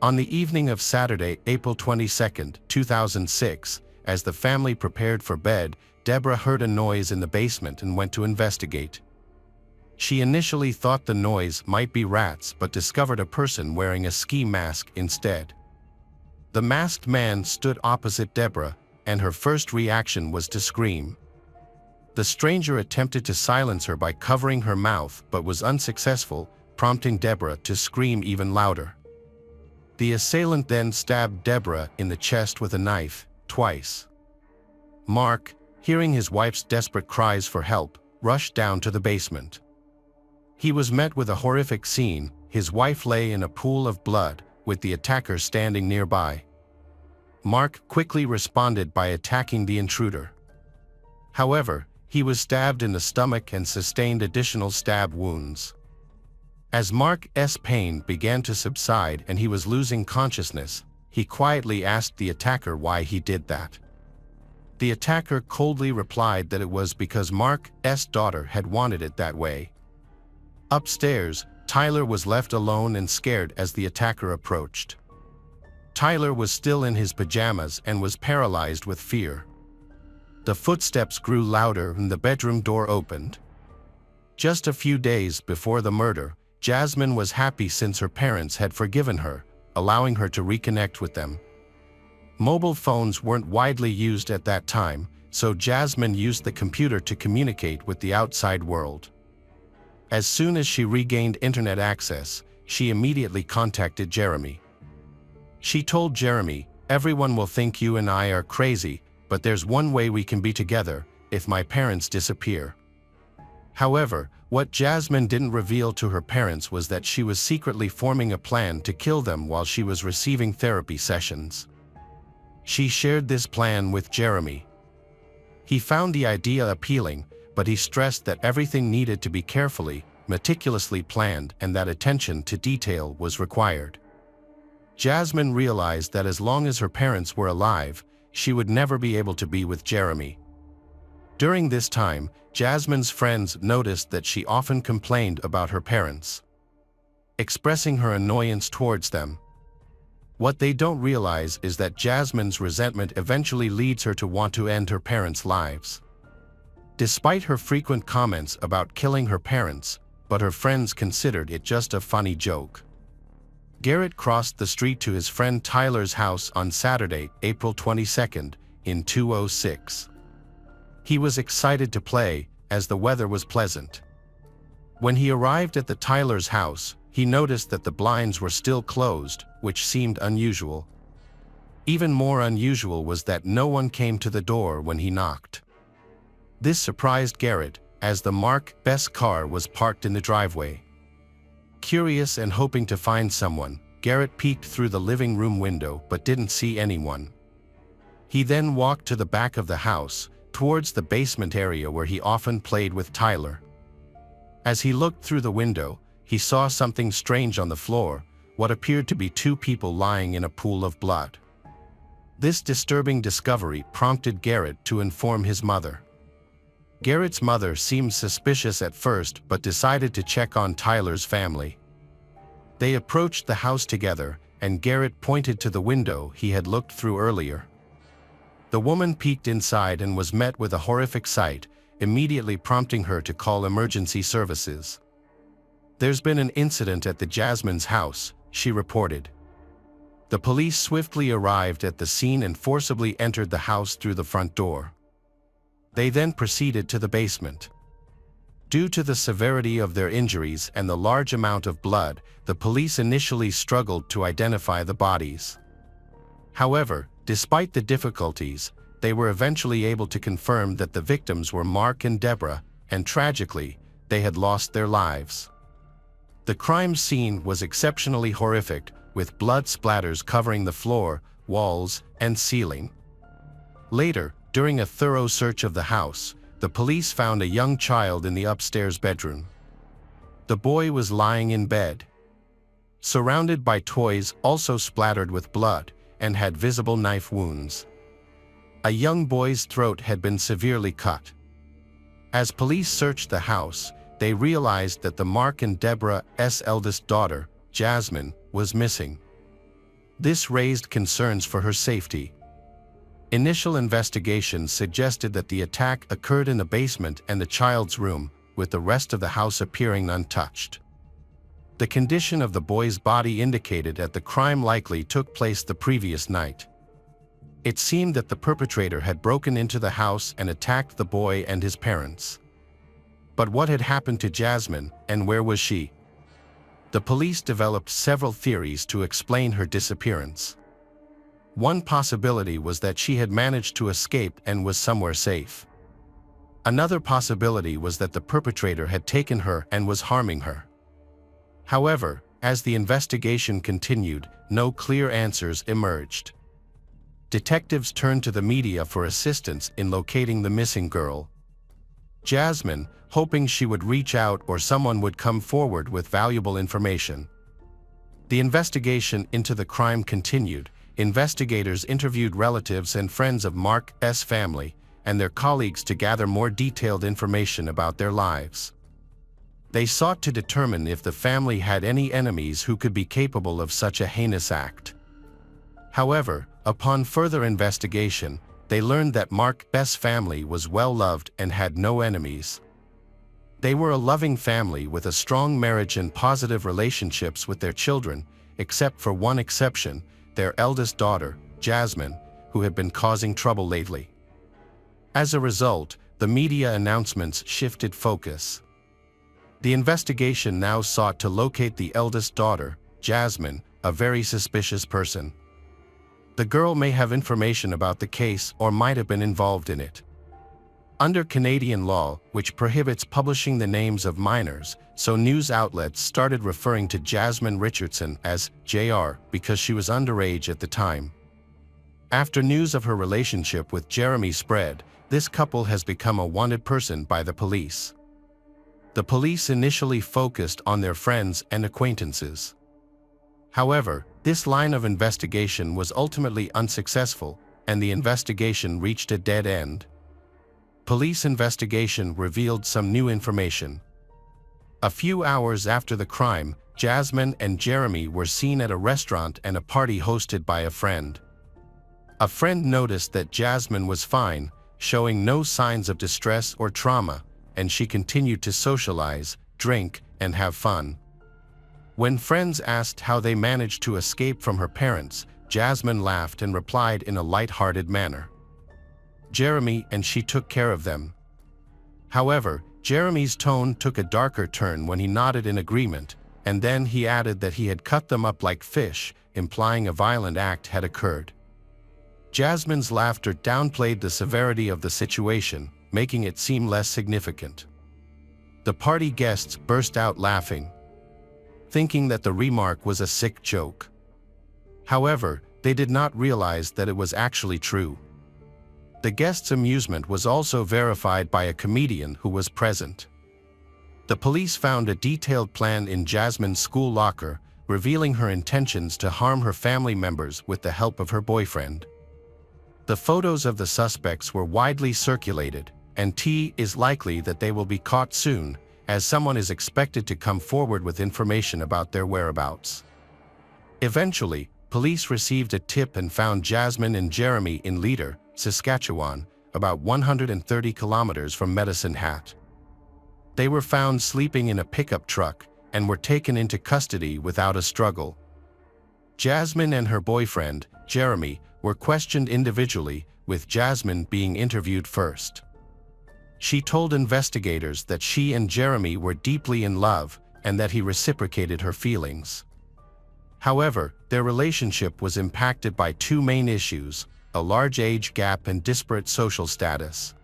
On the evening of Saturday, April 22, 2006, as the family prepared for bed, Deborah heard a noise in the basement and went to investigate. She initially thought the noise might be rats but discovered a person wearing a ski mask instead. The masked man stood opposite Deborah, and her first reaction was to scream. The stranger attempted to silence her by covering her mouth but was unsuccessful, prompting Deborah to scream even louder. The assailant then stabbed Deborah in the chest with a knife, twice. Mark, hearing his wife's desperate cries for help, rushed down to the basement. He was met with a horrific scene. His wife lay in a pool of blood, with the attacker standing nearby. Mark quickly responded by attacking the intruder. However, he was stabbed in the stomach and sustained additional stab wounds. As Mark's pain began to subside and he was losing consciousness, he quietly asked the attacker why he did that. The attacker coldly replied that it was because Mark's daughter had wanted it that way. Upstairs, Tyler was left alone and scared as the attacker approached. Tyler was still in his pajamas and was paralyzed with fear. The footsteps grew louder and the bedroom door opened. Just a few days before the murder, Jasmine was happy since her parents had forgiven her, allowing her to reconnect with them. Mobile phones weren't widely used at that time, so Jasmine used the computer to communicate with the outside world. As soon as she regained internet access, she immediately contacted Jeremy. She told Jeremy, "Everyone will think you and I are crazy, but there's one way we can be together if my parents disappear." However, what Jasmine didn't reveal to her parents was that she was secretly forming a plan to kill them while she was receiving therapy sessions. She shared this plan with Jeremy. He found the idea appealing, but he stressed that everything needed to be carefully, meticulously planned and that attention to detail was required. Jasmine realized that as long as her parents were alive, she would never be able to be with Jeremy. During this time, Jasmine's friends noticed that she often complained about her parents, expressing her annoyance towards them. What they don't realize is that Jasmine's resentment eventually leads her to want to end her parents' lives. Despite her frequent comments about killing her parents, but her friends considered it just a funny joke. Garrett crossed the street to his friend Tyler's house on Saturday, April 22nd, in 2006. He was excited to play, as the weather was pleasant. When he arrived at the Tyler's house, he noticed that the blinds were still closed, which seemed unusual. Even more unusual was that no one came to the door when he knocked. This surprised Garrett, as the Mark Best car was parked in the driveway. Curious and hoping to find someone, Garrett peeked through the living room window but didn't see anyone. He then walked to the back of the house, towards the basement area where he often played with Tyler. As he looked through the window, he saw something strange on the floor, what appeared to be two people lying in a pool of blood. This disturbing discovery prompted Garrett to inform his mother. Garrett's mother seemed suspicious at first but decided to check on Tyler's family. They approached the house together, and Garrett pointed to the window he had looked through earlier. The woman peeked inside and was met with a horrific sight, immediately prompting her to call emergency services. "There's been an incident at the Jasmine's house," she reported. The police swiftly arrived at the scene and forcibly entered the house through the front door. They then proceeded to the basement. Due to the severity of their injuries and the large amount of blood, the police initially struggled to identify the bodies. However, despite the difficulties, they were eventually able to confirm that the victims were Mark and Deborah, and tragically, they had lost their lives. The crime scene was exceptionally horrific, with blood splatters covering the floor, walls, and ceiling. Later, during a thorough search of the house, the police found a young child in the upstairs bedroom. The boy was lying in bed, surrounded by toys also splattered with blood, and had visible knife wounds. A young boy's throat had been severely cut. As police searched the house, they realized that the Mark and Deborah's eldest daughter, Jasmine, was missing. This raised concerns for her safety. Initial investigations suggested that the attack occurred in the basement and the child's room, with the rest of the house appearing untouched. The condition of the boy's body indicated that the crime likely took place the previous night. It seemed that the perpetrator had broken into the house and attacked the boy and his parents. But what had happened to Jasmine, and where was she? The police developed several theories to explain her disappearance. One possibility was that she had managed to escape and was somewhere safe. Another possibility was that the perpetrator had taken her and was harming her. However, as the investigation continued, no clear answers emerged. Detectives turned to the media for assistance in locating the missing girl. Jasmine, hoping she would reach out or someone would come forward with valuable information. The investigation into the crime continued. Investigators interviewed relatives and friends of Mark's family and their colleagues to gather more detailed information about their lives. They sought to determine if the family had any enemies who could be capable of such a heinous act. However, upon further investigation, they learned that Mark's family was well loved and had no enemies. They were a loving family with a strong marriage and positive relationships with their children, except for one exception, their eldest daughter, Jasmine, who had been causing trouble lately. As a result, the media announcements shifted focus. The investigation now sought to locate the eldest daughter, Jasmine, a very suspicious person. The girl may have information about the case or might have been involved in it. Under Canadian law, which prohibits publishing the names of minors, so news outlets started referring to Jasmine Richardson as JR because she was underage at the time. After news of her relationship with Jeremy spread, this couple has become a wanted person by the police. The police initially focused on their friends and acquaintances. However, this line of investigation was ultimately unsuccessful, and the investigation reached a dead end. Police investigation revealed some new information. A few hours after the crime, Jasmine and Jeremy were seen at a restaurant and a party hosted by a friend. A friend noticed that Jasmine was fine, showing no signs of distress or trauma, and she continued to socialize, drink, and have fun. When friends asked how they managed to escape from her parents, Jasmine laughed and replied in a light-hearted manner. Jeremy and she took care of them. However, Jeremy's tone took a darker turn when he nodded in agreement, and then he added that he had cut them up like fish, implying a violent act had occurred. Jasmine's laughter downplayed the severity of the situation, making it seem less significant. The party guests burst out laughing, thinking that the remark was a sick joke. However, they did not realize that it was actually true. The guests' amusement was also verified by a comedian who was present. The police found a detailed plan in Jasmine's school locker, revealing her intentions to harm her family members with the help of her boyfriend. The photos of the suspects were widely circulated, and it is likely that they will be caught soon, as someone is expected to come forward with information about their whereabouts. Eventually, police received a tip and found Jasmine and Jeremy in Leader, Saskatchewan, about 130 kilometers from Medicine Hat. They were found sleeping in a pickup truck and were taken into custody without a struggle. Jasmine and her boyfriend, Jeremy, were questioned individually, with Jasmine being interviewed first. She told investigators that she and Jeremy were deeply in love and that he reciprocated her feelings. However, their relationship was impacted by two main issues: a large age gap and disparate social status.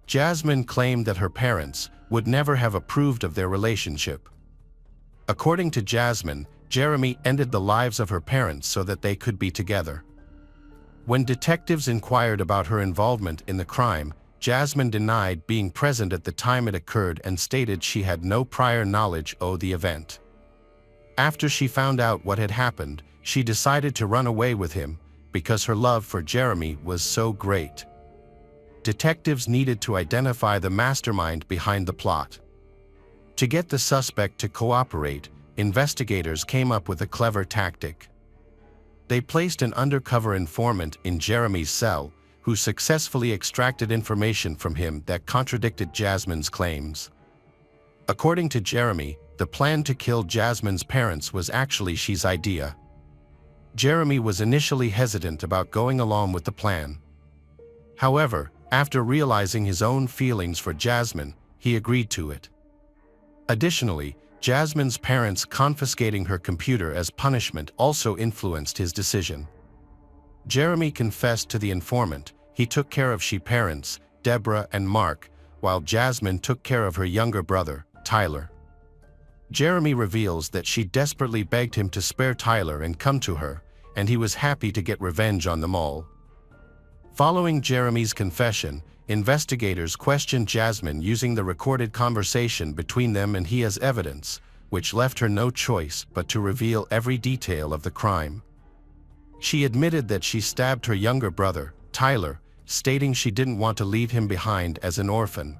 Jasmine claimed that her parents would never have approved of their relationship. According to Jasmine, Jeremy ended the lives of her parents so that they could be together. When detectives inquired about her involvement in the crime, Jasmine denied being present at the time it occurred and stated she had no prior knowledge of the event. After she found out what had happened, she decided to run away with him, because her love for Jeremy was so great. Detectives needed to identify the mastermind behind the plot. To get the suspect to cooperate, investigators came up with a clever tactic. They placed an undercover informant in Jeremy's cell, who successfully extracted information from him that contradicted Jasmine's claims. According to Jeremy, the plan to kill Jasmine's parents was actually she's idea. Jeremy was initially hesitant about going along with the plan. However, after realizing his own feelings for Jasmine, he agreed to it. Additionally, Jasmine's parents confiscating her computer as punishment also influenced his decision. Jeremy confessed to the informant. He took care of she parents, Deborah and Mark, while Jasmine took care of her younger brother, Tyler. Jeremy reveals that she desperately begged him to spare Tyler and come to her, and he was happy to get revenge on them all. Following Jeremy's confession, investigators questioned Jasmine using the recorded conversation between them and he as evidence, which left her no choice but to reveal every detail of the crime. She admitted that she stabbed her younger brother, Tyler, stating she didn't want to leave him behind as an orphan.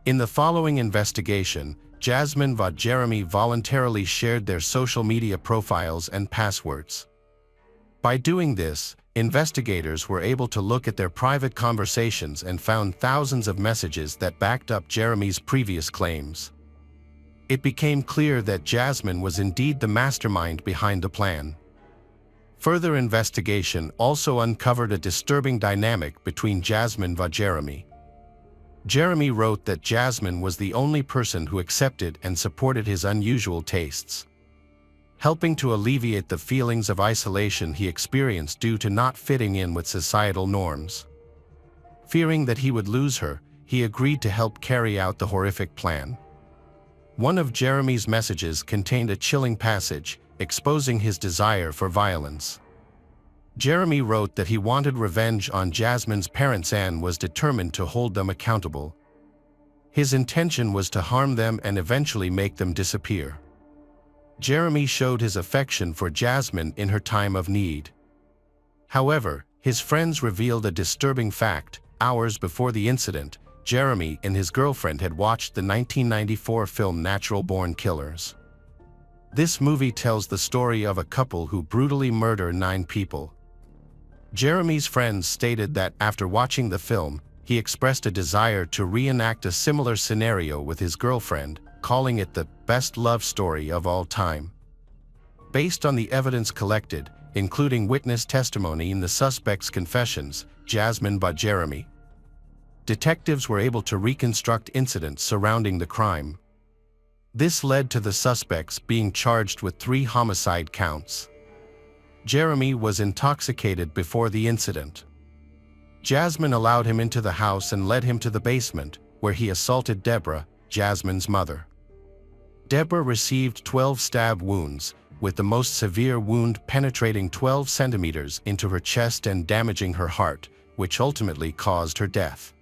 In the following investigation, Jasmine and Jeremy voluntarily shared their social media profiles and passwords. By doing this, investigators were able to look at their private conversations and found thousands of messages that backed up Jeremy's previous claims. It became clear that Jasmine was indeed the mastermind behind the plan. Further investigation also uncovered a disturbing dynamic between Jasmine and Jeremy. Jeremy wrote that Jasmine was the only person who accepted and supported his unusual tastes. helping to alleviate the feelings of isolation he experienced due to not fitting in with societal norms. Fearing that he would lose her, he agreed to help carry out the horrific plan. One of Jeremy's messages contained a chilling passage, exposing his desire for violence. Jeremy wrote that he wanted revenge on Jasmine's parents and was determined to hold them accountable. His intention was to harm them and eventually make them disappear. Jeremy showed his affection for Jasmine in her time of need. However, his friends revealed a disturbing fact. Hours before the incident, Jeremy and his girlfriend had watched the 1994 film Natural Born Killers. This movie tells the story of a couple who brutally murder 9 people. Jeremy's friends stated that after watching the film, he expressed a desire to reenact a similar scenario with his girlfriend, calling it the best love story of all time. Based on the evidence collected, including witness testimony and the suspect's confessions, Jasmine but Jeremy, detectives were able to reconstruct incidents surrounding the crime. This led to the suspects being charged with 3 homicide counts. Jeremy was intoxicated before the incident. Jasmine allowed him into the house and led him to the basement, where he assaulted Deborah, Jasmine's mother. Deborah received 12 stab wounds, with the most severe wound penetrating 12 centimeters into her chest and damaging her heart, which ultimately caused her death.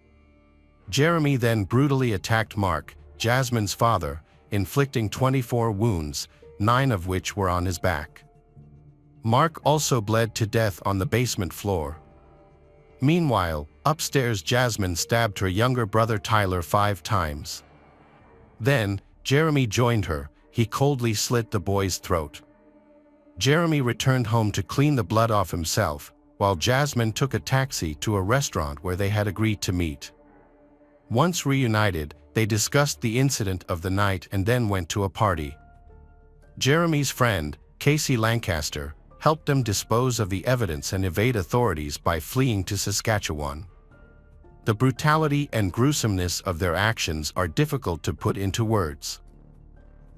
Jeremy then brutally attacked Mark, Jasmine's father, inflicting 24 wounds, 9 of which were on his back. Mark also bled to death on the basement floor. Meanwhile, upstairs Jasmine stabbed her younger brother Tyler 5 times. Then, Jeremy joined her. He coldly slit the boy's throat. Jeremy returned home to clean the blood off himself, while Jasmine took a taxi to a restaurant where they had agreed to meet. Once reunited, they discussed the incident of the night and then went to a party. Jeremy's friend, Casey Lancaster, helped them dispose of the evidence and evade authorities by fleeing to Saskatchewan. The brutality and gruesomeness of their actions are difficult to put into words.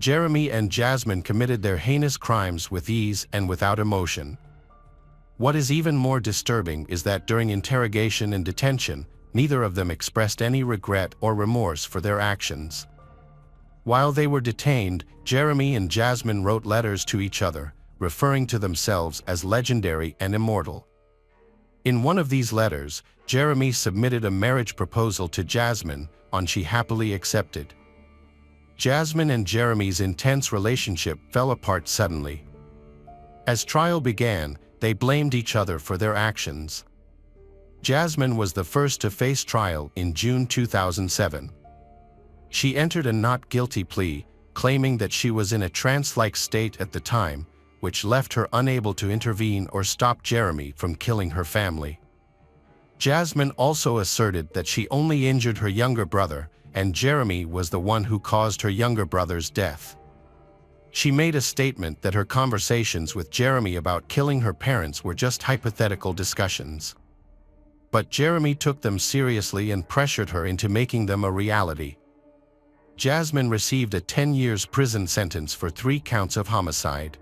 Jeremy and Jasmine committed their heinous crimes with ease and without emotion. What is even more disturbing is that during interrogation and detention, neither of them expressed any regret or remorse for their actions. While they were detained, Jeremy and Jasmine wrote letters to each other, referring to themselves as legendary and immortal. In one of these letters, Jeremy submitted a marriage proposal to Jasmine, and she happily accepted. Jasmine and Jeremy's intense relationship fell apart suddenly. As trial began, they blamed each other for their actions. Jasmine was the first to face trial in June 2007. She entered a not guilty plea, claiming that she was in a trance-like state at the time, which left her unable to intervene or stop Jeremy from killing her family. Jasmine also asserted that she only injured her younger brother, and Jeremy was the one who caused her younger brother's death. She made a statement that her conversations with Jeremy about killing her parents were just hypothetical discussions. But Jeremy took them seriously and pressured her into making them a reality. Jasmine received a 10 years prison sentence for 3 counts of homicide.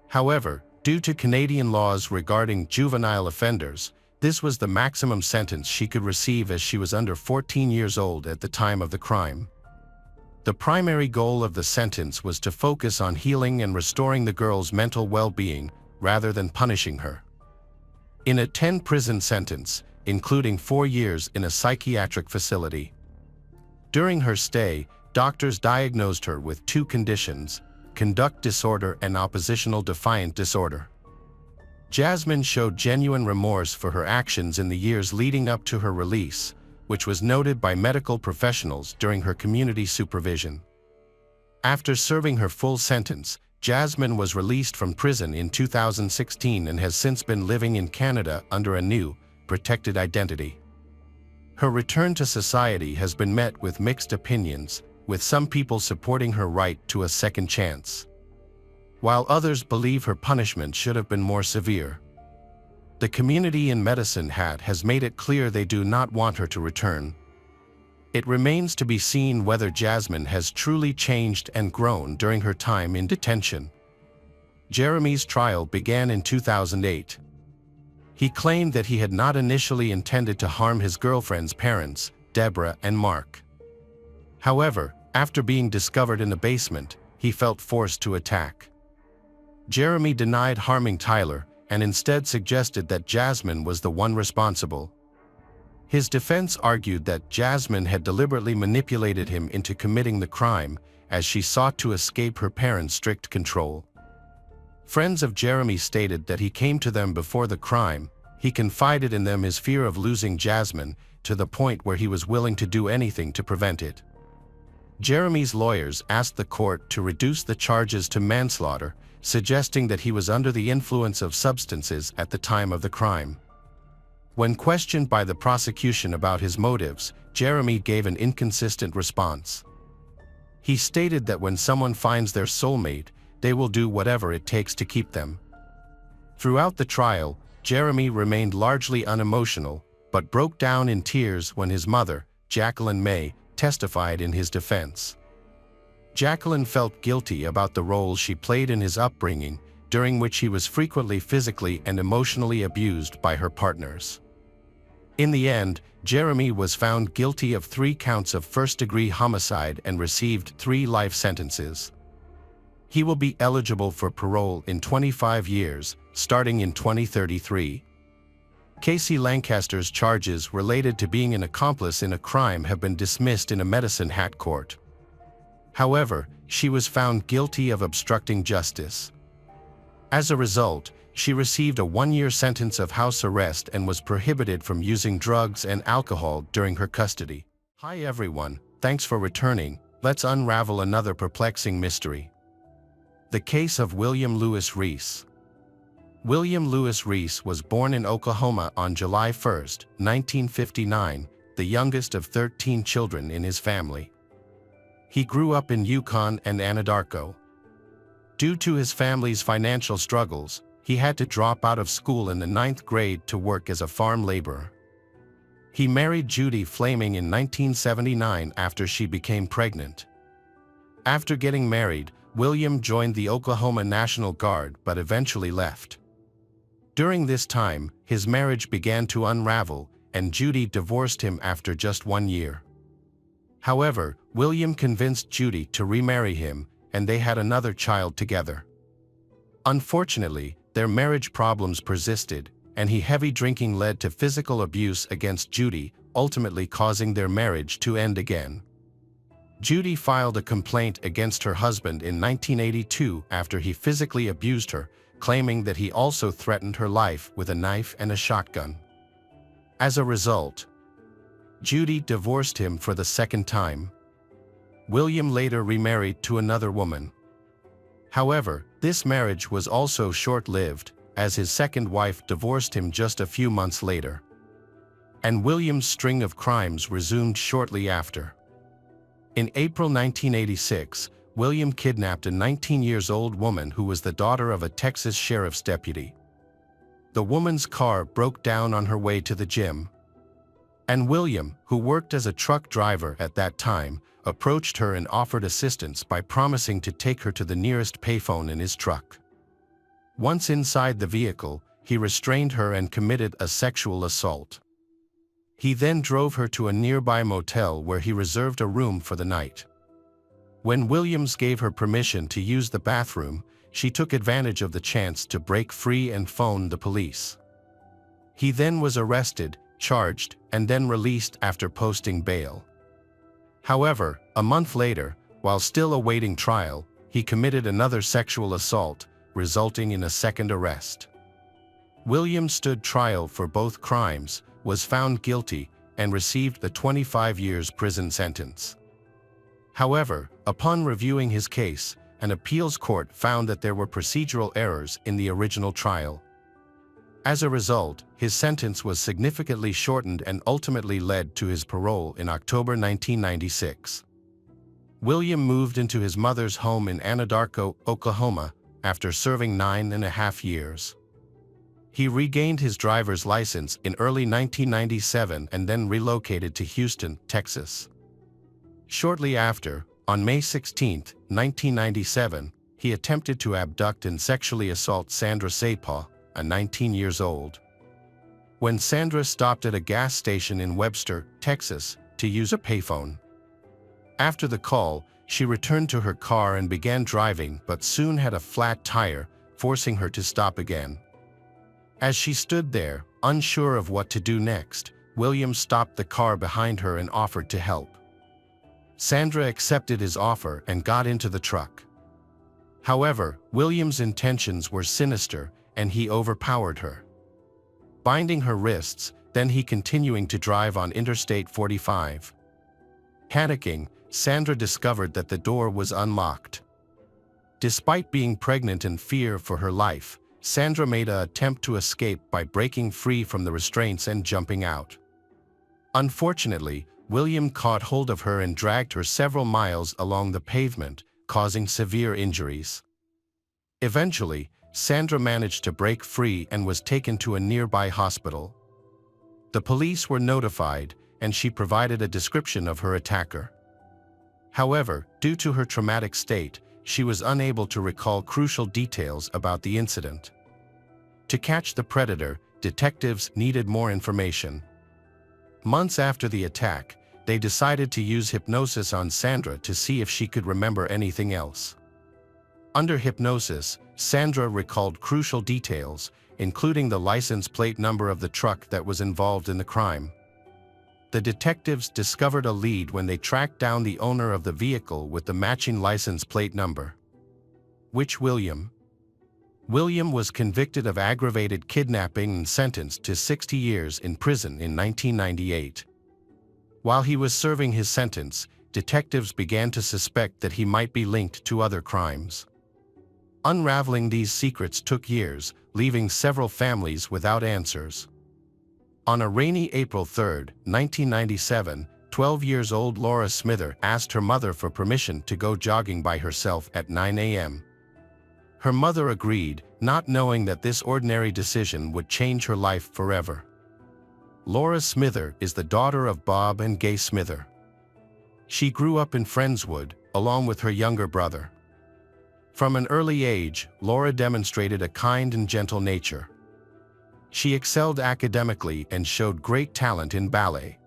However, due to Canadian laws regarding juvenile offenders, this was the maximum sentence she could receive as she was under 14 years old at the time of the crime. The primary goal of the sentence was to focus on healing and restoring the girl's mental well-being, rather than punishing her. In a 10-prison sentence, including 4 years in a psychiatric facility. During her stay, doctors diagnosed her with 2 conditions: conduct disorder and oppositional defiant disorder. Jasmine showed genuine remorse for her actions in the years leading up to her release, which was noted by medical professionals during her community supervision. After serving her full sentence, Jasmine was released from prison in 2016 and has since been living in Canada under a new, protected identity. Her return to society has been met with mixed opinions, with some people supporting her right to a second chance, while others believe her punishment should have been more severe. The community in Medicine Hat has made it clear they do not want her to return. It remains to be seen whether Jasmine has truly changed and grown during her time in detention. Jeremy's trial began in 2008. He claimed that he had not initially intended to harm his girlfriend's parents, Deborah and Mark. However, after being discovered in the basement, he felt forced to attack. Jeremy denied harming Tyler and instead suggested that Jasmine was the one responsible. His defense argued that Jasmine had deliberately manipulated him into committing the crime, as she sought to escape her parents' strict control. Friends of Jeremy stated that he came to them before the crime. He confided in them his fear of losing Jasmine, to the point where he was willing to do anything to prevent it. Jeremy's lawyers asked the court to reduce the charges to manslaughter, suggesting that he was under the influence of substances at the time of the crime. When questioned by the prosecution about his motives, Jeremy gave an inconsistent response. He stated that when someone finds their soulmate, they will do whatever it takes to keep them. Throughout the trial, Jeremy remained largely unemotional, but broke down in tears when his mother, Jacqueline May, testified in his defense. Jacqueline felt guilty about the role she played in his upbringing, during which he was frequently physically and emotionally abused by her partners. In the end, Jeremy was found guilty of 3 counts of first-degree homicide and received 3 life sentences. He will be eligible for parole in 25 years, starting in 2033. Casey Lancaster's charges related to being an accomplice in a crime have been dismissed in a Medicine Hat court. However, she was found guilty of obstructing justice. As a result, she received a 1-year sentence of house arrest and was prohibited from using drugs and alcohol during her custody. Hi everyone, thanks for returning. Let's unravel another perplexing mystery. The case of William Lewis Reese. William Lewis Reese was born in Oklahoma on July 1, 1959, the youngest of 13 children in his family. He grew up in Yukon and Anadarko. Due to his family's financial struggles, he had to drop out of school in the 9th grade to work as a farm laborer. He married Judy Flaming in 1979 after she became pregnant. After getting married, William joined the Oklahoma National Guard but eventually left. During this time, his marriage began to unravel, and Judy divorced him after just 1 year. However, William convinced Judy to remarry him, and they had another child together. Unfortunately, their marriage problems persisted, and heavy drinking led to physical abuse against Judy, ultimately causing their marriage to end again. Judy filed a complaint against her husband in 1982 after he physically abused her, claiming that he also threatened her life with a knife and a shotgun. As a result, Judy divorced him for the 2nd time. William later remarried to another woman. However, this marriage was also short-lived, as his second wife divorced him just a few months later. And William's string of crimes resumed shortly after. In April 1986, William kidnapped a 19-year-old woman who was the daughter of a Texas sheriff's deputy. The woman's car broke down on her way to the gym. And William, who worked as a truck driver at that time, approached her and offered assistance by promising to take her to the nearest payphone in his truck. Once inside the vehicle, he restrained her and committed a sexual assault. He then drove her to a nearby motel where he reserved a room for the night. When Williams gave her permission to use the bathroom, she took advantage of the chance to break free and phone the police. He then was arrested, charged, and then released after posting bail. However, a month later, while still awaiting trial, he committed another sexual assault, resulting in a second arrest. Williams stood trial for both crimes, was found guilty, and received the 25 years prison sentence. However, upon reviewing his case, an appeals court found that there were procedural errors in the original trial. As a result, his sentence was significantly shortened and ultimately led to his parole in October 1996. William moved into his mother's home in Anadarko, Oklahoma, after serving 9.5 years. He regained his driver's license in early 1997 and then relocated to Houston, Texas. Shortly after, on May 16, 1997, he attempted to abduct and sexually assault Sandra Sapah, a 19 years old. When Sandra stopped at a gas station in Webster, Texas, to use a payphone. After the call, she returned to her car and began driving but soon had a flat tire, forcing her to stop again. As she stood there, unsure of what to do next, William stopped the car behind her and offered to help. Sandra accepted his offer and got into the truck. However, William's intentions were sinister and he overpowered her. Binding her wrists, then he continuing to drive on Interstate 45. Panicking, Sandra discovered that the door was unlocked. Despite being pregnant and fear for her life, Sandra made an attempt to escape by breaking free from the restraints and jumping out. Unfortunately, William caught hold of her and dragged her several miles along the pavement, causing severe injuries. Eventually, Sandra managed to break free and was taken to a nearby hospital. The police were notified, and she provided a description of her attacker. However, due to her traumatic state, she was unable to recall crucial details about the incident. To catch the predator, detectives needed more information. Months after the attack, they decided to use hypnosis on Sandra to see if she could remember anything else. Under hypnosis, Sandra recalled crucial details, including the license plate number of the truck that was involved in the crime. The detectives discovered a lead when they tracked down the owner of the vehicle with the matching license plate number. William was convicted of aggravated kidnapping and sentenced to 60 years in prison in 1998. While he was serving his sentence, detectives began to suspect that he might be linked to other crimes. Unraveling these secrets took years, leaving several families without answers. On a rainy April 3, 1997, 12-year-old Laura Smither asked her mother for permission to go jogging by herself at 9 a.m. Her mother agreed, not knowing that this ordinary decision would change her life forever. Laura Smither is the daughter of Bob and Gay Smither. She grew up in Friendswood, along with her younger brother. From an early age, Laura demonstrated a kind and gentle nature. She excelled academically and showed great talent in ballet.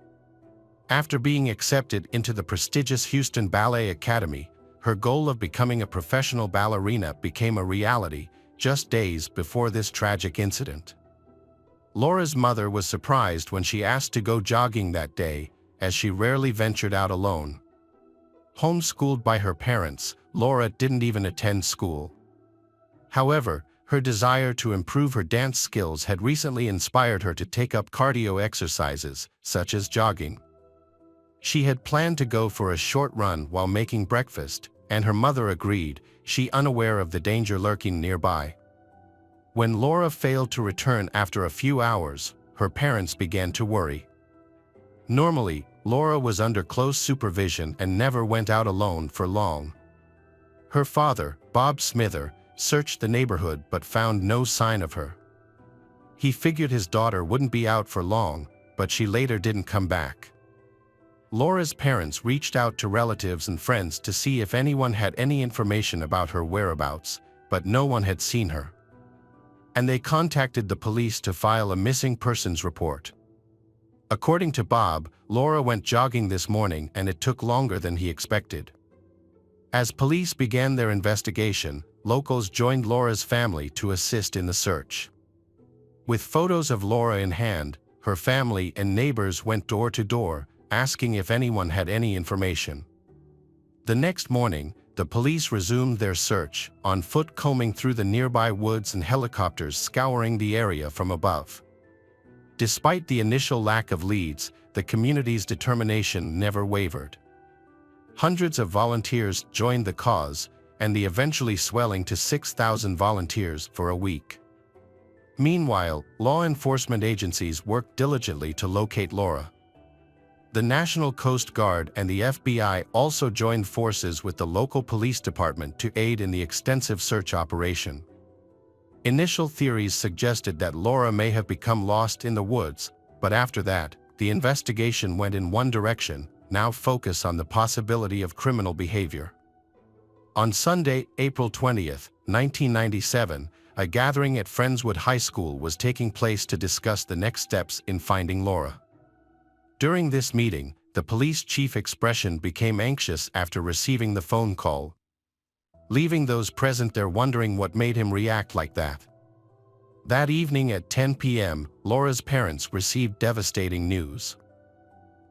After being accepted into the prestigious Houston Ballet Academy, her goal of becoming a professional ballerina became a reality just days before this tragic incident. Laura's mother was surprised when she asked to go jogging that day, as she rarely ventured out alone. Homeschooled by her parents, Laura didn't even attend school. However, her desire to improve her dance skills had recently inspired her to take up cardio exercises, such as jogging. She had planned to go for a short run while making breakfast, and her mother agreed, she unaware of the danger lurking nearby. When Laura failed to return after a few hours, her parents began to worry. Normally, Laura was under close supervision and never went out alone for long. Her father, Bob Smither, searched the neighborhood but found no sign of her. He figured his daughter wouldn't be out for long, but she later didn't come back. Laura's parents reached out to relatives and friends to see if anyone had any information about her whereabouts, but no one had seen her. And they contacted the police to file a missing persons report. According to Bob, Laura went jogging this morning and it took longer than he expected. As police began their investigation, locals joined Laura's family to assist in the search. With photos of Laura in hand, her family and neighbors went door to door, asking if anyone had any information. The next morning, the police resumed their search, on foot combing through the nearby woods and helicopters scouring the area from above. Despite the initial lack of leads, the community's determination never wavered. Hundreds of volunteers joined the cause, and the eventually swelling to 6,000 volunteers for a week. Meanwhile, law enforcement agencies worked diligently to locate Laura. The National Coast Guard and the FBI also joined forces with the local police department to aid in the extensive search operation. Initial theories suggested that Laura may have become lost in the woods, but after that, the investigation went in one direction, now focus on the possibility of criminal behavior. On Sunday, April 20th, 1997, a gathering at Friendswood High School was taking place to discuss the next steps in finding Laura. During this meeting, the police chief's expression became anxious after receiving the phone call, leaving those present there wondering what made him react like that. That evening at 10 p.m., Laura's parents received devastating news.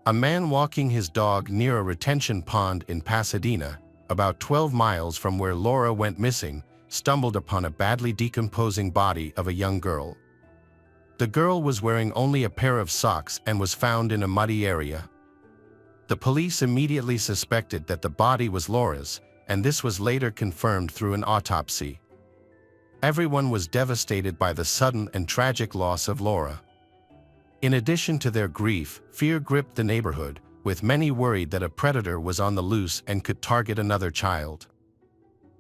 A man walking his dog near a retention pond in Pasadena, about 12 miles from where Laura went missing, stumbled upon a badly decomposing body of a young girl. The girl was wearing only a pair of socks and was found in a muddy area. The police immediately suspected that the body was Laura's, and this was later confirmed through an autopsy. Everyone was devastated by the sudden and tragic loss of Laura. In addition to their grief, fear gripped the neighborhood, with many worried that a predator was on the loose and could target another child.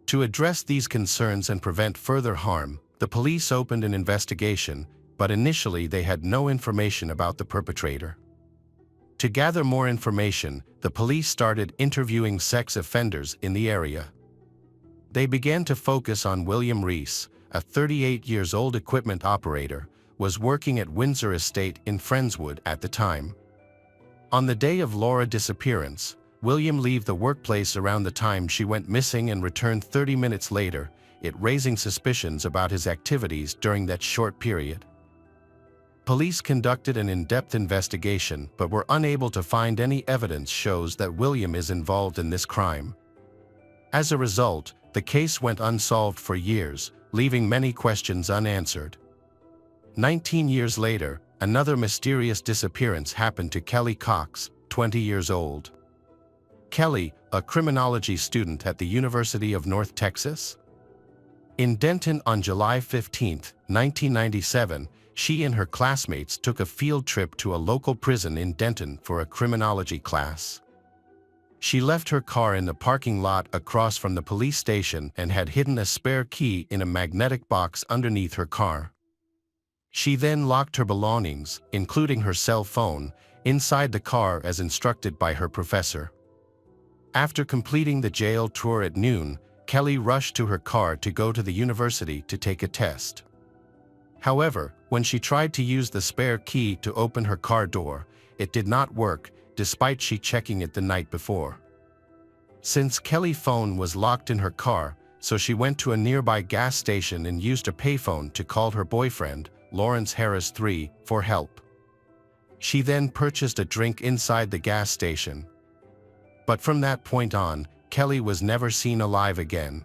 To address these concerns and prevent further harm, the police opened an investigation, but initially they had no information about the perpetrator. To gather more information, the police started interviewing sex offenders in the area. They began to focus on William Reese, a 38-year-old equipment operator, was working at Windsor Estate in Friendswood at the time. On the day of Laura's disappearance, William left the workplace around the time she went missing and returned 30 minutes later, it raising suspicions about his activities during that short period. Police conducted an in-depth investigation but were unable to find any evidence shows that William is involved in this crime. As a result, the case went unsolved for years, leaving many questions unanswered. 19 years later, another mysterious disappearance happened to Kelly Cox, 20 years old. Kelly, a criminology student at the University of North Texas, in Denton on July 15, 1997, she and her classmates took a field trip to a local prison in Denton for a criminology class. She left her car in the parking lot across from the police station and had hidden a spare key in a magnetic box underneath her car. She then locked her belongings, including her cell phone, inside the car as instructed by her professor. After completing the jail tour at noon, Kelly rushed to her car to go to the university to take a test. However, when she tried to use the spare key to open her car door, it did not work, despite she checking it the night before. Since Kelly's phone was locked in her car, so she went to a nearby gas station and used a payphone to call her boyfriend, Lawrence Harris III, for help. She then purchased a drink inside the gas station. But from that point on, Kelly was never seen alive again.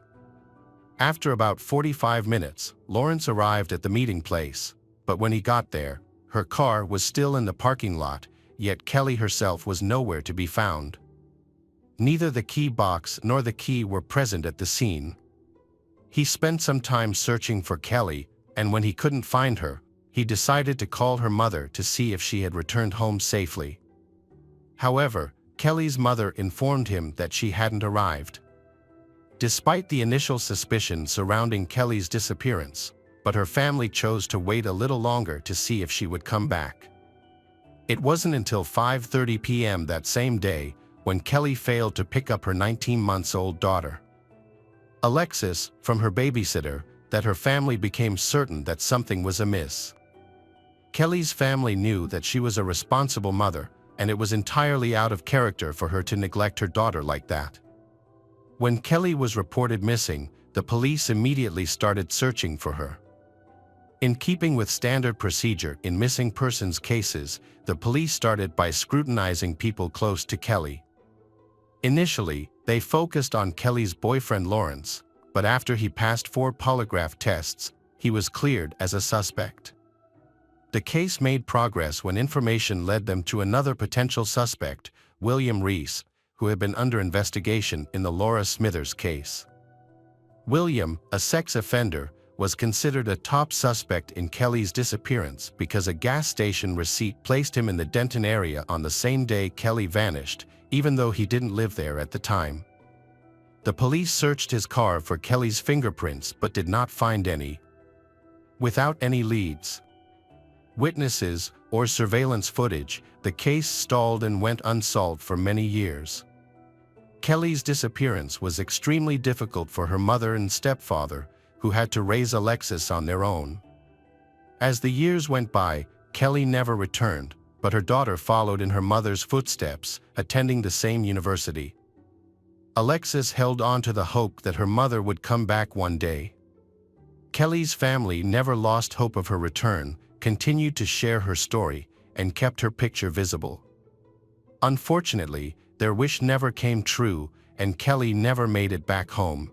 After about 45 minutes, Lawrence arrived at the meeting place, but when he got there, her car was still in the parking lot, yet Kelly herself was nowhere to be found. Neither the key box nor the key were present at the scene. He spent some time searching for Kelly, and when he couldn't find her, he decided to call her mother to see if she had returned home safely. However, Kelly's mother informed him that she hadn't arrived. Despite the initial suspicion surrounding Kelly's disappearance, but her family chose to wait a little longer to see if she would come back. It wasn't until 5:30 p.m. that same day when Kelly failed to pick up her 19-month-old daughter, Alexis, from her babysitter, that her family became certain that something was amiss. Kelly's family knew that she was a responsible mother, and it was entirely out of character for her to neglect her daughter like that. When Kelly was reported missing, the police immediately started searching for her. In keeping with standard procedure in missing persons cases, the police started by scrutinizing people close to Kelly. Initially, they focused on Kelly's boyfriend Lawrence, but after he passed 4 polygraph tests, he was cleared as a suspect. The case made progress when information led them to another potential suspect, William Reese, who had been under investigation in the Laura Smithers case. William, a sex offender, was considered a top suspect in Kelly's disappearance because a gas station receipt placed him in the Denton area on the same day Kelly vanished, even though he didn't live there at the time. The police searched his car for Kelly's fingerprints but did not find any. Without any leads, witnesses, or surveillance footage, the case stalled and went unsolved for many years. Kelly's disappearance was extremely difficult for her mother and stepfather, who had to raise Alexis on their own. As the years went by, Kelly never returned, but her daughter followed in her mother's footsteps, attending the same university. Alexis held on to the hope that her mother would come back one day. Kelly's family never lost hope of her return, continued to share her story, and kept her picture visible. Unfortunately, their wish never came true, and Kelly never made it back home.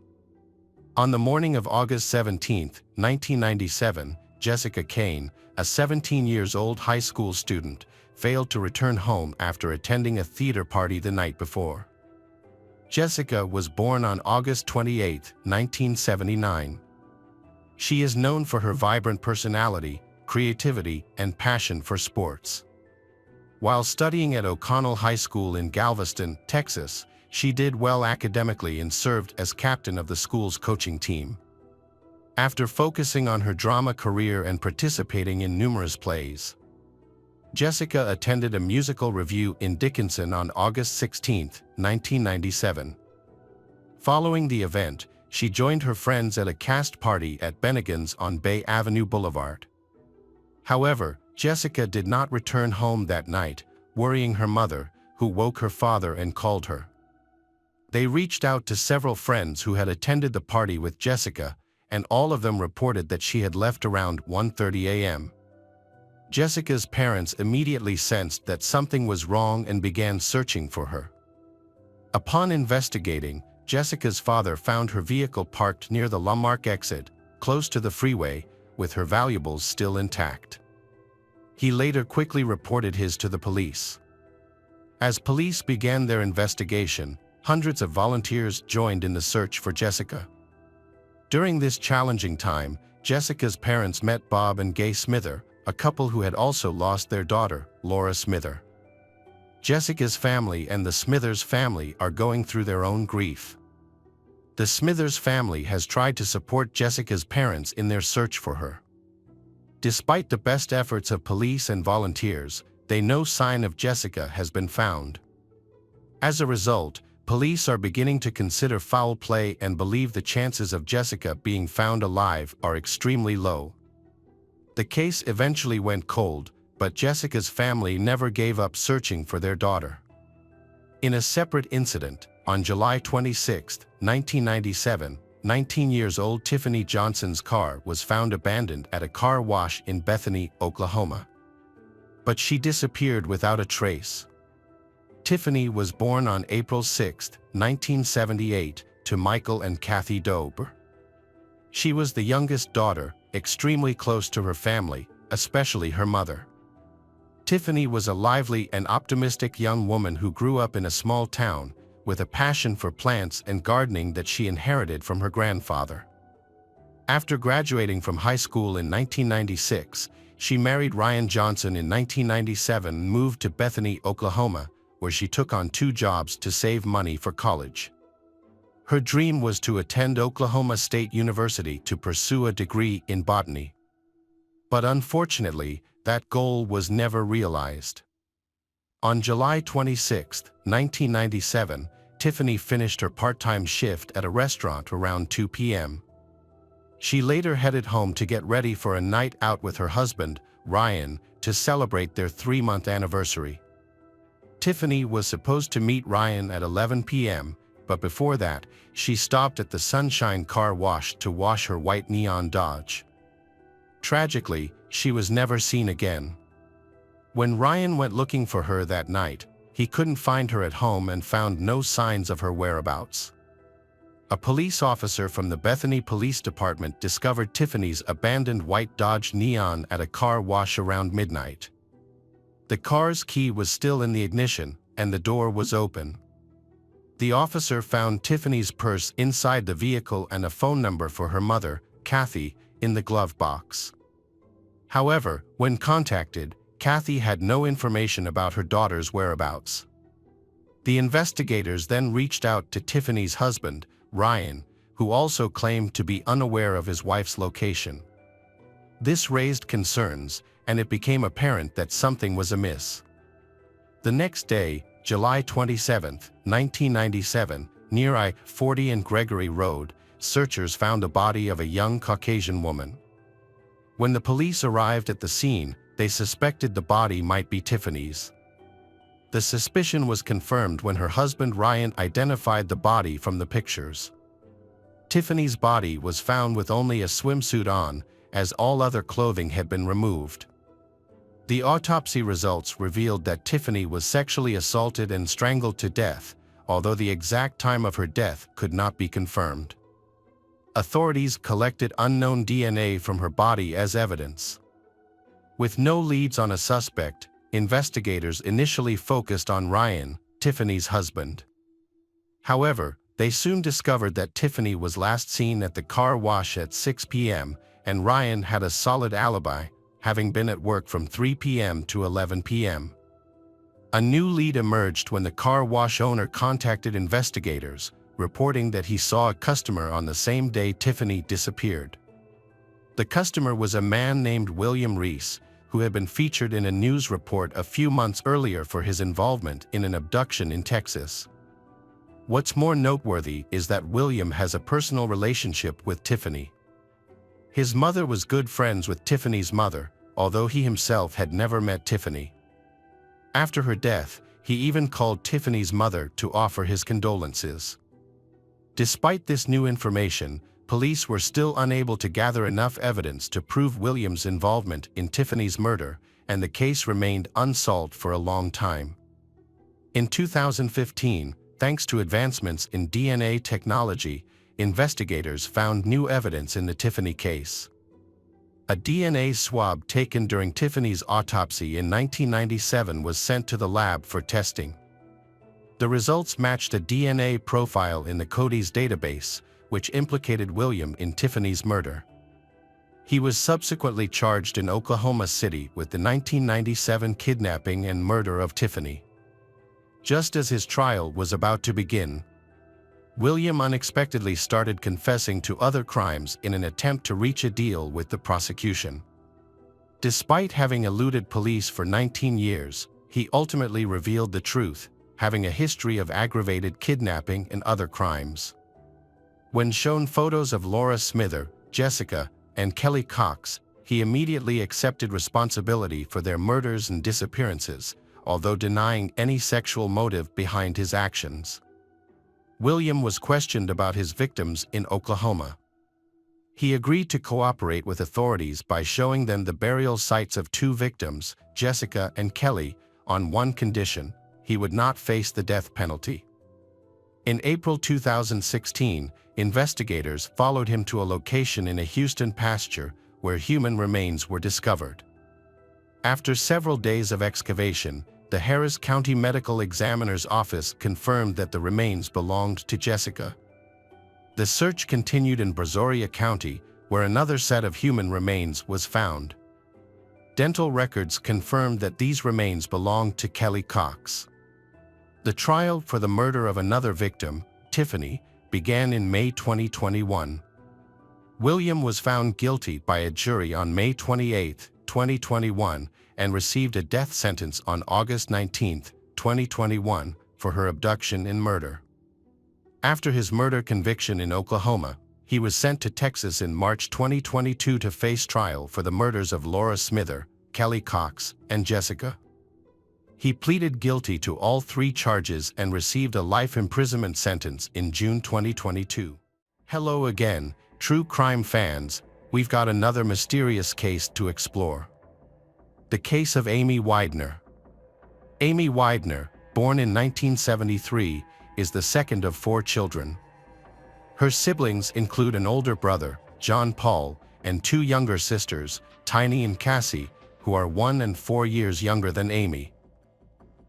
On the morning of August 17, 1997, Jessica Kane, a 17-year-old high school student, failed to return home after attending a theater party the night before. Jessica was born on August 28, 1979. She is known for her vibrant personality, creativity, and passion for sports. While studying at O'Connell High School in Galveston, Texas, she did well academically and served as captain of the school's coaching team. After focusing on her drama career and participating in numerous plays, Jessica attended a musical review in Dickinson on August 16, 1997. Following the event, she joined her friends at a cast party at Bennigan's on Bay Avenue Boulevard. However, Jessica did not return home that night, worrying her mother, who woke her father and called her. They reached out to several friends who had attended the party with Jessica, and all of them reported that she had left around 1:30 a.m. Jessica's parents immediately sensed that something was wrong and began searching for her. Upon investigating, Jessica's father found her vehicle parked near the Lamarck exit, close to the freeway, with her valuables still intact. He later quickly reported his to the police. As police began their investigation, hundreds of volunteers joined in the search for Jessica. During this challenging time, Jessica's parents met Bob and Gay Smither, a couple who had also lost their daughter, Laura Smither. Jessica's family and the Smithers family are going through their own grief. The Smithers family has tried to support Jessica's parents in their search for her. Despite the best efforts of police and volunteers, no sign of Jessica has been found. As a result, police are beginning to consider foul play and believe the chances of Jessica being found alive are extremely low. The case eventually went cold, but Jessica's family never gave up searching for their daughter. In a separate incident, on July 26, 1997, 19-year-old Tiffany Johnson's car was found abandoned at a car wash in Bethany, Oklahoma. But she disappeared without a trace. Tiffany was born on April 6, 1978, to Michael and Kathy Dober. She was the youngest daughter, extremely close to her family, especially her mother. Tiffany was a lively and optimistic young woman who grew up in a small town, with a passion for plants and gardening that she inherited from her grandfather. After graduating from high school in 1996, she married Ryan Johnson in 1997 and moved to Bethany, Oklahoma, where she took on 2 jobs to save money for college. Her dream was to attend Oklahoma State University to pursue a degree in botany. But unfortunately, that goal was never realized. On July 26, 1997, Tiffany finished her part-time shift at a restaurant around 2 p.m. She later headed home to get ready for a night out with her husband, Ryan, to celebrate their 3-month anniversary. Tiffany was supposed to meet Ryan at 11 p.m., but before that, she stopped at the Sunshine Car Wash to wash her white neon Dodge. Tragically, she was never seen again. When Ryan went looking for her that night, he couldn't find her at home and found no signs of her whereabouts. A police officer from the Bethany Police Department discovered Tiffany's abandoned white Dodge Neon at a car wash around midnight. The car's key was still in the ignition, and the door was open. The officer found Tiffany's purse inside the vehicle and a phone number for her mother, Kathy, in the glove box. However, when contacted, Kathy had no information about her daughter's whereabouts. The investigators then reached out to Tiffany's husband, Ryan, who also claimed to be unaware of his wife's location. This raised concerns, and it became apparent that something was amiss. The next day, July 27, 1997, near I-40 and Gregory Road, searchers found the body of a young Caucasian woman. When the police arrived at the scene, they suspected the body might be Tiffany's. The suspicion was confirmed when her husband Ryan identified the body from the pictures. Tiffany's body was found with only a swimsuit on, as all other clothing had been removed. The autopsy results revealed that Tiffany was sexually assaulted and strangled to death, although the exact time of her death could not be confirmed. Authorities collected unknown DNA from her body as evidence. With no leads on a suspect, investigators initially focused on Ryan, Tiffany's husband. However, they soon discovered that Tiffany was last seen at the car wash at 6 p.m., and Ryan had a solid alibi, having been at work from 3 p.m. to 11 p.m. A new lead emerged when the car wash owner contacted investigators, reporting that he saw a customer on the same day Tiffany disappeared. The customer was a man named William Reese, who had been featured in a news report a few months earlier for his involvement in an abduction in Texas. What's more noteworthy is that William has a personal relationship with Tiffany. His mother was good friends with Tiffany's mother, although he himself had never met Tiffany. After her death, he even called Tiffany's mother to offer his condolences. Despite this new information, police were still unable to gather enough evidence to prove William's involvement in Tiffany's murder, and the case remained unsolved for a long time. In 2015, thanks to advancements in DNA technology, investigators found new evidence in the Tiffany case. A DNA swab taken during Tiffany's autopsy in 1997 was sent to the lab for testing. The results matched a DNA profile in the CODIS database, which implicated William in Tiffany's murder. He was subsequently charged in Oklahoma City with the 1997 kidnapping and murder of Tiffany. Just as his trial was about to begin, William unexpectedly started confessing to other crimes in an attempt to reach a deal with the prosecution. Despite having eluded police for 19 years, he ultimately revealed the truth, having a history of aggravated kidnapping and other crimes. When shown photos of Laura Smither, Jessica, and Kelly Cox, he immediately accepted responsibility for their murders and disappearances, although denying any sexual motive behind his actions. William was questioned about his victims in Oklahoma. He agreed to cooperate with authorities by showing them the burial sites of two victims, Jessica and Kelly, on one condition: he would not face the death penalty. In April 2016, investigators followed him to a location in a Houston pasture where human remains were discovered. After several days of excavation, the Harris County Medical Examiner's Office confirmed that the remains belonged to Jessica. The search continued in Brazoria County, where another set of human remains was found. Dental records confirmed that these remains belonged to Kelly Cox. The trial for the murder of another victim, Tiffany, began in May 2021. William was found guilty by a jury on May 28, 2021, and received a death sentence on August 19, 2021, for her abduction and murder. After his murder conviction in Oklahoma, he was sent to Texas in March 2022 to face trial for the murders of Laura Smither, Kelly Cox, and Jessica. He pleaded guilty to all three charges and received a life imprisonment sentence in June 2022. Hello again, true crime fans. We've got another mysterious case to explore. The case of Amy Weidner. Amy Weidner, born in 1973, is the second of 4 children. Her siblings include an older brother, John Paul, and 2 younger sisters, Tiny and Cassie, who are 1 and 4 years younger than Amy.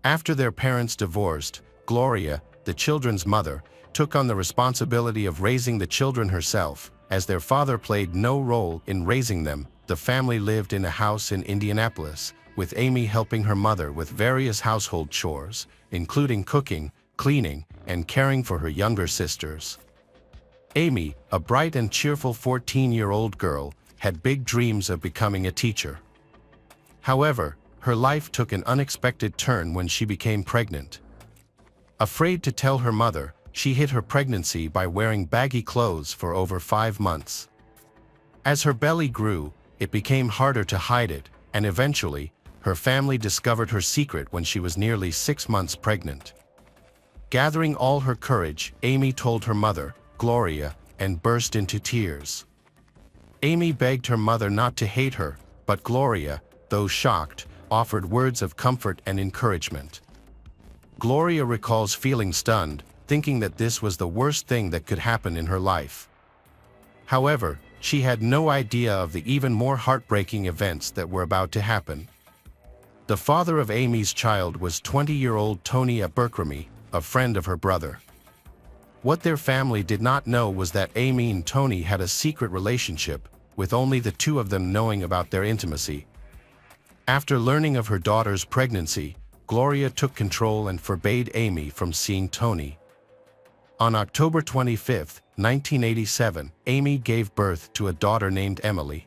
After their parents divorced, Gloria, the children's mother, took on the responsibility of raising the children herself. As their father played no role in raising them, the family lived in a house in Indianapolis, with Amy helping her mother with various household chores, including cooking, cleaning, and caring for her younger sisters. Amy, a bright and cheerful 14-year-old girl, had big dreams of becoming a teacher. However, her life took an unexpected turn when she became pregnant. Afraid to tell her mother, she hid her pregnancy by wearing baggy clothes for over 5 months. As her belly grew, it became harder to hide it, and eventually, her family discovered her secret when she was nearly 6 months pregnant. Gathering all her courage, Amy told her mother, Gloria, and burst into tears. Amy begged her mother not to hate her, but Gloria, though shocked, offered words of comfort and encouragement. Gloria recalls feeling stunned, thinking that this was the worst thing that could happen in her life. However, she had no idea of the even more heartbreaking events that were about to happen. The father of Amy's child was 20-year-old Tony Abercrombie, a friend of her brother. What their family did not know was that Amy and Tony had a secret relationship, with only the two of them knowing about their intimacy. After learning of her daughter's pregnancy, Gloria took control and forbade Amy from seeing Tony. On October 25, 1987, Amy gave birth to a daughter named Emily.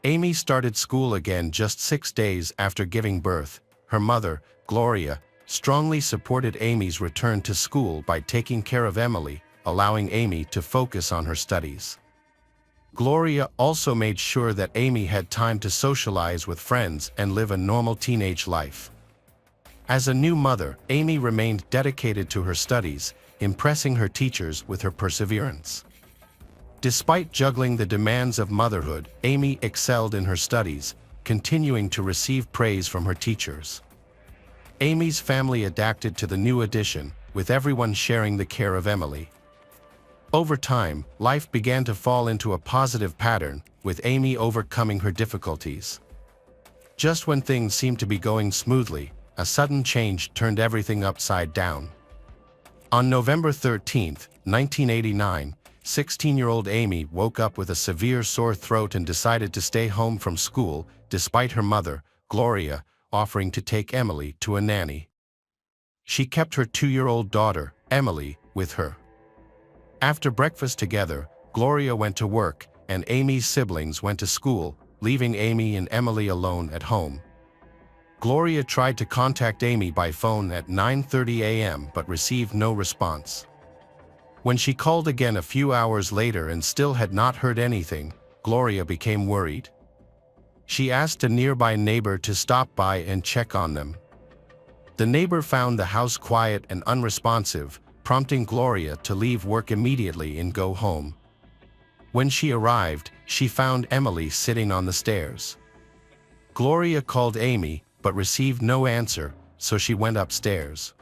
Amy started school again just 6 days after giving birth. Her mother, Gloria, strongly supported Amy's return to school by taking care of Emily, allowing Amy to focus on her studies. Gloria also made sure that Amy had time to socialize with friends and live a normal teenage life. As a new mother, Amy remained dedicated to her studies, impressing her teachers with her perseverance. Despite juggling the demands of motherhood, Amy excelled in her studies, continuing to receive praise from her teachers. Amy's family adapted to the new addition, with everyone sharing the care of Emily. Over time, life began to fall into a positive pattern, with Amy overcoming her difficulties. Just when things seemed to be going smoothly, a sudden change turned everything upside down. On November 13, 1989, 16-year-old Amy woke up with a severe sore throat and decided to stay home from school, despite her mother, Gloria, offering to take Emily to a nanny. She kept her 2-year-old daughter, Emily, with her. After breakfast together, Gloria went to work, and Amy's siblings went to school, leaving Amy and Emily alone at home. Gloria tried to contact Amy by phone at 9:30 a.m. but received no response. When she called again a few hours later and still had not heard anything, Gloria became worried. She asked a nearby neighbor to stop by and check on them. The neighbor found the house quiet and unresponsive, prompting Gloria to leave work immediately and go home. When she arrived, she found Emily sitting on the stairs. Gloria called Amy, but received no answer, so she went upstairs.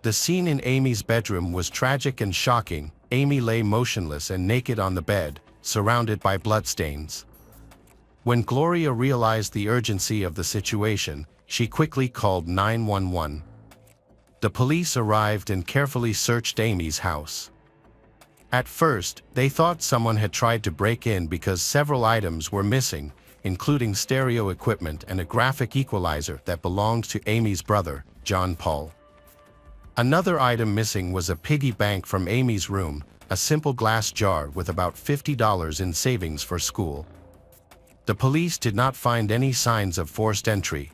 The scene in Amy's bedroom was tragic and shocking. Amy lay motionless and naked on the bed, surrounded by bloodstains. When Gloria realized the urgency of the situation, she quickly called 911. The police arrived and carefully searched Amy's house. At first, they thought someone had tried to break in because several items were missing, including stereo equipment and a graphic equalizer that belonged to Amy's brother, John Paul. Another item missing was a piggy bank from Amy's room, a simple glass jar with about $50 in savings for school. The police did not find any signs of forced entry.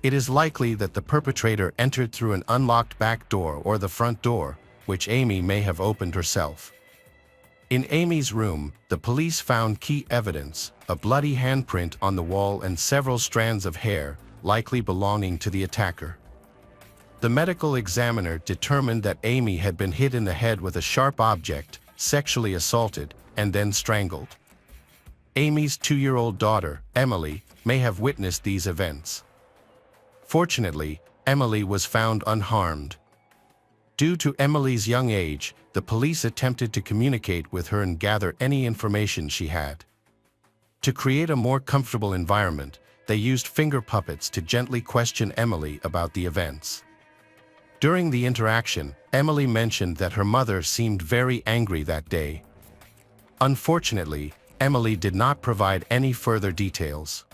It is likely that the perpetrator entered through an unlocked back door or the front door, which Amy may have opened herself. In Amy's room, the police found key evidence, a bloody handprint on the wall and several strands of hair, likely belonging to the attacker. The medical examiner determined that Amy had been hit in the head with a sharp object, sexually assaulted, and then strangled. Amy's 2-year-old daughter, Emily, may have witnessed these events. Fortunately, Emily was found unharmed. Due to Emily's young age, the police attempted to communicate with her and gather any information she had. To create a more comfortable environment, they used finger puppets to gently question Emily about the events. During the interaction, Emily mentioned that her mother seemed very angry that day. Unfortunately, Emily did not provide any further details.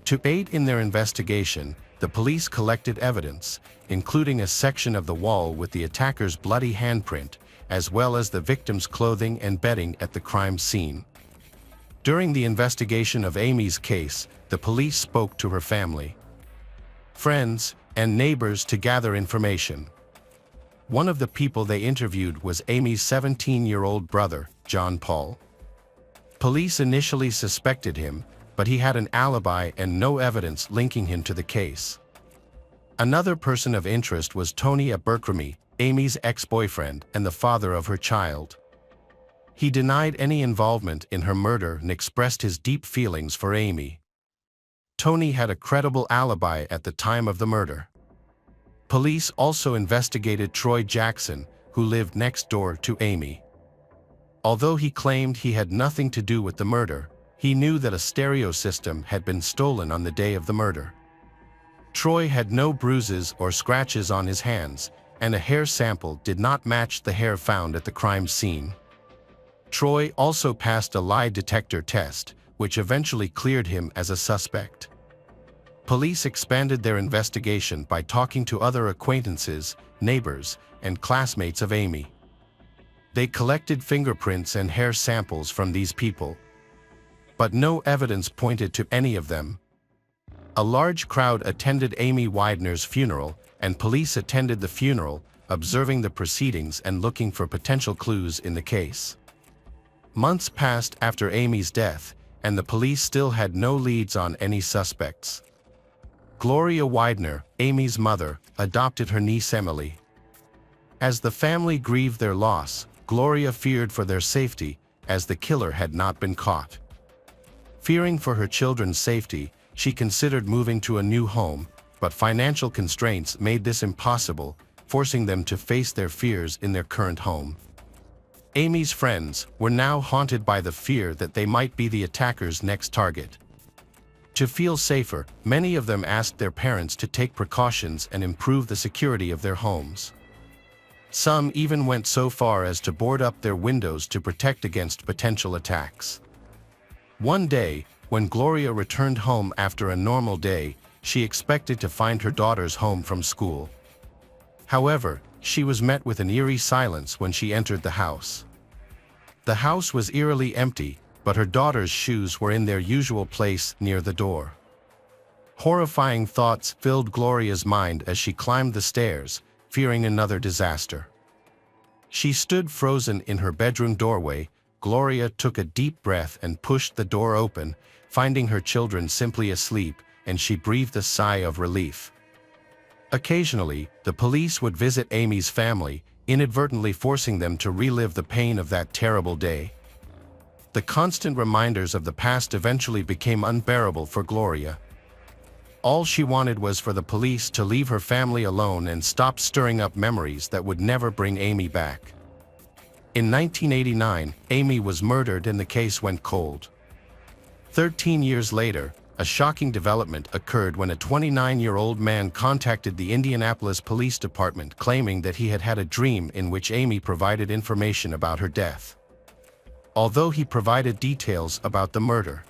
To aid in their investigation, the police collected evidence, including a section of the wall with the attacker's bloody handprint, as well as the victim's clothing and bedding at the crime scene. During the investigation of Amy's case, the police spoke to her family. Friends, and neighbors to gather information. One of the people they interviewed was Amy's 17-year-old brother, John Paul. Police initially suspected him, but he had an alibi and no evidence linking him to the case. Another person of interest was Tony Abercrombie, Amy's ex-boyfriend and the father of her child. He denied any involvement in her murder and expressed his deep feelings for Amy. Tony had a credible alibi at the time of the murder. Police also investigated Troy Jackson, who lived next door to Amy. Although he claimed he had nothing to do with the murder, he knew that a stereo system had been stolen on the day of the murder. Troy had no bruises or scratches on his hands, and a hair sample did not match the hair found at the crime scene. Troy also passed a lie detector test, which eventually cleared him as a suspect. Police expanded their investigation by talking to other acquaintances, neighbors, and classmates of Amy. They collected fingerprints and hair samples from these people, but no evidence pointed to any of them. A large crowd attended Amy Weidner's funeral, and police attended the funeral, observing the proceedings and looking for potential clues in the case. Months passed after Amy's death, and the police still had no leads on any suspects. Gloria Weidner, Amy's mother, adopted her niece Emily. As the family grieved their loss, Gloria feared for their safety, as the killer had not been caught. Fearing for her children's safety, she considered moving to a new home, but financial constraints made this impossible, forcing them to face their fears in their current home. Amy's friends were now haunted by the fear that they might be the attacker's next target. To feel safer, many of them asked their parents to take precautions and improve the security of their homes. Some even went so far as to board up their windows to protect against potential attacks. One day, when Gloria returned home after a normal day, she expected to find her daughters home from school. However, she was met with an eerie silence when she entered the house. The house was eerily empty, but her daughters' shoes were in their usual place near the door. Horrifying thoughts filled Gloria's mind as she climbed the stairs, fearing another disaster. She stood frozen in her bedroom doorway. Gloria took a deep breath and pushed the door open, finding her children simply asleep, and she breathed a sigh of relief. Occasionally, the police would visit Amy's family, inadvertently forcing them to relive the pain of that terrible day. The constant reminders of the past eventually became unbearable for Gloria. All she wanted was for the police to leave her family alone and stop stirring up memories that would never bring Amy back. In 1989, Amy was murdered and the case went cold. 13 years later, a shocking development occurred when a 29-year-old man contacted the Indianapolis Police Department claiming that he had had a dream in which Amy provided information about her death. Although he provided details about the murder,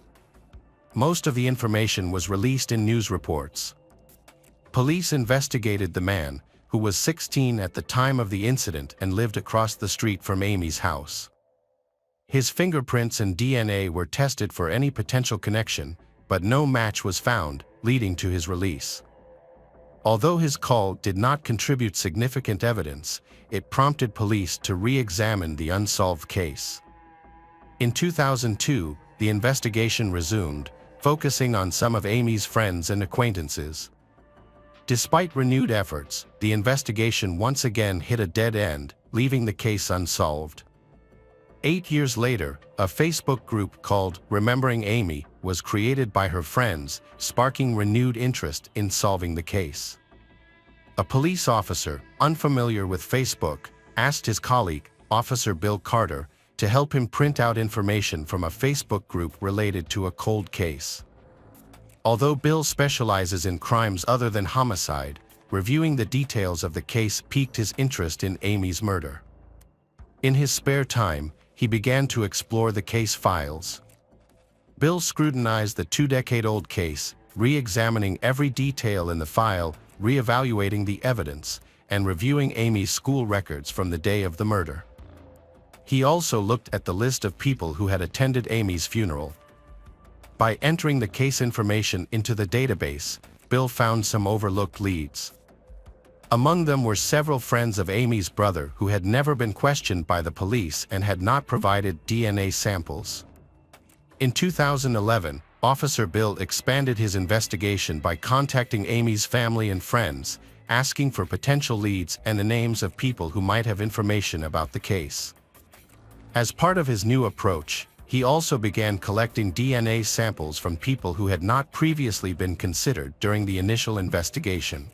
most of the information was released in news reports. Police investigated the man, who was 16 at the time of the incident and lived across the street from Amy's house. His fingerprints and DNA were tested for any potential connection, but no match was found, leading to his release. Although his call did not contribute significant evidence, it prompted police to re-examine the unsolved case. In 2002, the investigation resumed, focusing on some of Amy's friends and acquaintances. Despite renewed efforts, the investigation once again hit a dead end, leaving the case unsolved. 8 years later, a Facebook group called Remembering Amy was created by her friends, sparking renewed interest in solving the case. A police officer, unfamiliar with Facebook, asked his colleague, Officer Bill Carter, to help him print out information from a Facebook group related to a cold case. Although Bill specializes in crimes other than homicide, reviewing the details of the case piqued his interest in Amy's murder. In his spare time, he began to explore the case files. Bill scrutinized the 2-decade-old case, re-examining every detail in the file, re-evaluating the evidence, and reviewing Amy's school records from the day of the murder. He also looked at the list of people who had attended Amy's funeral. By entering the case information into the database, Bill found some overlooked leads. Among them were several friends of Amy's brother who had never been questioned by the police and had not provided DNA samples. In 2011, Officer Bill expanded his investigation by contacting Amy's family and friends, asking for potential leads and the names of people who might have information about the case. As part of his new approach, he also began collecting DNA samples from people who had not previously been considered during the initial investigation.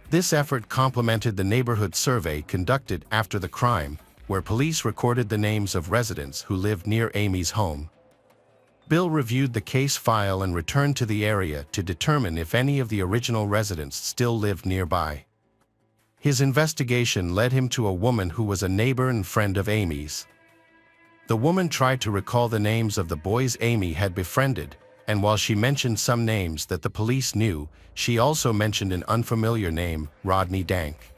This effort complemented the neighborhood survey conducted after the crime, where police recorded the names of residents who lived near Amy's home. Bill reviewed the case file and returned to the area to determine if any of the original residents still lived nearby. His investigation led him to a woman who was a neighbor and friend of Amy's. The woman tried to recall the names of the boys Amy had befriended, and while she mentioned some names that the police knew, she also mentioned an unfamiliar name, Rodney Dank.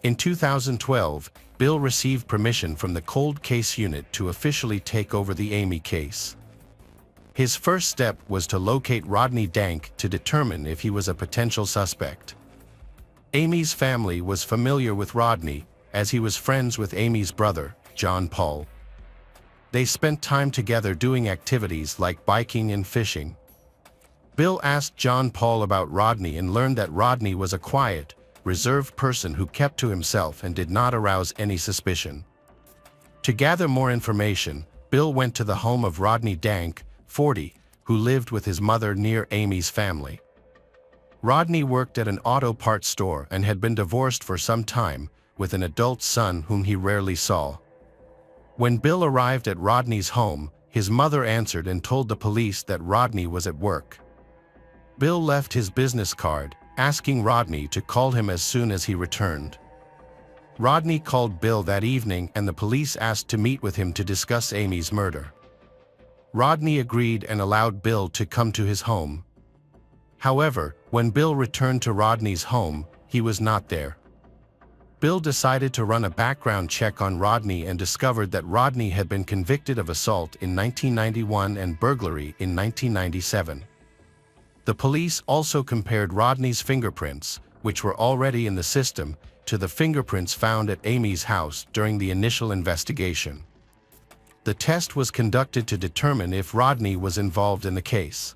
In 2012, Bill received permission from the Cold Case Unit to officially take over the Amy case. His first step was to locate Rodney Dank to determine if he was a potential suspect. Amy's family was familiar with Rodney, as he was friends with Amy's brother, John Paul. They spent time together doing activities like biking and fishing. Bill asked John Paul about Rodney and learned that Rodney was a quiet, reserved person who kept to himself and did not arouse any suspicion. To gather more information, Bill went to the home of Rodney Dank, 40, who lived with his mother near Amy's family. Rodney worked at an auto parts store and had been divorced for some time, with an adult son whom he rarely saw. When Bill arrived at Rodney's home, his mother answered and told the police that Rodney was at work. Bill left his business card, asking Rodney to call him as soon as he returned. Rodney called Bill that evening and the police asked to meet with him to discuss Amy's murder. Rodney agreed and allowed Bill to come to his home. However, when Bill returned to Rodney's home, he was not there. Bill decided to run a background check on Rodney and discovered that Rodney had been convicted of assault in 1991 and burglary in 1997. The police also compared Rodney's fingerprints, which were already in the system, to the fingerprints found at Amy's house during the initial investigation. The test was conducted to determine if Rodney was involved in the case.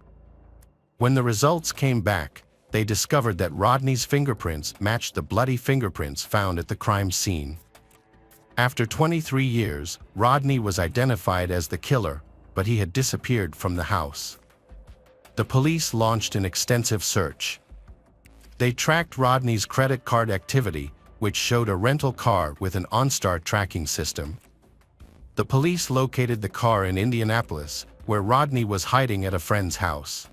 When the results came back, they discovered that Rodney's fingerprints matched the bloody fingerprints found at the crime scene. After 23 years, Rodney was identified as the killer, but he had disappeared from the house. The police launched an extensive search. They tracked Rodney's credit card activity, which showed a rental car with an OnStar tracking system. The police located the car in Indianapolis, where Rodney was hiding at a friend's house.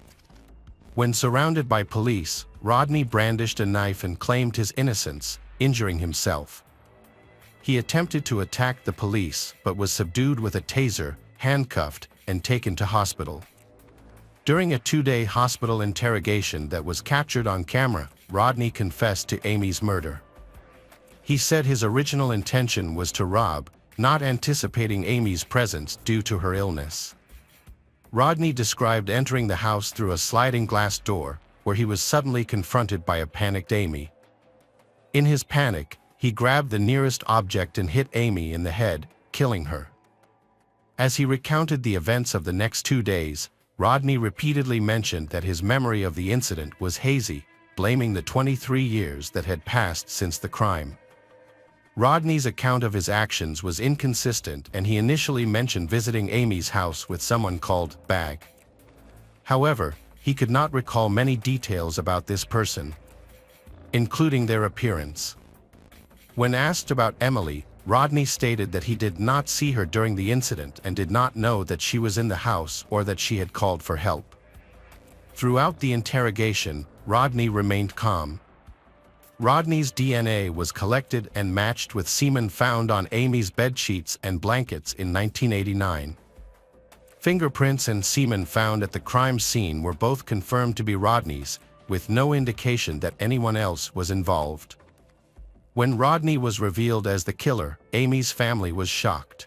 When surrounded by police, Rodney brandished a knife and claimed his innocence, injuring himself. He attempted to attack the police but was subdued with a taser, handcuffed, and taken to hospital. During a 2-day hospital interrogation that was captured on camera, Rodney confessed to Amy's murder. He said his original intention was to rob, not anticipating Amy's presence due to her illness. Rodney described entering the house through a sliding glass door, where he was suddenly confronted by a panicked Amy. In his panic, he grabbed the nearest object and hit Amy in the head, killing her. As he recounted the events of the next 2 days, Rodney repeatedly mentioned that his memory of the incident was hazy, blaming the 23 years that had passed since the crime. Rodney's account of his actions was inconsistent, and he initially mentioned visiting Amy's house with someone called Bag. However, he could not recall many details about this person, including their appearance. When asked about Emily, Rodney stated that he did not see her during the incident and did not know that she was in the house or that she had called for help. Throughout the interrogation, Rodney remained calm. Rodney's DNA was collected and matched with semen found on Amy's bedsheets and blankets in 1989. Fingerprints and semen found at the crime scene were both confirmed to be Rodney's, with no indication that anyone else was involved. When Rodney was revealed as the killer, Amy's family was shocked.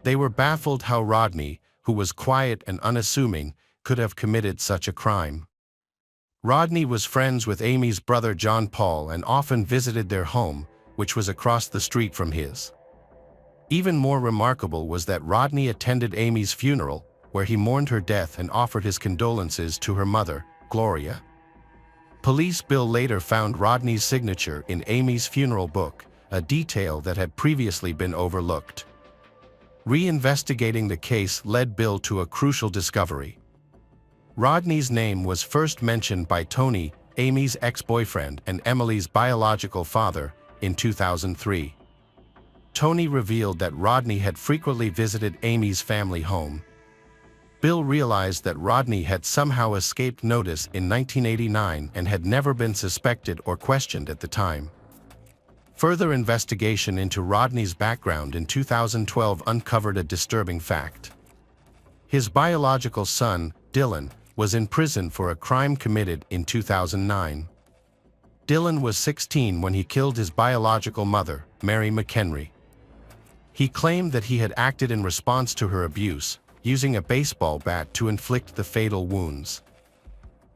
They were baffled how Rodney, who was quiet and unassuming, could have committed such a crime. Rodney was friends with Amy's brother John Paul and often visited their home, which was across the street from his. Even more remarkable was that Rodney attended Amy's funeral, where he mourned her death and offered his condolences to her mother, Gloria. Police bill later found Rodney's signature in Amy's funeral book, a detail that had previously been overlooked. Reinvestigating the case led Bill to a crucial discovery. Rodney's name was first mentioned by Tony, Amy's ex-boyfriend and Emily's biological father, in 2003. Tony revealed that Rodney had frequently visited Amy's family home. Bill realized that Rodney had somehow escaped notice in 1989 and had never been suspected or questioned at the time. Further investigation into Rodney's background in 2012 uncovered a disturbing fact. His biological son, Dylan, was in prison for a crime committed in 2009. Dylan was 16 when he killed his biological mother, Mary McHenry. He claimed that he had acted in response to her abuse, using a baseball bat to inflict the fatal wounds.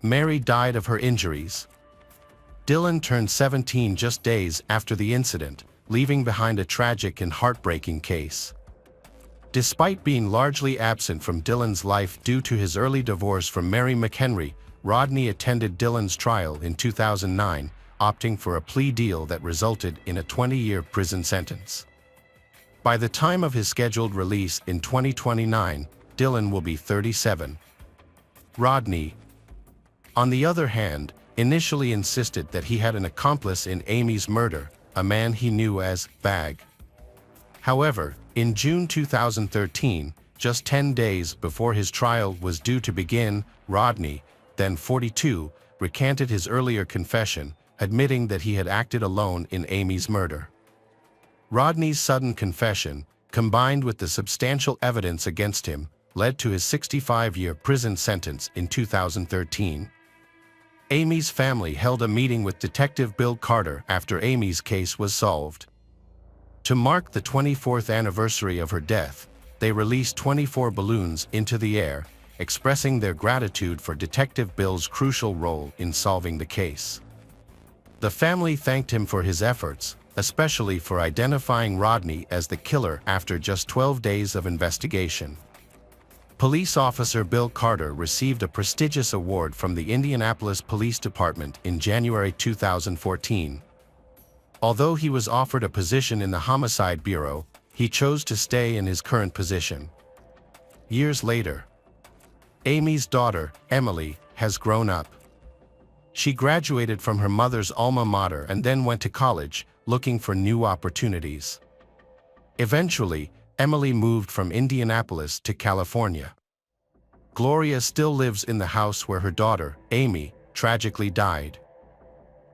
Mary died of her injuries. Dylan turned 17 just days after the incident, leaving behind a tragic and heartbreaking case. Despite being largely absent from Dylan's life due to his early divorce from Mary McHenry, Rodney attended Dylan's trial in 2009, opting for a plea deal that resulted in a 20-year prison sentence. By the time of his scheduled release in 2029, Dylan will be 37. Rodney, on the other hand, initially insisted that he had an accomplice in Amy's murder, a man he knew as Bag. However, in June 2013, just 10 days before his trial was due to begin, Rodney, then 42, recanted his earlier confession, admitting that he had acted alone in Amy's murder. Rodney's sudden confession, combined with the substantial evidence against him, led to his 65-year prison sentence in 2013. Amy's family held a meeting with Detective Bill Carter after Amy's case was solved. To mark the 24th anniversary of her death, they released 24 balloons into the air, expressing their gratitude for Detective Bill's crucial role in solving the case. The family thanked him for his efforts, especially for identifying Rodney as the killer after just 12 days of investigation. Police officer Bill Carter received a prestigious award from the Indianapolis Police Department in January 2014. Although he was offered a position in the Homicide Bureau, he chose to stay in his current position. Years later, Amy's daughter, Emily, has grown up. She graduated from her mother's alma mater and then went to college, looking for new opportunities. Eventually, Emily moved from Indianapolis to California. Gloria still lives in the house where her daughter, Amy, tragically died.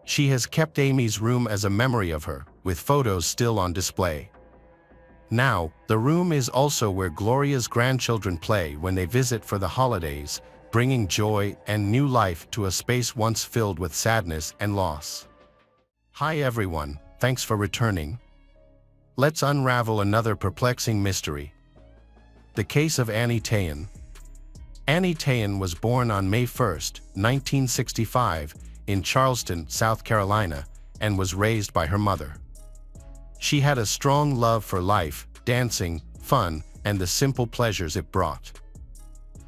She has kept Amy's room as a memory of her, with photos still on display. Now, the room is also where Gloria's grandchildren play when they visit for the holidays, bringing joy and new life to a space once filled with sadness and loss. Hi everyone, thanks for returning. Let's unravel another perplexing mystery. The case of Annie Tayan. Annie Tayan was born on May 1, 1965, in Charleston, South Carolina, and was raised by her mother. She had a strong love for life, dancing, fun, and the simple pleasures it brought.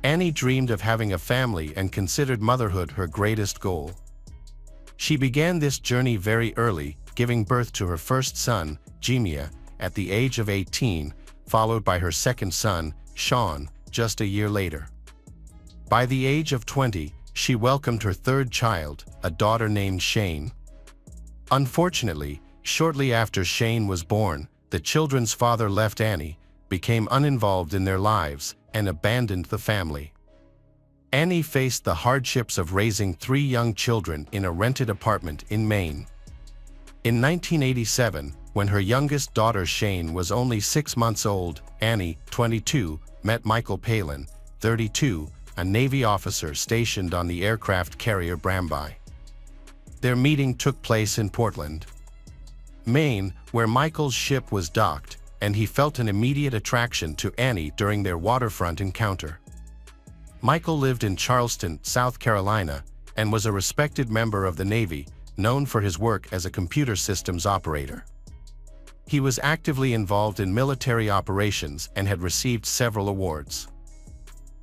Annie dreamed of having a family and considered motherhood her greatest goal. She began this journey very early, giving birth to her first son, Jemia, at the age of 18, followed by her second son, Sean, just a year later. By the age of 20, she welcomed her third child, a daughter named Shane. Unfortunately, shortly after Shane was born, the children's father left Annie, became uninvolved in their lives, and abandoned the family. Annie faced the hardships of raising 3 young children in a rented apartment in Maine. In 1987, when her youngest daughter Shane was only 6 months old, Annie, 22, met Michael Palin, 32, a Navy officer stationed on the aircraft carrier Bramby. Their meeting took place in Portland, Maine, where Michael's ship was docked, and he felt an immediate attraction to Annie during their waterfront encounter. Michael lived in Charleston, South Carolina, and was a respected member of the Navy, known for his work as a computer systems operator. He was actively involved in military operations and had received several awards.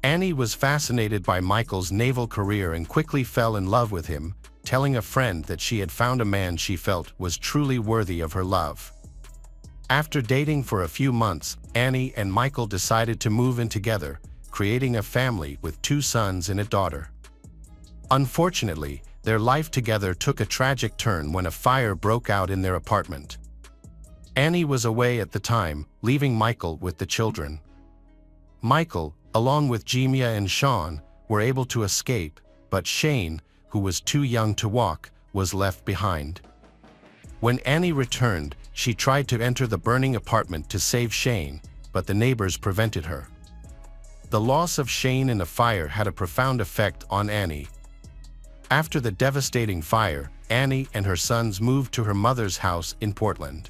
Annie was fascinated by Michael's naval career and quickly fell in love with him, telling a friend that she had found a man she felt was truly worthy of her love. After dating for a few months, Annie and Michael decided to move in together, creating a family with 2 sons and a daughter. Unfortunately, their life together took a tragic turn when a fire broke out in their apartment. Annie was away at the time, leaving Michael with the children. Michael, along with Jemia and Sean, were able to escape, but Shane, who was too young to walk, was left behind. When Annie returned, she tried to enter the burning apartment to save Shane, but the neighbors prevented her. The loss of Shane in the fire had a profound effect on Annie. After the devastating fire, Annie and her sons moved to her mother's house in Portland.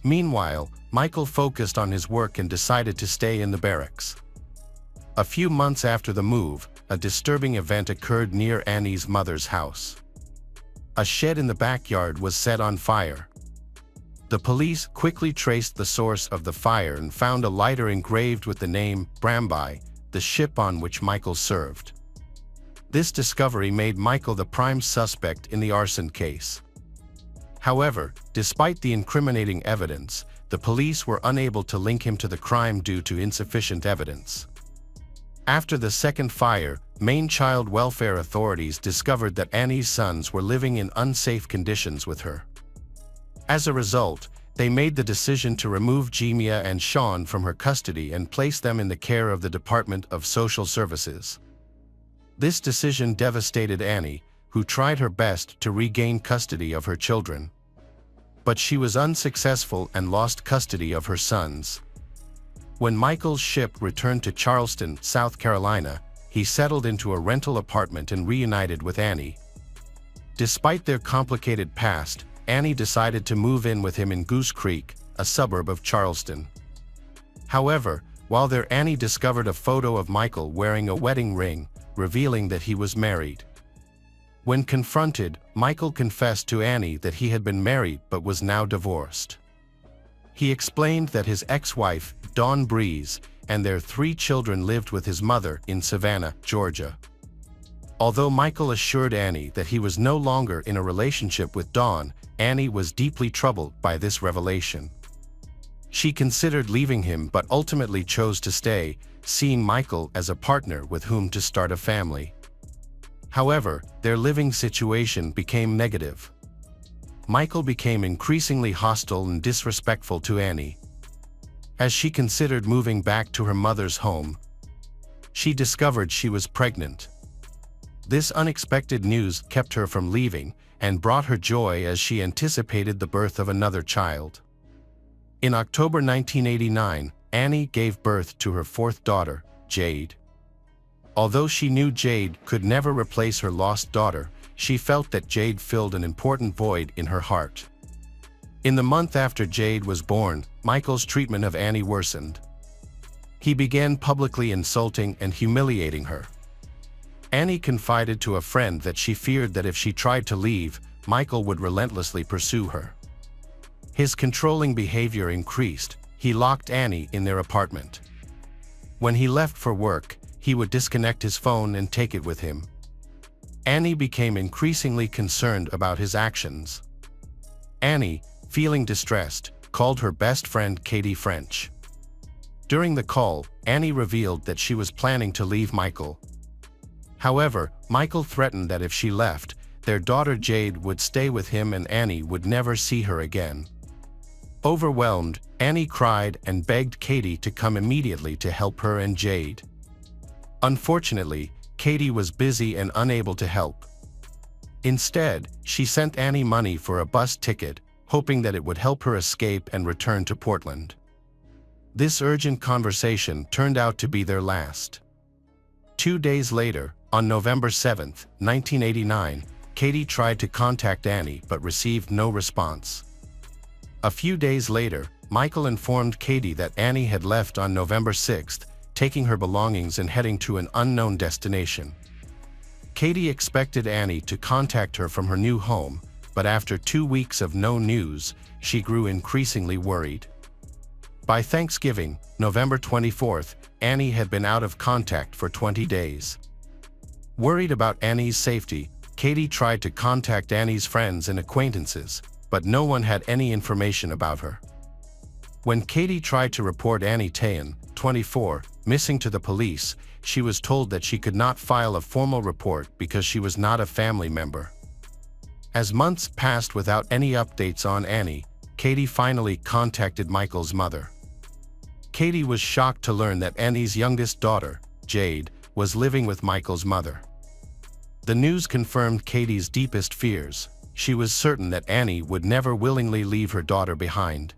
Meanwhile, Michael focused on his work and decided to stay in the barracks. A few months after the move, a disturbing event occurred near Annie's mother's house. A shed in the backyard was set on fire. The police quickly traced the source of the fire and found a lighter engraved with the name Bramby, the ship on which Michael served. This discovery made Michael the prime suspect in the arson case. However, despite the incriminating evidence, the police were unable to link him to the crime due to insufficient evidence. After the second fire, Maine child welfare authorities discovered that Annie's sons were living in unsafe conditions with her. As a result, they made the decision to remove Jemia and Sean from her custody and place them in the care of the Department of Social Services. This decision devastated Annie, who tried her best to regain custody of her children. But she was unsuccessful and lost custody of her sons. When Michael's ship returned to Charleston, South Carolina, he settled into a rental apartment and reunited with Annie. Despite their complicated past, Annie decided to move in with him in Goose Creek, a suburb of Charleston. However, while there, Annie discovered a photo of Michael wearing a wedding ring, revealing that he was married. When confronted, Michael confessed to Annie that he had been married but was now divorced. He explained that his ex-wife, Dawn Breeze, and their 3 children lived with his mother in Savannah, Georgia. Although Michael assured Annie that he was no longer in a relationship with Dawn, Annie was deeply troubled by this revelation. She considered leaving him but ultimately chose to stay, seeing Michael as a partner with whom to start a family. However, their living situation became negative. Michael became increasingly hostile and disrespectful to Annie. As she considered moving back to her mother's home, she discovered she was pregnant. This unexpected news kept her from leaving and brought her joy as she anticipated the birth of another child. In October 1989, Annie gave birth to her 4th daughter, Jade. Although she knew Jade could never replace her lost daughter, she felt that Jade filled an important void in her heart. In the month after Jade was born, Michael's treatment of Annie worsened. He began publicly insulting and humiliating her. Annie confided to a friend that she feared that if she tried to leave, Michael would relentlessly pursue her. His controlling behavior increased. He locked Annie in their apartment. When he left for work, he would disconnect his phone and take it with him. Annie became increasingly concerned about his actions. Annie, feeling distressed, called her best friend Katie French. During the call, Annie revealed that she was planning to leave Michael. However, Michael threatened that if she left, their daughter Jade would stay with him and Annie would never see her again. Overwhelmed, Annie cried and begged Katie to come immediately to help her and Jade. Unfortunately, Katie was busy and unable to help. Instead, she sent Annie money for a bus ticket, hoping that it would help her escape and return to Portland. This urgent conversation turned out to be their last. 2 days later, on November 7, 1989, Katie tried to contact Annie but received no response. A few days later, Michael informed Katie that Annie had left on November 6, taking her belongings and heading to an unknown destination. Katie expected Annie to contact her from her new home, but after 2 weeks of no news, she grew increasingly worried. By Thanksgiving, November 24th, Annie had been out of contact for 20 days. Worried about Annie's safety, Katie tried to contact Annie's friends and acquaintances, but no one had any information about her. When Katie tried to report Annie Tayan, 24, missing to the police, she was told that she could not file a formal report because she was not a family member. As months passed without any updates on Annie, Katie finally contacted Michael's mother. Katie was shocked to learn that Annie's youngest daughter, Jade, was living with Michael's mother. The news confirmed Katie's deepest fears. She was certain that Annie would never willingly leave her daughter behind.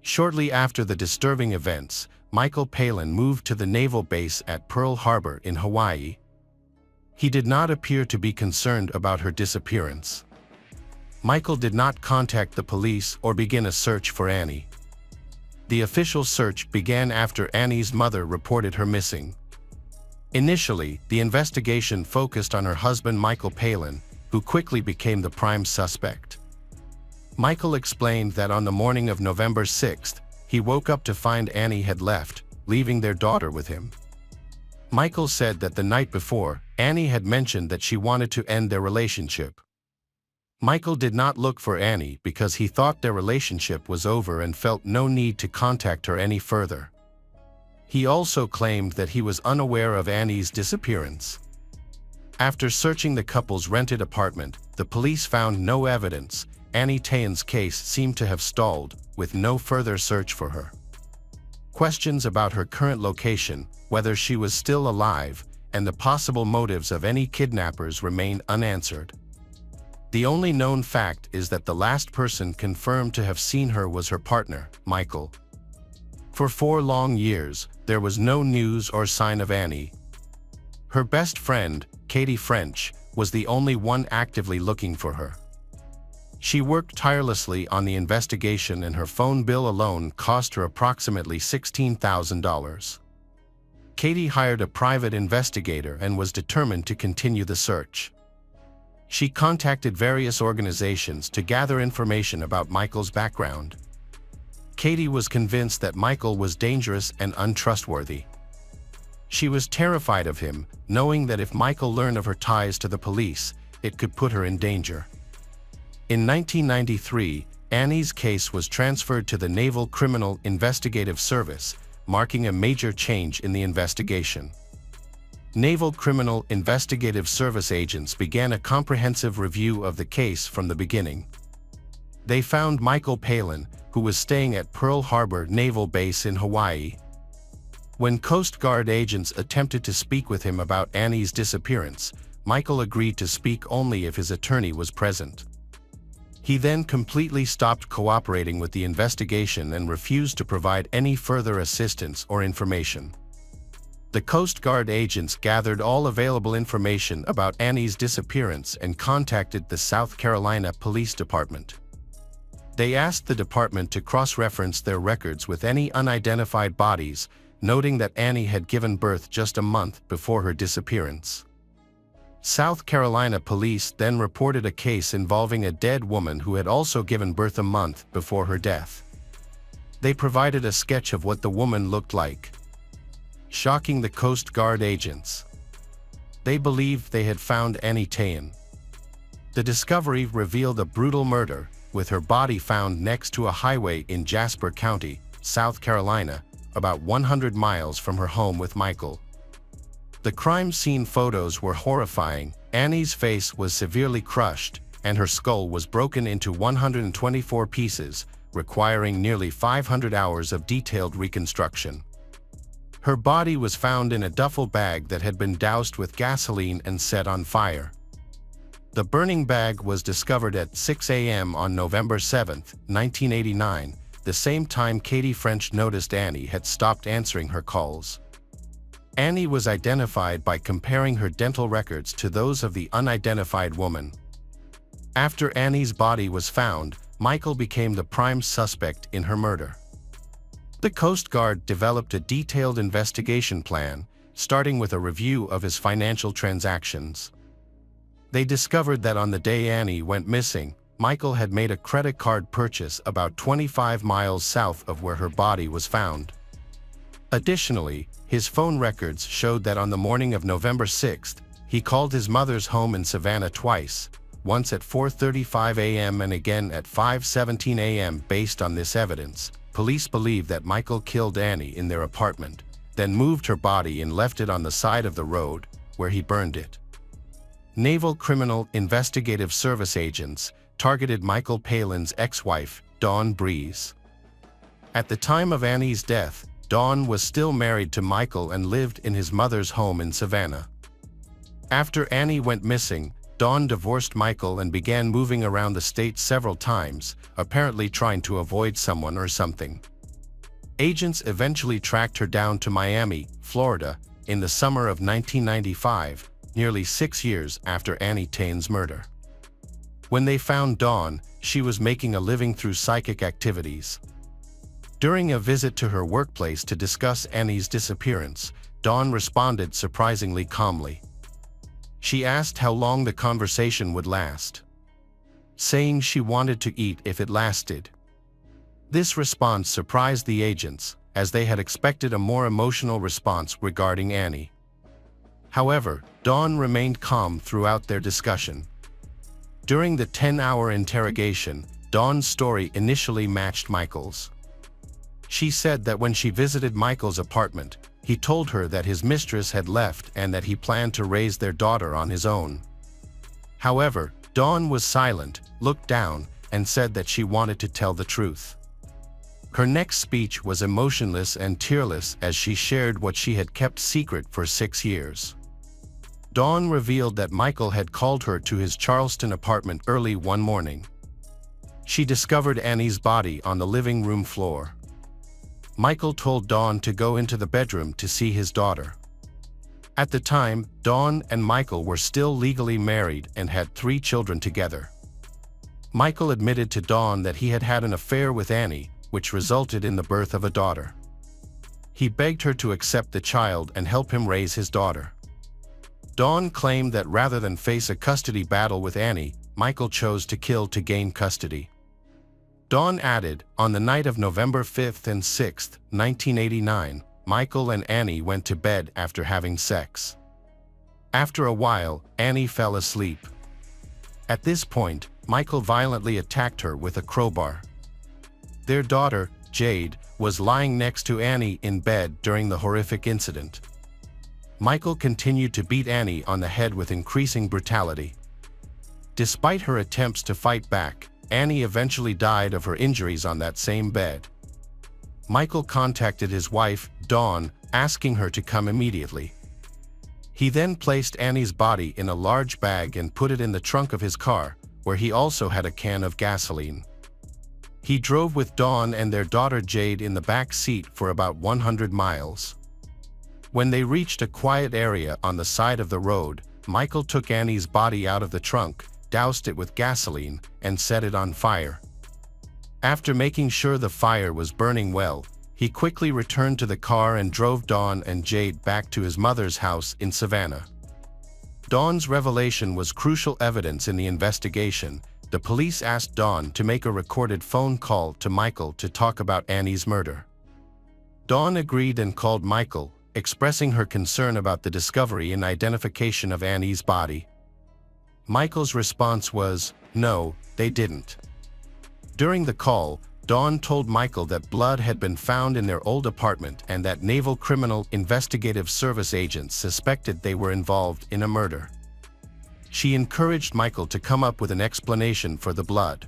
Shortly after the disturbing events, Michael Palin moved to the naval base at Pearl Harbor in Hawaii. He did not appear to be concerned about her disappearance. Michael did not contact the police or begin a search for Annie. The official search began after Annie's mother reported her missing. Initially, the investigation focused on her husband Michael Palin, who quickly became the prime suspect. Michael explained that on the morning of November 6th, he woke up to find Annie had left, leaving their daughter with him. Michael said that the night before, Annie had mentioned that she wanted to end their relationship. Michael did not look for Annie because he thought their relationship was over and felt no need to contact her any further. He also claimed that he was unaware of Annie's disappearance. After searching the couple's rented apartment, the police found no evidence. Annie Tayan's case seemed to have stalled, with no further search for her. Questions about her current location, whether she was still alive, and the possible motives of any kidnappers remain unanswered. The only known fact is that the last person confirmed to have seen her was her partner, Michael. For 4 long years, there was no news or sign of Annie. Her best friend, Katie French, was the only one actively looking for her. She worked tirelessly on the investigation and her phone bill alone cost her approximately $16,000. Katie hired a private investigator and was determined to continue the search. She contacted various organizations to gather information about Michael's background. Katie was convinced that Michael was dangerous and untrustworthy. She was terrified of him, knowing that if Michael learned of her ties to the police, it could put her in danger. In 1993, Annie's case was transferred to the Naval Criminal Investigative Service, marking a major change in the investigation. Naval Criminal Investigative Service agents began a comprehensive review of the case from the beginning. They found Michael Palin, who was staying at Pearl Harbor Naval Base in Hawaii. When Coast Guard agents attempted to speak with him about Annie's disappearance, Michael agreed to speak only if his attorney was present. He then completely stopped cooperating with the investigation and refused to provide any further assistance or information. The Coast Guard agents gathered all available information about Annie's disappearance and contacted the South Carolina Police Department. They asked the department to cross-reference their records with any unidentified bodies, noting that Annie had given birth just a month before her disappearance. South Carolina police then reported a case involving a dead woman who had also given birth a month before her death. They provided a sketch of what the woman looked like, shocking the Coast Guard agents. They believed they had found Annie Tayan. The discovery revealed a brutal murder, with her body found next to a highway in Jasper County, South Carolina, about 100 miles from her home with Michael. The crime scene photos were horrifying. Annie's face was severely crushed, and her skull was broken into 124 pieces, requiring nearly 500 hours of detailed reconstruction. Her body was found in a duffel bag that had been doused with gasoline and set on fire. The burning bag was discovered at 6 a.m. on November 7, 1989, the same time Katie French noticed Annie had stopped answering her calls. Annie was identified by comparing her dental records to those of the unidentified woman. After Annie's body was found, Michael became the prime suspect in her murder. The Coast Guard developed a detailed investigation plan, starting with a review of his financial transactions. They discovered that on the day Annie went missing, Michael had made a credit card purchase about 25 miles south of where her body was found. Additionally, his phone records showed that on the morning of November 6th, he called his mother's home in Savannah twice, once at 4:35 a.m. and again at 5:17 a.m. Based on this evidence, police believe that Michael killed Annie in their apartment, then moved her body and left it on the side of the road, where he burned it. Naval Criminal Investigative Service agents targeted Michael Palin's ex-wife, Dawn Breeze. At the time of Annie's death, Dawn was still married to Michael and lived in his mother's home in Savannah. After Annie went missing, Dawn divorced Michael and began moving around the state several times, apparently trying to avoid someone or something. Agents eventually tracked her down to Miami, Florida, in the summer of 1995, nearly 6 years after Annie Tayan's murder. When they found Dawn, she was making a living through psychic activities. During a visit to her workplace to discuss Annie's disappearance, Dawn responded surprisingly calmly. She asked how long the conversation would last, saying she wanted to eat if it lasted. This response surprised the agents, as they had expected a more emotional response regarding Annie. However, Dawn remained calm throughout their discussion. During the 10-hour interrogation, Dawn's story initially matched Michael's. She said that when she visited Michael's apartment, he told her that his mistress had left and that he planned to raise their daughter on his own. However, Dawn was silent, looked down, and said that she wanted to tell the truth. Her next speech was emotionless and tearless as she shared what she had kept secret for 6 years. Dawn revealed that Michael had called her to his Charleston apartment early one morning. She discovered Annie's body on the living room floor. Michael told Dawn to go into the bedroom to see his daughter. At the time, Dawn and Michael were still legally married and had 3 children together. Michael admitted to Dawn that he had had an affair with Annie, which resulted in the birth of a daughter. He begged her to accept the child and help him raise his daughter. Dawn claimed that rather than face a custody battle with Annie, Michael chose to kill to gain custody. Dawn added, on the night of November 5th and 6th, 1989, Michael and Annie went to bed after having sex. After a while, Annie fell asleep. At this point, Michael violently attacked her with a crowbar. Their daughter, Jade, was lying next to Annie in bed during the horrific incident. Michael continued to beat Annie on the head with increasing brutality. Despite her attempts to fight back, Annie eventually died of her injuries on that same bed. Michael contacted his wife, Dawn, asking her to come immediately. He then placed Annie's body in a large bag and put it in the trunk of his car, where he also had a can of gasoline. He drove with Dawn and their daughter Jade in the back seat for about 100 miles. When they reached a quiet area on the side of the road, Michael took Annie's body out of the trunk, doused it with gasoline, and set it on fire. After making sure the fire was burning well, he quickly returned to the car and drove Dawn and Jade back to his mother's house in Savannah. Dawn's revelation was crucial evidence in the investigation. The police asked Dawn to make a recorded phone call to Michael to talk about Annie's murder. Dawn agreed and called Michael, expressing her concern about the discovery and identification of Annie's body. Michael's response was, "No, they didn't." During the call, Dawn told Michael that blood had been found in their old apartment and that Naval Criminal Investigative Service agents suspected they were involved in a murder. She encouraged Michael to come up with an explanation for the blood.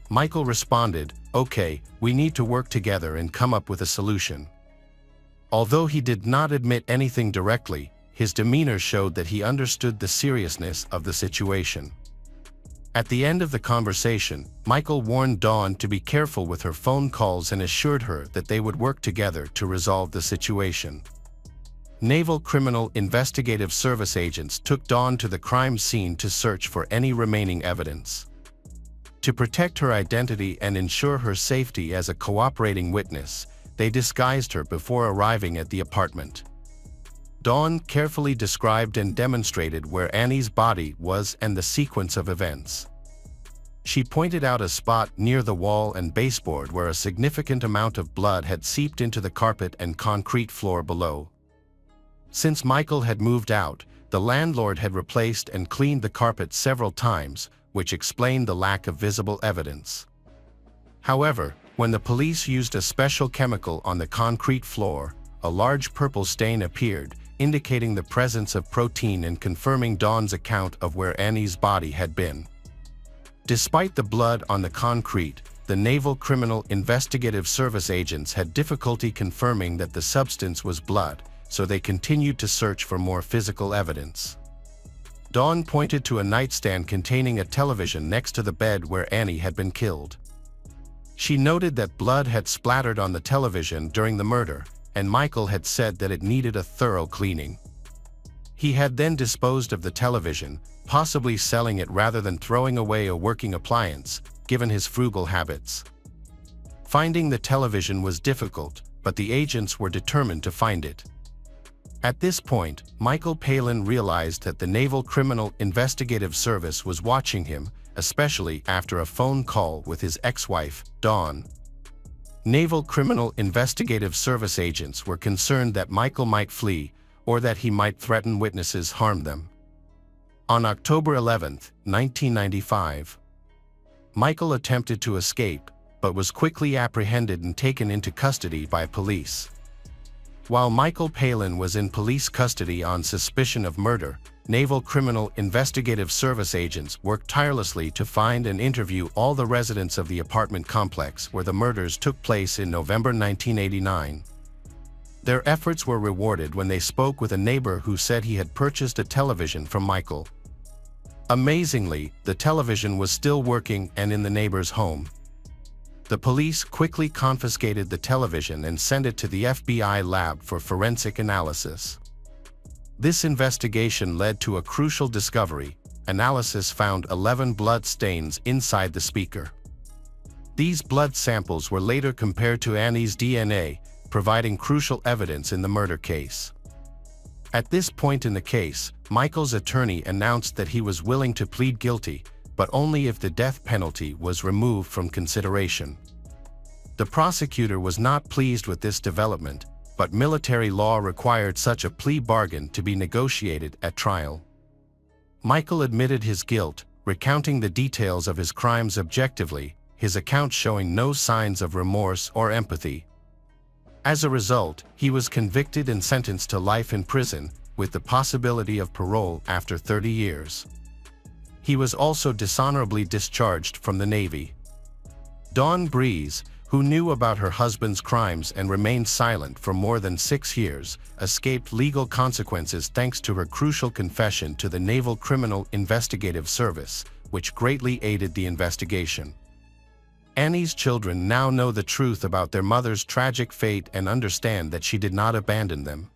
Michael responded, "Okay, we need to work together and come up with a solution." Although he did not admit anything directly, his demeanor showed that he understood the seriousness of the situation. At the end of the conversation, Michael warned Dawn to be careful with her phone calls and assured her that they would work together to resolve the situation. Naval Criminal Investigative Service agents took Dawn to the crime scene to search for any remaining evidence. To protect her identity and ensure her safety as a cooperating witness, they disguised her before arriving at the apartment. Dawn carefully described and demonstrated where Annie's body was and the sequence of events. She pointed out a spot near the wall and baseboard where a significant amount of blood had seeped into the carpet and concrete floor below. Since Michael had moved out, the landlord had replaced and cleaned the carpet several times, which explained the lack of visible evidence. However, when the police used a special chemical on the concrete floor, a large purple stain appeared, indicating the presence of protein and confirming Dawn's account of where Annie's body had been. Despite the blood on the concrete, the Naval Criminal Investigative Service agents had difficulty confirming that the substance was blood, so they continued to search for more physical evidence. Dawn pointed to a nightstand containing a television next to the bed where Annie had been killed. She noted that blood had splattered on the television during the murder, and Michael had said that it needed a thorough cleaning. He had then disposed of the television, possibly selling it rather than throwing away a working appliance, given his frugal habits. Finding the television was difficult, but the agents were determined to find it. At this point, Michael Palin realized that the Naval Criminal Investigative Service was watching him, especially after a phone call with his ex-wife, Dawn. Naval Criminal Investigative Service agents were concerned that Michael might flee, or that he might threaten witnesses, harm them. On October 11, 1995, Michael attempted to escape, but was quickly apprehended and taken into custody by police. While Michael Palin was in police custody on suspicion of murder, Naval Criminal Investigative Service agents worked tirelessly to find and interview all the residents of the apartment complex where the murders took place in November 1989. Their efforts were rewarded when they spoke with a neighbor who said he had purchased a television from Michael. Amazingly, the television was still working and in the neighbor's home. The police quickly confiscated the television and sent it to the FBI lab for forensic analysis. This investigation led to a crucial discovery. Analysis found 11 blood stains inside the speaker. These blood samples were later compared to Annie's DNA, providing crucial evidence in the murder case. At this point in the case, Michael's attorney announced that he was willing to plead guilty, but only if the death penalty was removed from consideration. The prosecutor was not pleased with this development, but military law required such a plea bargain to be negotiated at trial. Michael admitted his guilt, recounting the details of his crimes objectively, his account showing no signs of remorse or empathy. As a result, he was convicted and sentenced to life in prison, with the possibility of parole after 30 years. He was also dishonorably discharged from the Navy. Dawn Breeze, who knew about her husband's crimes and remained silent for more than 6 years, escaped legal consequences thanks to her crucial confession to the Naval Criminal Investigative Service, which greatly aided the investigation. Annie's children now know the truth about their mother's tragic fate and understand that she did not abandon them.